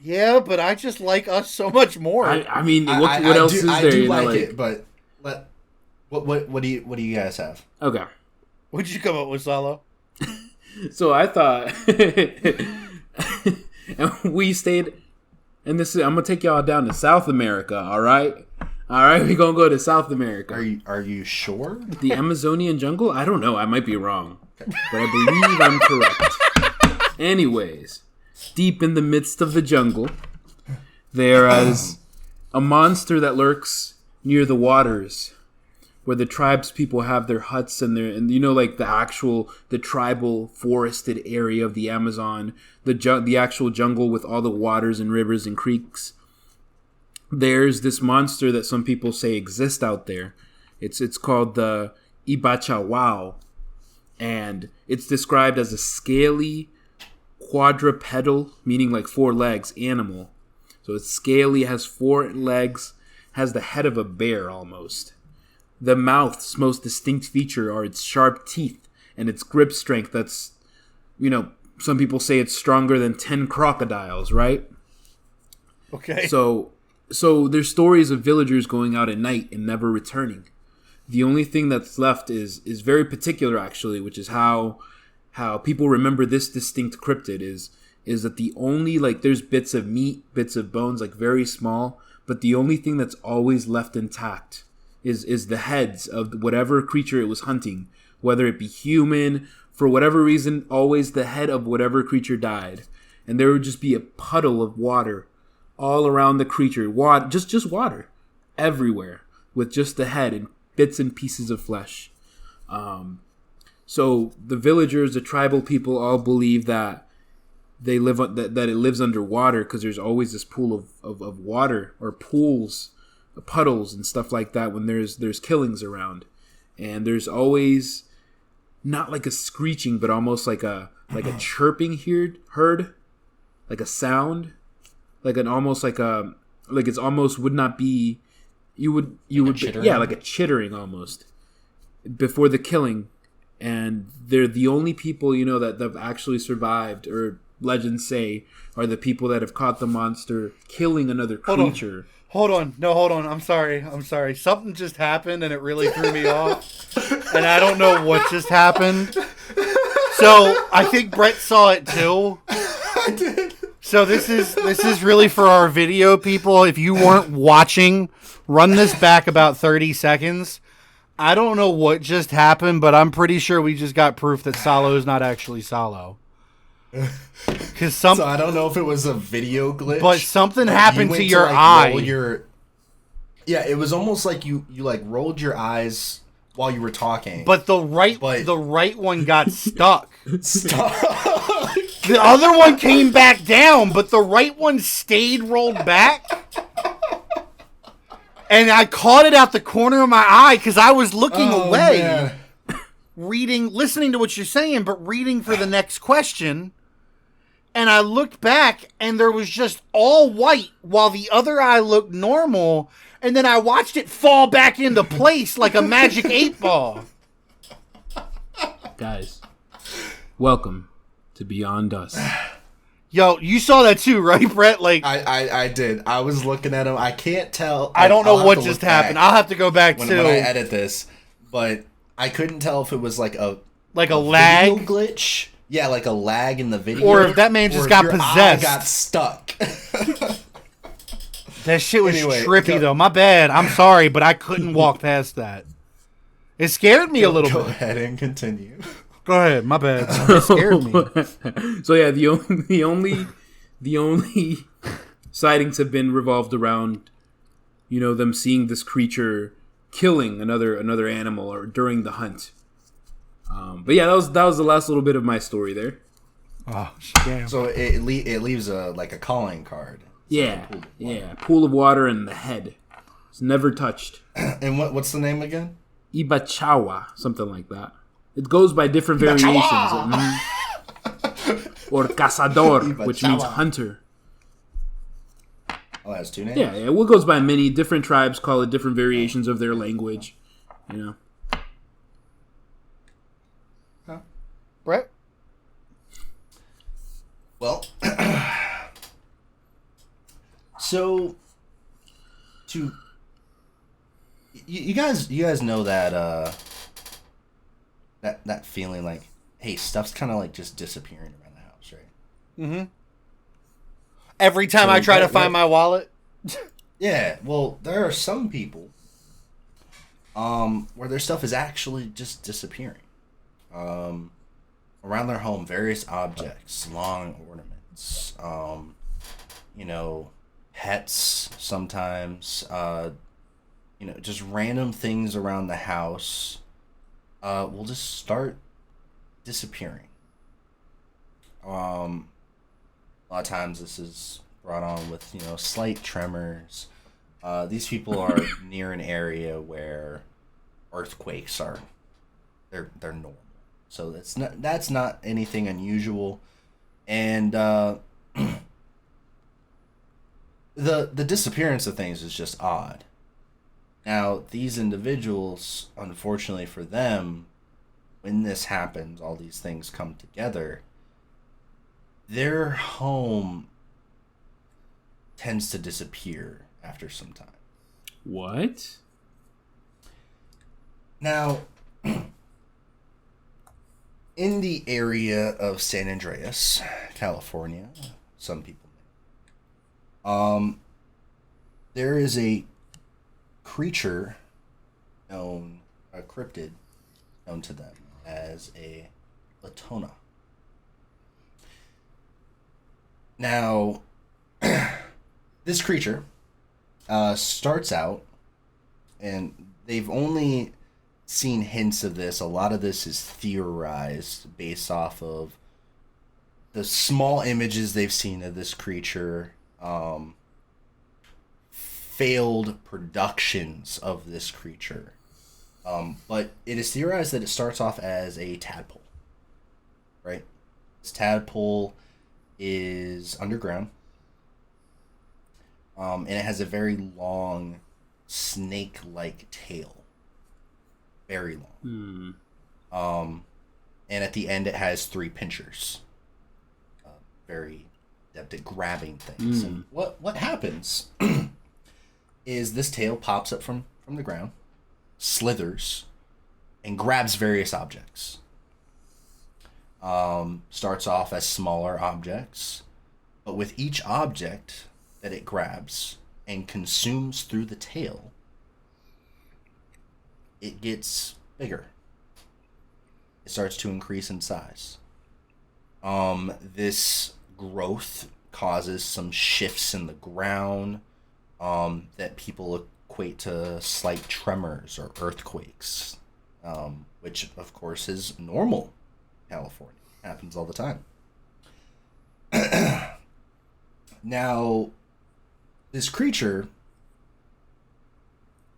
Yeah, but I just like us so much more. I mean, what else is there? I do like it, but what do you guys have? Okay. What'd you come up with, Salo? So I thought, and we stayed, and I'm gonna take y'all down to South America. All right, we're gonna go to South America. Are you sure? The Amazonian jungle? I don't know. I might be wrong, but I believe I'm correct. Anyways, deep in the midst of the jungle, there is a monster that lurks near the waters, where the tribes people have their huts and like the tribal forested area of the Amazon, the actual jungle with all the waters and rivers and creeks. There's this monster that some people say exists out there. It's called the Ibachawao, and it's described as a scaly quadrupedal, meaning like 4 legs, animal. So it's scaly, has 4 legs, has the head of a bear almost. The mouth's most distinct feature are its sharp teeth and its grip strength. That's, some people say it's stronger than 10 crocodiles, right? Okay. So there's stories of villagers going out at night and never returning. The only thing that's left is very particular, actually, which is how how people remember this distinct cryptid is that the only, like, there's bits of meat, bits of bones, like very small, but the only thing that's always left intact is the heads of whatever creature it was hunting, whether it be human, for whatever reason, always the head of whatever creature died. And there would just be a puddle of water all around the creature, just water everywhere, with just the head and bits and pieces of flesh. So the villagers, the tribal people, all believe that they live that it lives underwater because there's always this pool of water, or pools, puddles and stuff like that when there's killings around. And there's always not like a screeching, but almost like a chirping heard, like a sound, like an almost like a, like it's almost would not be, you would yeah, like a chittering almost before the killing. And they're the only people, you know, that have actually survived, or legends say are the people that have caught the monster killing another creature. Hold on. I'm sorry. Something just happened and it really threw me off. And I don't know what just happened. So I think Brett saw it too. I did. So this is really for our video people. If you weren't watching, run this back about 30 seconds. I don't know what just happened, but I'm pretty sure we just got proof that Salo is not actually Salo. So I don't know if it was a video glitch, but something happened to your eye. Yeah, it was almost like you like rolled your eyes while you were talking. But the right one got stuck. The other one came back down, but the right one stayed rolled back. And I caught it out the corner of my eye because I was looking away, man. Listening to what you're saying, but reading for the next question. And I looked back, and there was just all white, while the other eye looked normal. And then I watched it fall back into place like a magic 8-ball. Guys, welcome to Beyond Us. Yo, you saw that too, right, Brett? Like I did. I was looking at him. I can't tell. I don't know what just happened. I'll have to go back when I edit this, but I couldn't tell if it was like a lag glitch. Yeah, like a lag in the video, or if that man just got possessed, got stuck. That shit was trippy though. My bad. I'm sorry, but I couldn't walk past that. It scared me a little bit. Go ahead and continue. Go ahead. My bad. It scared me. So yeah, the only sightings have been revolved around, you know, them seeing this creature killing another animal or during the hunt. But yeah, that was the last little bit of my story there. Oh, damn. So it leaves a calling card. Yeah, pool of water and the head. It's never touched. And what's the name again? Ibachawa, something like that. It goes by different variations. Or cazador, which means hunter. Oh, that's two names? Yeah, it goes by many different tribes, call it different variations of their language. You know. Huh. Brett? Well, so you guys know that that feeling like, hey, stuff's kind of like just disappearing around the house, right? Mm-hmm. Every time I try to find my wallet. Yeah, well, there are some people where their stuff is actually just disappearing. Around their home, various objects, long ornaments, you know, pets sometimes, you know, just random things around the house will just start disappearing. A lot of times this is brought on with, you know, slight tremors. These people are near an area where earthquakes are they're normal. So that's not anything unusual. And the disappearance of things is just odd. Now, these individuals, unfortunately for them, when this happens, all these things come together, their home tends to disappear after some time. What? Now, in the area of San Andreas, California, some people know, there is a creature known, a cryptid known to them as a Latona. Now, this creature starts out, and they've only seen hints of this. A lot of this is theorized based off of the small images they've seen of this creature, failed productions of this creature. But it is theorized that it starts off as a tadpole, right? This tadpole is underground, and it has a very long snake-like tail. Very long. And at the end it has 3 pinchers. Very adept at grabbing things. And what happens is this tail pops up from the ground, slithers, and grabs various objects. Starts off as smaller objects, but with each object that it grabs and consumes through the tail, it gets bigger. It starts to increase in size. This growth causes some shifts in the ground that people equate to slight tremors or earthquakes, which of course is normal in California. It happens all the time. Now, this creature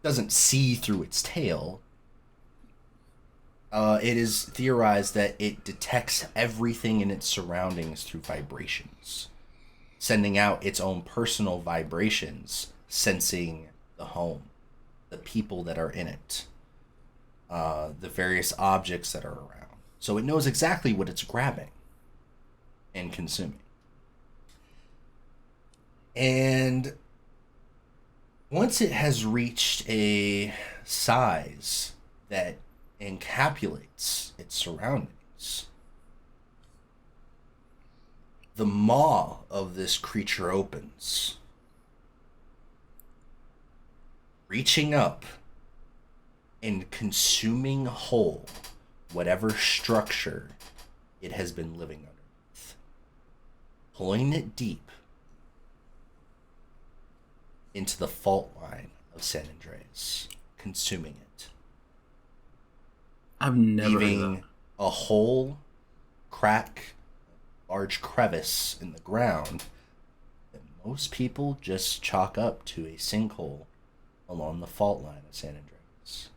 doesn't see through its tail. It is theorized that it detects everything in its surroundings through vibrations, sending out its own personal vibrations, sensing the home, the people that are in it, the various objects that are around. So it knows exactly what it's grabbing and consuming. And once it has reached a size that encapsulates its surroundings, the maw of this creature opens, reaching up and consuming whole whatever structure it has been living underneath, pulling it deep into the fault line of San Andreas, consuming it. I've never leaving a hole, crack, large crevice in the ground that most people just chalk up to a sinkhole along the fault line of San Andreas.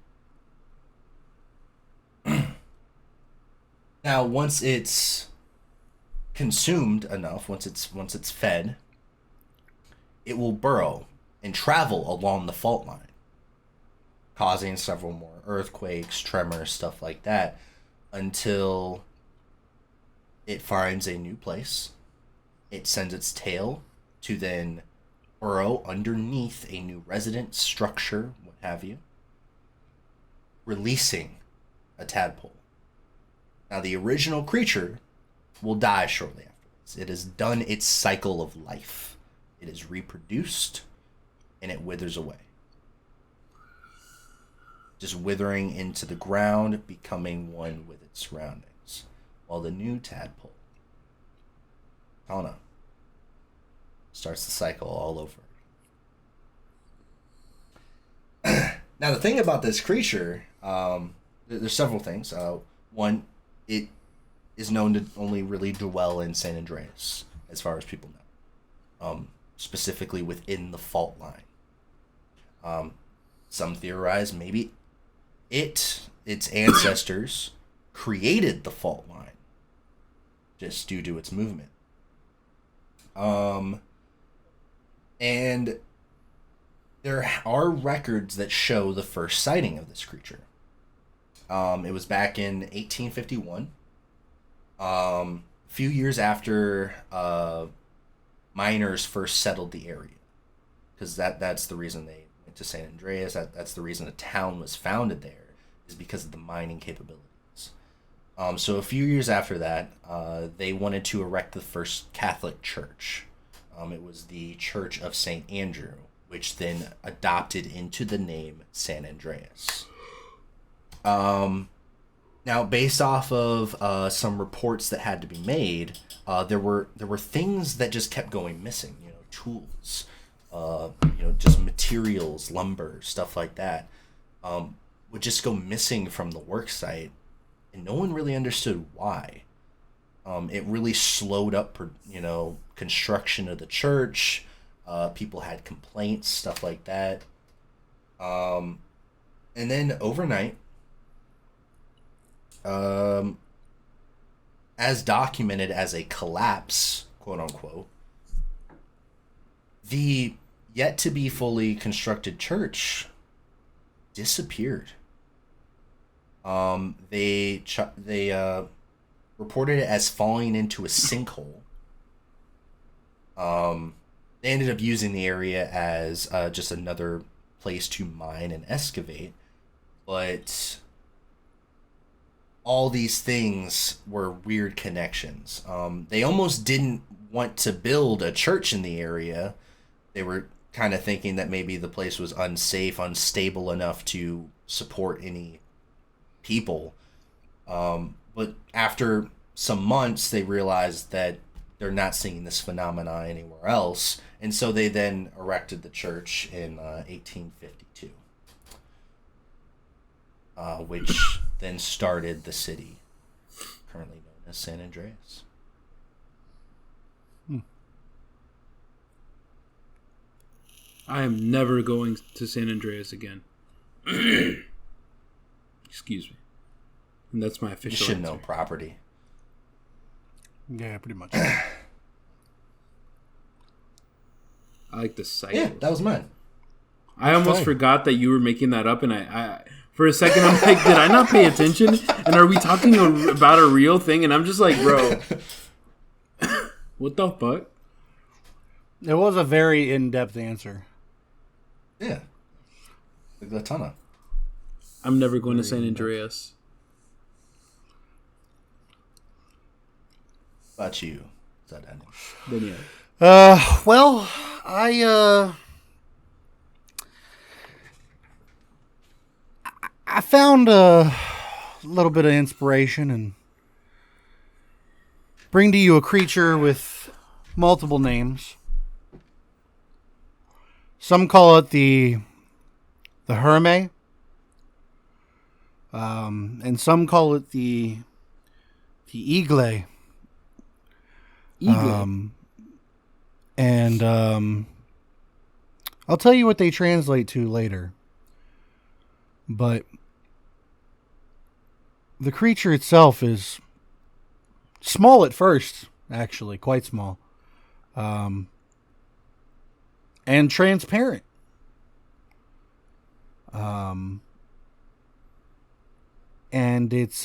Now, once it's consumed enough, once it's fed, it will burrow and travel along the fault line, causing several more earthquakes, tremors, stuff like that, until it finds a new place. It sends its tail to then burrow underneath a new residence structure, what have you, releasing a tadpole. Now, the original creature will die shortly afterwards. It has done its cycle of life. It is reproduced, and it withers away. Just withering into the ground, becoming one with its surroundings. While the new tadpole, Tana, starts the cycle all over. Now, the thing about this creature, there's several things. One, it is known to only really dwell in San Andreas, as far as people know. Specifically within the fault line. Some theorize maybe its ancestors created the fault line just due to its movement. And there are records that show the first sighting of this creature. It was back in 1851. A few years after miners first settled the area. Because that's the reason they went to San Andreas. That's the reason a town was founded there, is because of the mining capabilities. So a few years after that, they wanted to erect the first Catholic church. It was the Church of St. Andrew, which then adopted into the name San Andreas. Now, based off of some reports that had to be made, there were things that just kept going missing. Tools, just materials, lumber, stuff like that, would just go missing from the work site, and no one really understood why. It really slowed up, construction of the church. People had complaints, stuff like that. And then overnight, as documented as a collapse, quote unquote, the yet to be fully constructed church disappeared. They reported it as falling into a sinkhole. They ended up using the area as just another place to mine and excavate, but all these things were weird connections. They almost didn't want to build a church in the area. They were kind of thinking that maybe the place was unsafe, unstable enough to support any people. But after some months, they realized that they're not seeing this phenomena anywhere else. And so they then erected the church in 1852, which then started the city, currently known as San Andreas. I am never going to San Andreas again. Excuse me. And that's my official You should answer. know property. Yeah, pretty much. I like the site. Yeah, that was mine. I almost forgot that you were making that up, and I for a second I'm like, did I not pay attention? And are we talking about a real thing? And I'm just like, bro, what the fuck? It was a very in-depth answer. Yeah. The Glatana. I'm never going to San Andreas. What about you? Is that ending? Then yeah. Well, I found a little bit of inspiration and bring to you a creature with multiple names. Some call it the Herme, and some call it the Eagle. And I'll tell you what they translate to later. But the creature itself is small at first, actually, quite small. And transparent. And its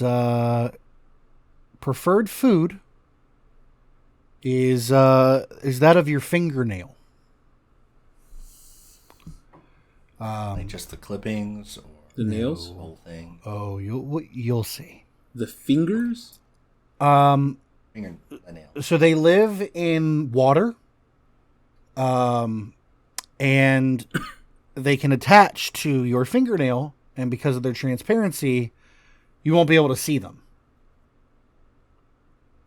preferred food is that of your fingernail. Like just the clippings or The nails? the whole thing? Oh, you'll see. The fingers? Finger the nail. So they live in water, and they can attach to your fingernail, and because of their transparency, you won't be able to see them.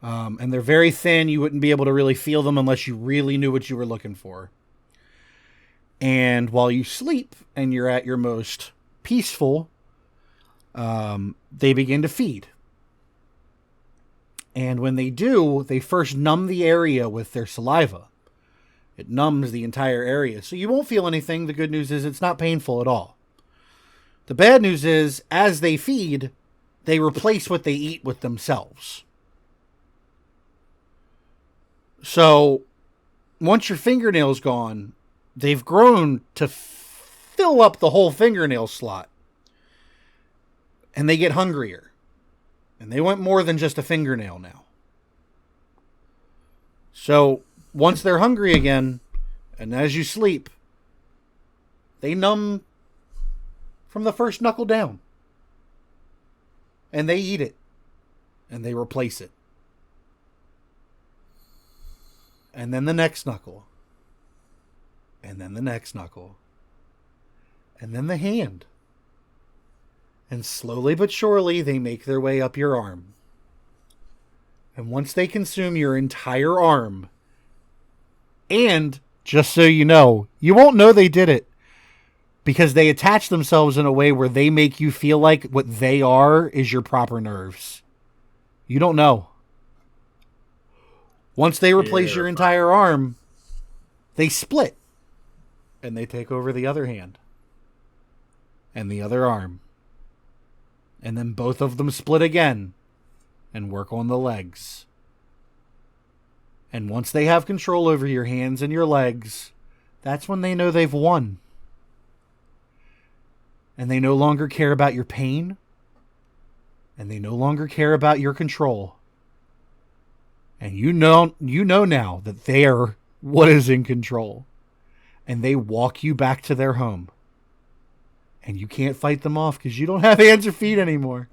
And they're very thin. You wouldn't be able to really feel them unless you really knew what you were looking for. And while you sleep and you're at your most peaceful, they begin to feed. And when they do, they first numb the area with their saliva. It numbs the entire area. So you won't feel anything. The good news is it's not painful at all. The bad news is, as they feed, they replace what they eat with themselves. So once your fingernail's gone, they've grown to fill up the whole fingernail slot. And they get hungrier. And they want more than just a fingernail now. So once they're hungry again, and as you sleep, they numb from the first knuckle down. And they eat it. and they replace it. And then the next knuckle. And then the next knuckle. And then the hand. And slowly but surely, they make their way up your arm. And once they consume your entire arm, and just so you know, you won't know they did it because they attach themselves in a way where they make you feel like what they are is your proper nerves. You don't know. Once they replace your entire arm, they split. And they take over the other hand. And the other arm. And then both of them split again. And work on the legs. And once they have control over your hands and your legs, that's when they know they've won. And they no longer care about your pain. And they no longer care about your control. And you know now that they are what is in control. And they walk you back to their home. And you can't fight them off because you don't have hands or feet anymore.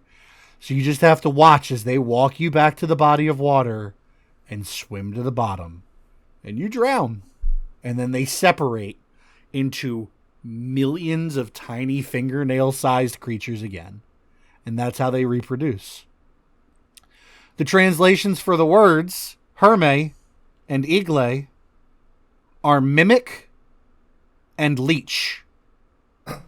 So you just have to watch as they walk you back to the body of water and swim to the bottom. And you drown. And then they separate into millions of tiny fingernail-sized creatures again. And that's how they reproduce. The translations for the words Herme and Igle are mimic and leech. This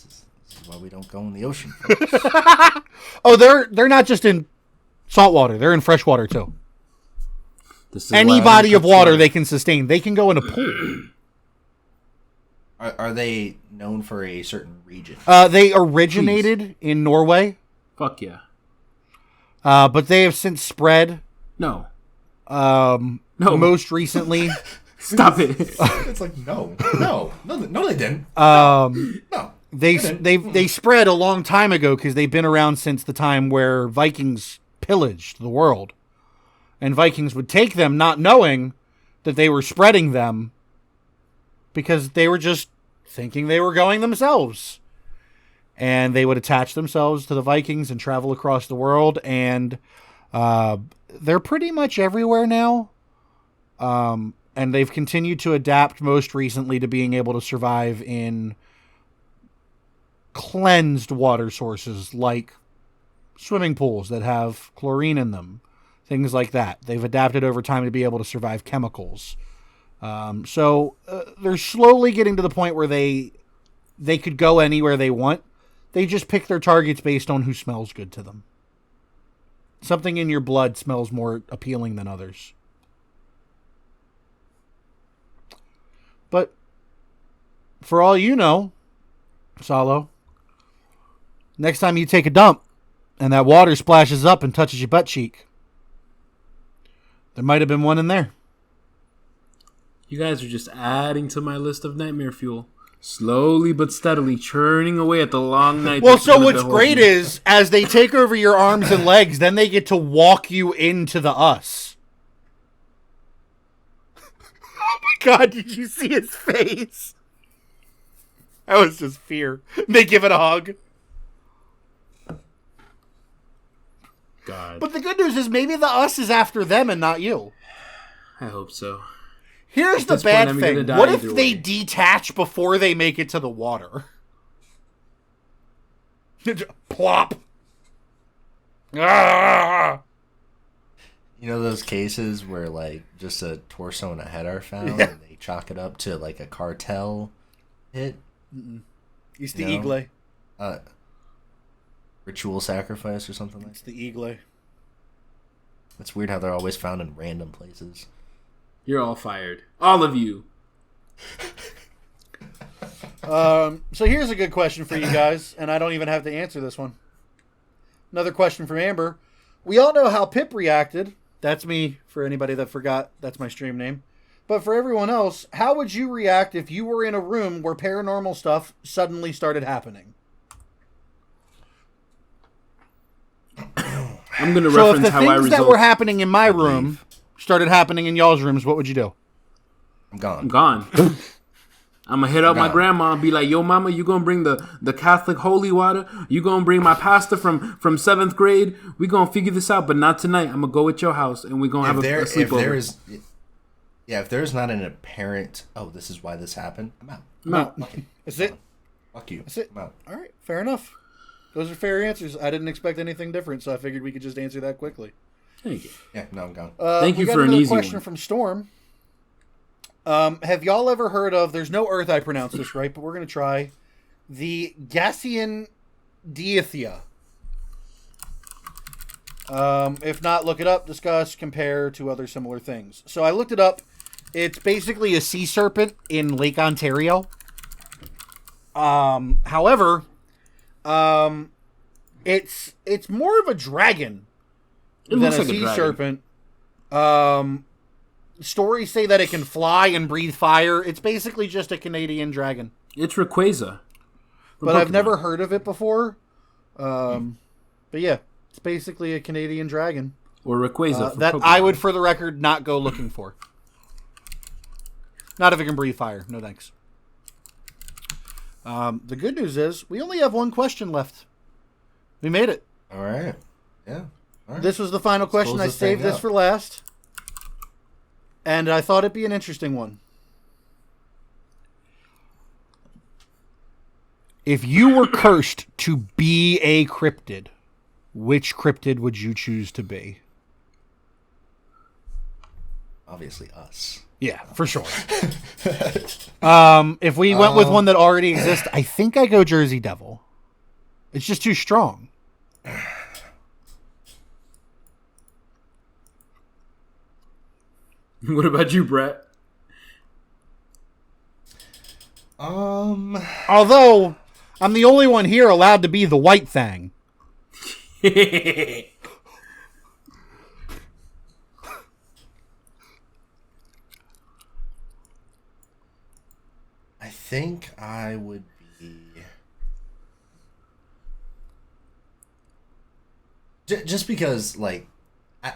is why we don't go in the ocean. Oh, they're not just in salt water. They're in fresh water too. Any body of water they can sustain. They can go in a pool. Are they known for a certain region? They originated in Norway. Fuck yeah. But they have since spread. No. No. Most recently. Stop it. It's like, no, they didn't. No. They spread a long time ago because they've been around since the time where Vikings pillaged the world. And Vikings would take them not knowing that they were spreading them because they were just thinking they were going themselves. And they would attach themselves to the Vikings and travel across the world. And they're pretty much everywhere now. And they've continued to adapt most recently to being able to survive in cleansed water sources like swimming pools that have chlorine in them. Things like that. They've adapted over time to be able to survive chemicals. So they're slowly getting to the point where they could go anywhere they want. They just pick their targets based on who smells good to them. Something in your blood smells more appealing than others. But for all you know, Salo, next time you take a dump and that water splashes up and touches your butt cheek, there might have been one in there. You guys are just adding to my list of nightmare fuel. Slowly but steadily churning away at the long night. Well, so what's great is, as they take over your arms and legs, then they get to walk you into the us. Oh my God, did you see his face? That was just fear. They give it a hug. God. But the good news is maybe the us is after them and not you. I hope so. Here's the bad thing. What if they detach before they make it to the water? Plop. Ah! You know those cases where like just a torso and a head are found and they chalk it up to like a cartel hit? It's the Igle. Ritual sacrifice or something like that. It's the Igle. It's weird how they're always found in random places. You're all fired. All of you. So here's a good question for you guys, and I don't even have to answer this one. Another question from Amber. We all know how Pip reacted. That's me, for anybody that forgot. That's my stream name. But for everyone else, how would you react if you were in a room where paranormal stuff suddenly started happening? I'm going to reference how I resolved. So if the things that were happening in my room started happening in y'all's rooms, what would you do? I'm gone. I'm gone. I'm gonna hit up my grandma and be like, "Yo, mama, you gonna bring the Catholic holy water? You gonna bring my pasta from 7th grade? We gonna figure this out, but not tonight. I'm gonna go at your house and we gonna have a sleepover." If there's not an apparent, this is why this happened, I'm out. No, That's it. Fuck you. That's it. I'm out. All right, fair enough. Those are fair answers. I didn't expect anything different, so I figured we could just answer that quickly. thank you. Yeah, no, I'm gone. Thank you for an easy question one. from Storm. Have y'all ever heard of? There's no Earth I pronounce this right, but we're gonna try the Gassian Diethia. If not, look it up, discuss, compare to other similar things. So I looked it up. It's basically a sea serpent in Lake Ontario. However, it's more of a dragon than a sea serpent. Stories say that it can fly and breathe fire. It's basically just a Canadian dragon. It's Rayquaza. But I've never heard of it before. But yeah, it's basically a Canadian dragon. Or Rayquaza. That Pokemon. I would, for the record, not go looking for. Not if it can breathe fire. No thanks. The good news is we only have one question left. We made it. All right. Yeah. All right. This was the final question. I saved this for last. And I thought it'd be an interesting one. If you were cursed to be a cryptid, which cryptid would you choose to be? Obviously us. Yeah, for sure. If we went with one that already exists, I think I go Jersey Devil. It's just too strong. What about you, Brett? Although I'm the only one here allowed to be the White Fang. I think I would be just because, like, I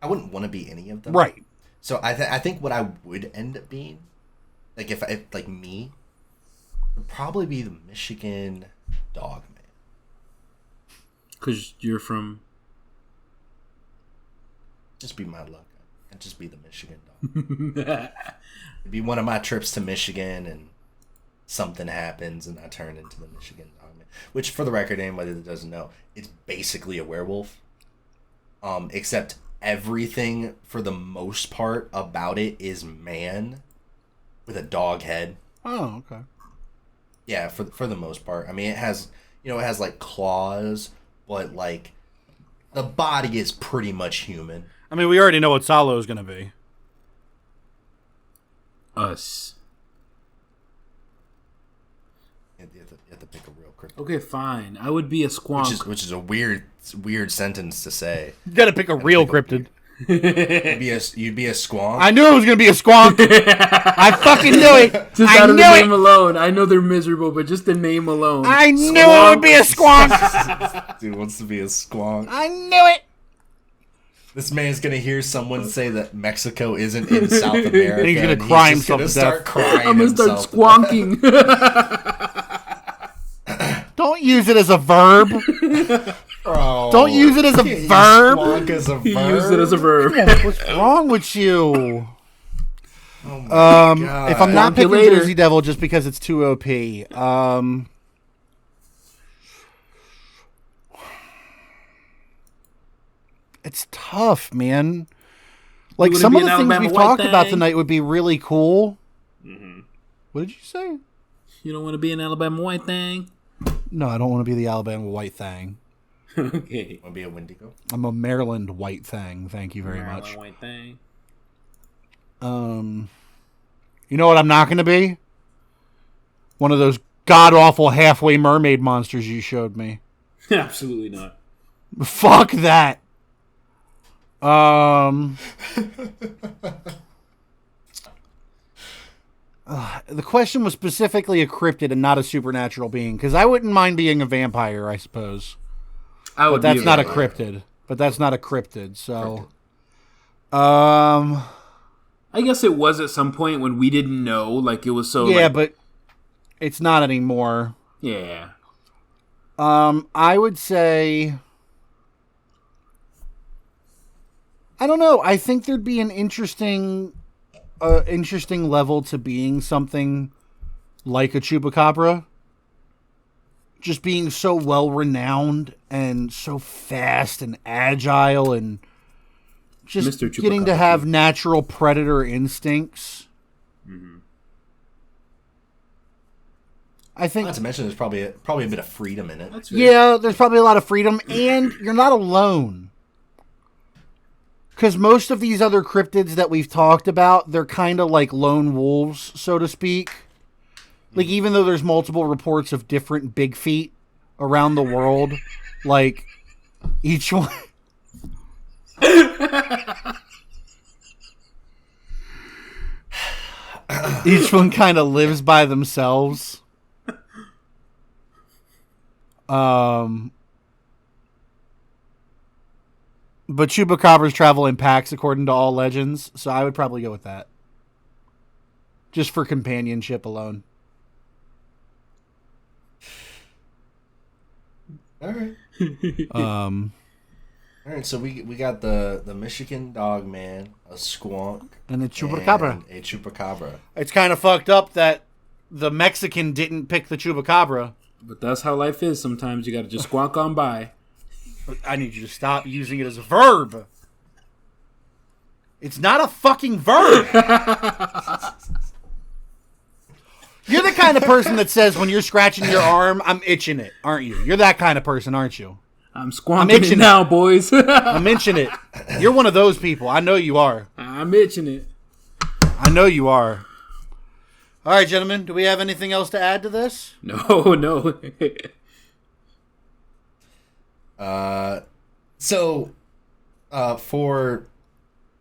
wouldn't want to be any of them, Right. So I think what I would end up being, like, if like me, would probably be the Michigan dog man. Because you're from... Just be my luck. I'd just be the Michigan dog. It'd be one of my trips to Michigan and something happens and I turn into the Michigan dog man. Which, for the record, anybody that doesn't know, it's basically a werewolf. Except everything, for the most part, about it is man with a dog head. Oh, okay. Yeah, for the most part. I mean, it has like claws, but like the body is pretty much human. I mean, we already know what Salo is going to be. Us. You have to pick a real cryptid. Okay, fine. I would be a squonk. Which is a weird sentence to say. You got to pick a real cryptid. You'd be a squonk. I knew it was going to be a squonk. I fucking knew it. Just I out of knew the it. name alone. I know they're miserable, but just the name alone. I knew it would be a squonk. Dude wants to be a squonk. I knew it. This man's gonna hear someone say that Mexico isn't in South America. And he's gonna and cry just himself gonna to start death. crying. I'm gonna start himself to squonking. Don't use it as a verb. Oh, Don't use it as a can't verb. use squonk as a He verb. used it as a verb. What's wrong with you? Oh my God. If I'm not Squonk you picking later. Jersey Devil just because it's too OP, it's tough, man. Like, wouldn't some be of the an things Alabama we've White talked about Fang? tonight would be really cool. What did you say? You don't want to be an Alabama White Thing? No, I don't want to be the Alabama White Thang. Okay. Want to be a Wendigo? I'm a Maryland White Thang. Thank you very Maryland much. White Thing. You know what I'm not going to be? One of those god-awful halfway mermaid monsters you showed me. Absolutely not. Fuck that. The question was specifically a cryptid and not a supernatural being, because I wouldn't mind being a vampire, I suppose. I would. But that's be not a vampire. cryptid. But that's not a cryptid, so... I I guess it was at some point when we didn't know. Like, it was so... Yeah, like, but it's not anymore. yeah. I would say... I don't know. I think there'd be an interesting level to being something like a Chupacabra. Just being so well renowned and so fast and agile and just getting to have natural predator instincts. Mm-hmm. I think. Not to mention, there's probably a bit of freedom in it. That's right. Yeah, there's probably a lot of freedom, and you're not alone. Because most of these other cryptids that we've talked about, they're kind of like lone wolves, so to speak. Like, even though there's multiple reports of different big feet around the world, like, each one... each one kind of lives by themselves. But Chupacabras travel in packs according to all legends, so I would probably go with that. Just for companionship alone. All right. All right, so we got the Michigan dog man, a squonk, and a Chupacabra. and a Chupacabra. It's kind of fucked up that the Mexican didn't pick the Chupacabra. But that's how life is. Sometimes you got to just squawk on by. I need you to stop using it as a verb. It's not a fucking verb. You're the kind of person that says when you're scratching your arm, I'm itching it, aren't you? You're that kind of person, aren't you? I'm squawking it now, boys. I'm itching it. You're one of those people. I know you are. I'm itching it. I know you are. All right, gentlemen. Do we have anything else to add to this? No. So, for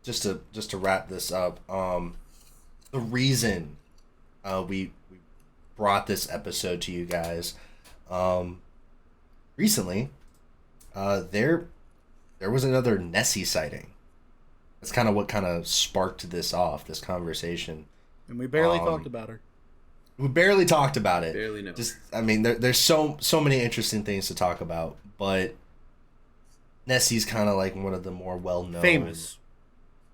just to wrap this up, the reason we brought this episode to you guys, recently, there was another Nessie sighting. That's kind of what kind of sparked this conversation. And we barely talked about her. We barely talked about it. Barely, no. Just, I mean, there's so many interesting things to talk about, but Nessie's kind of like one of the more well-known,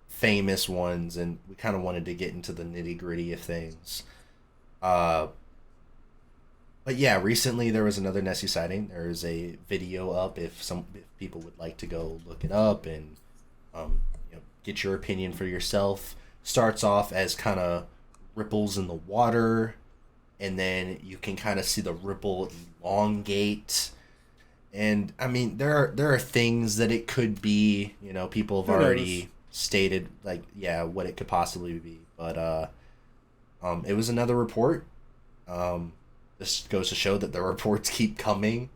famous ones, and we kind of wanted to get into the nitty-gritty of things. But yeah, recently there was another Nessie sighting. There is a video up if people would like to go look it up and get your opinion for yourself. Starts off as kind of ripples in the water, and then you can kind of see the ripple elongate. And I mean, there are things that it could be. People have already stated what it could possibly be. But it was another report. This goes to show that the reports keep coming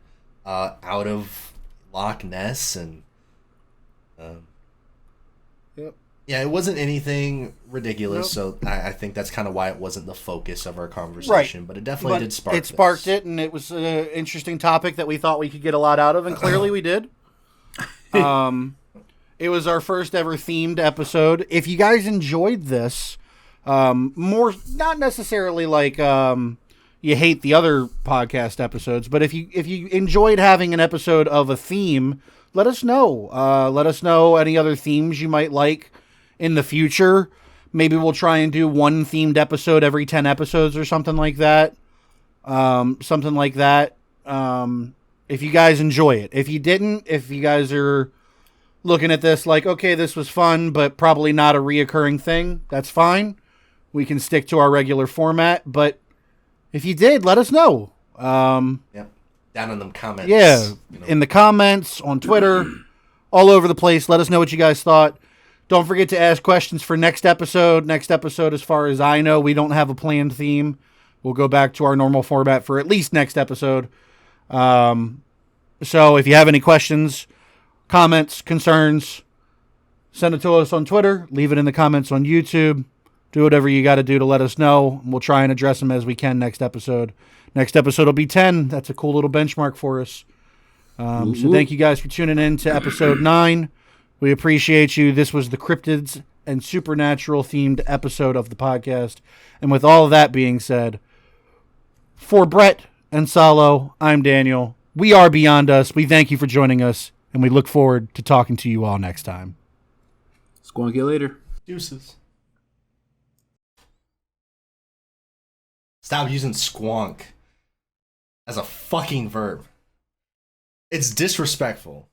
out of Loch Ness, and Yep. Yeah, it wasn't anything ridiculous, Nope. so I think that's kind of why it wasn't the focus of our conversation. Right. But it definitely did spark. It sparked it, and it was an interesting topic that we thought we could get a lot out of, and clearly we did. It was our first ever themed episode. If you guys enjoyed this, more not necessarily like you hate the other podcast episodes, but if you enjoyed having an episode of a theme, let us know. Let us know any other themes you might like in the future. Maybe we'll try and do one themed episode every 10 episodes or something like that. If you guys enjoy it. If you didn't, if you guys are looking at this like, okay, this was fun, but probably not a reoccurring thing, that's fine. We can stick to our regular format. But if you did, let us know. Yep. Down in the comments. Yeah, in the comments, on Twitter, all over the place. Let us know what you guys thought. Don't forget to ask questions for next episode. Next episode, as far as I know, we don't have a planned theme. We'll go back to our normal format for at least next episode. So if you have any questions, comments, concerns, send it to us on Twitter. Leave it in the comments on YouTube. Do whatever you got to do to let us know. We'll try and address them as we can next episode. Next episode will be 10. That's a cool little benchmark for us. So thank you guys for tuning in to episode 9. We appreciate you. This was the Cryptids and supernatural themed episode of the podcast. And with all of that being said, for Brett and Salo, I'm Daniel. We are Beyond Us. We thank you for joining us, and we look forward to talking to you all next time. Squonk you later. Deuces. Stop using squonk as a fucking verb. It's disrespectful.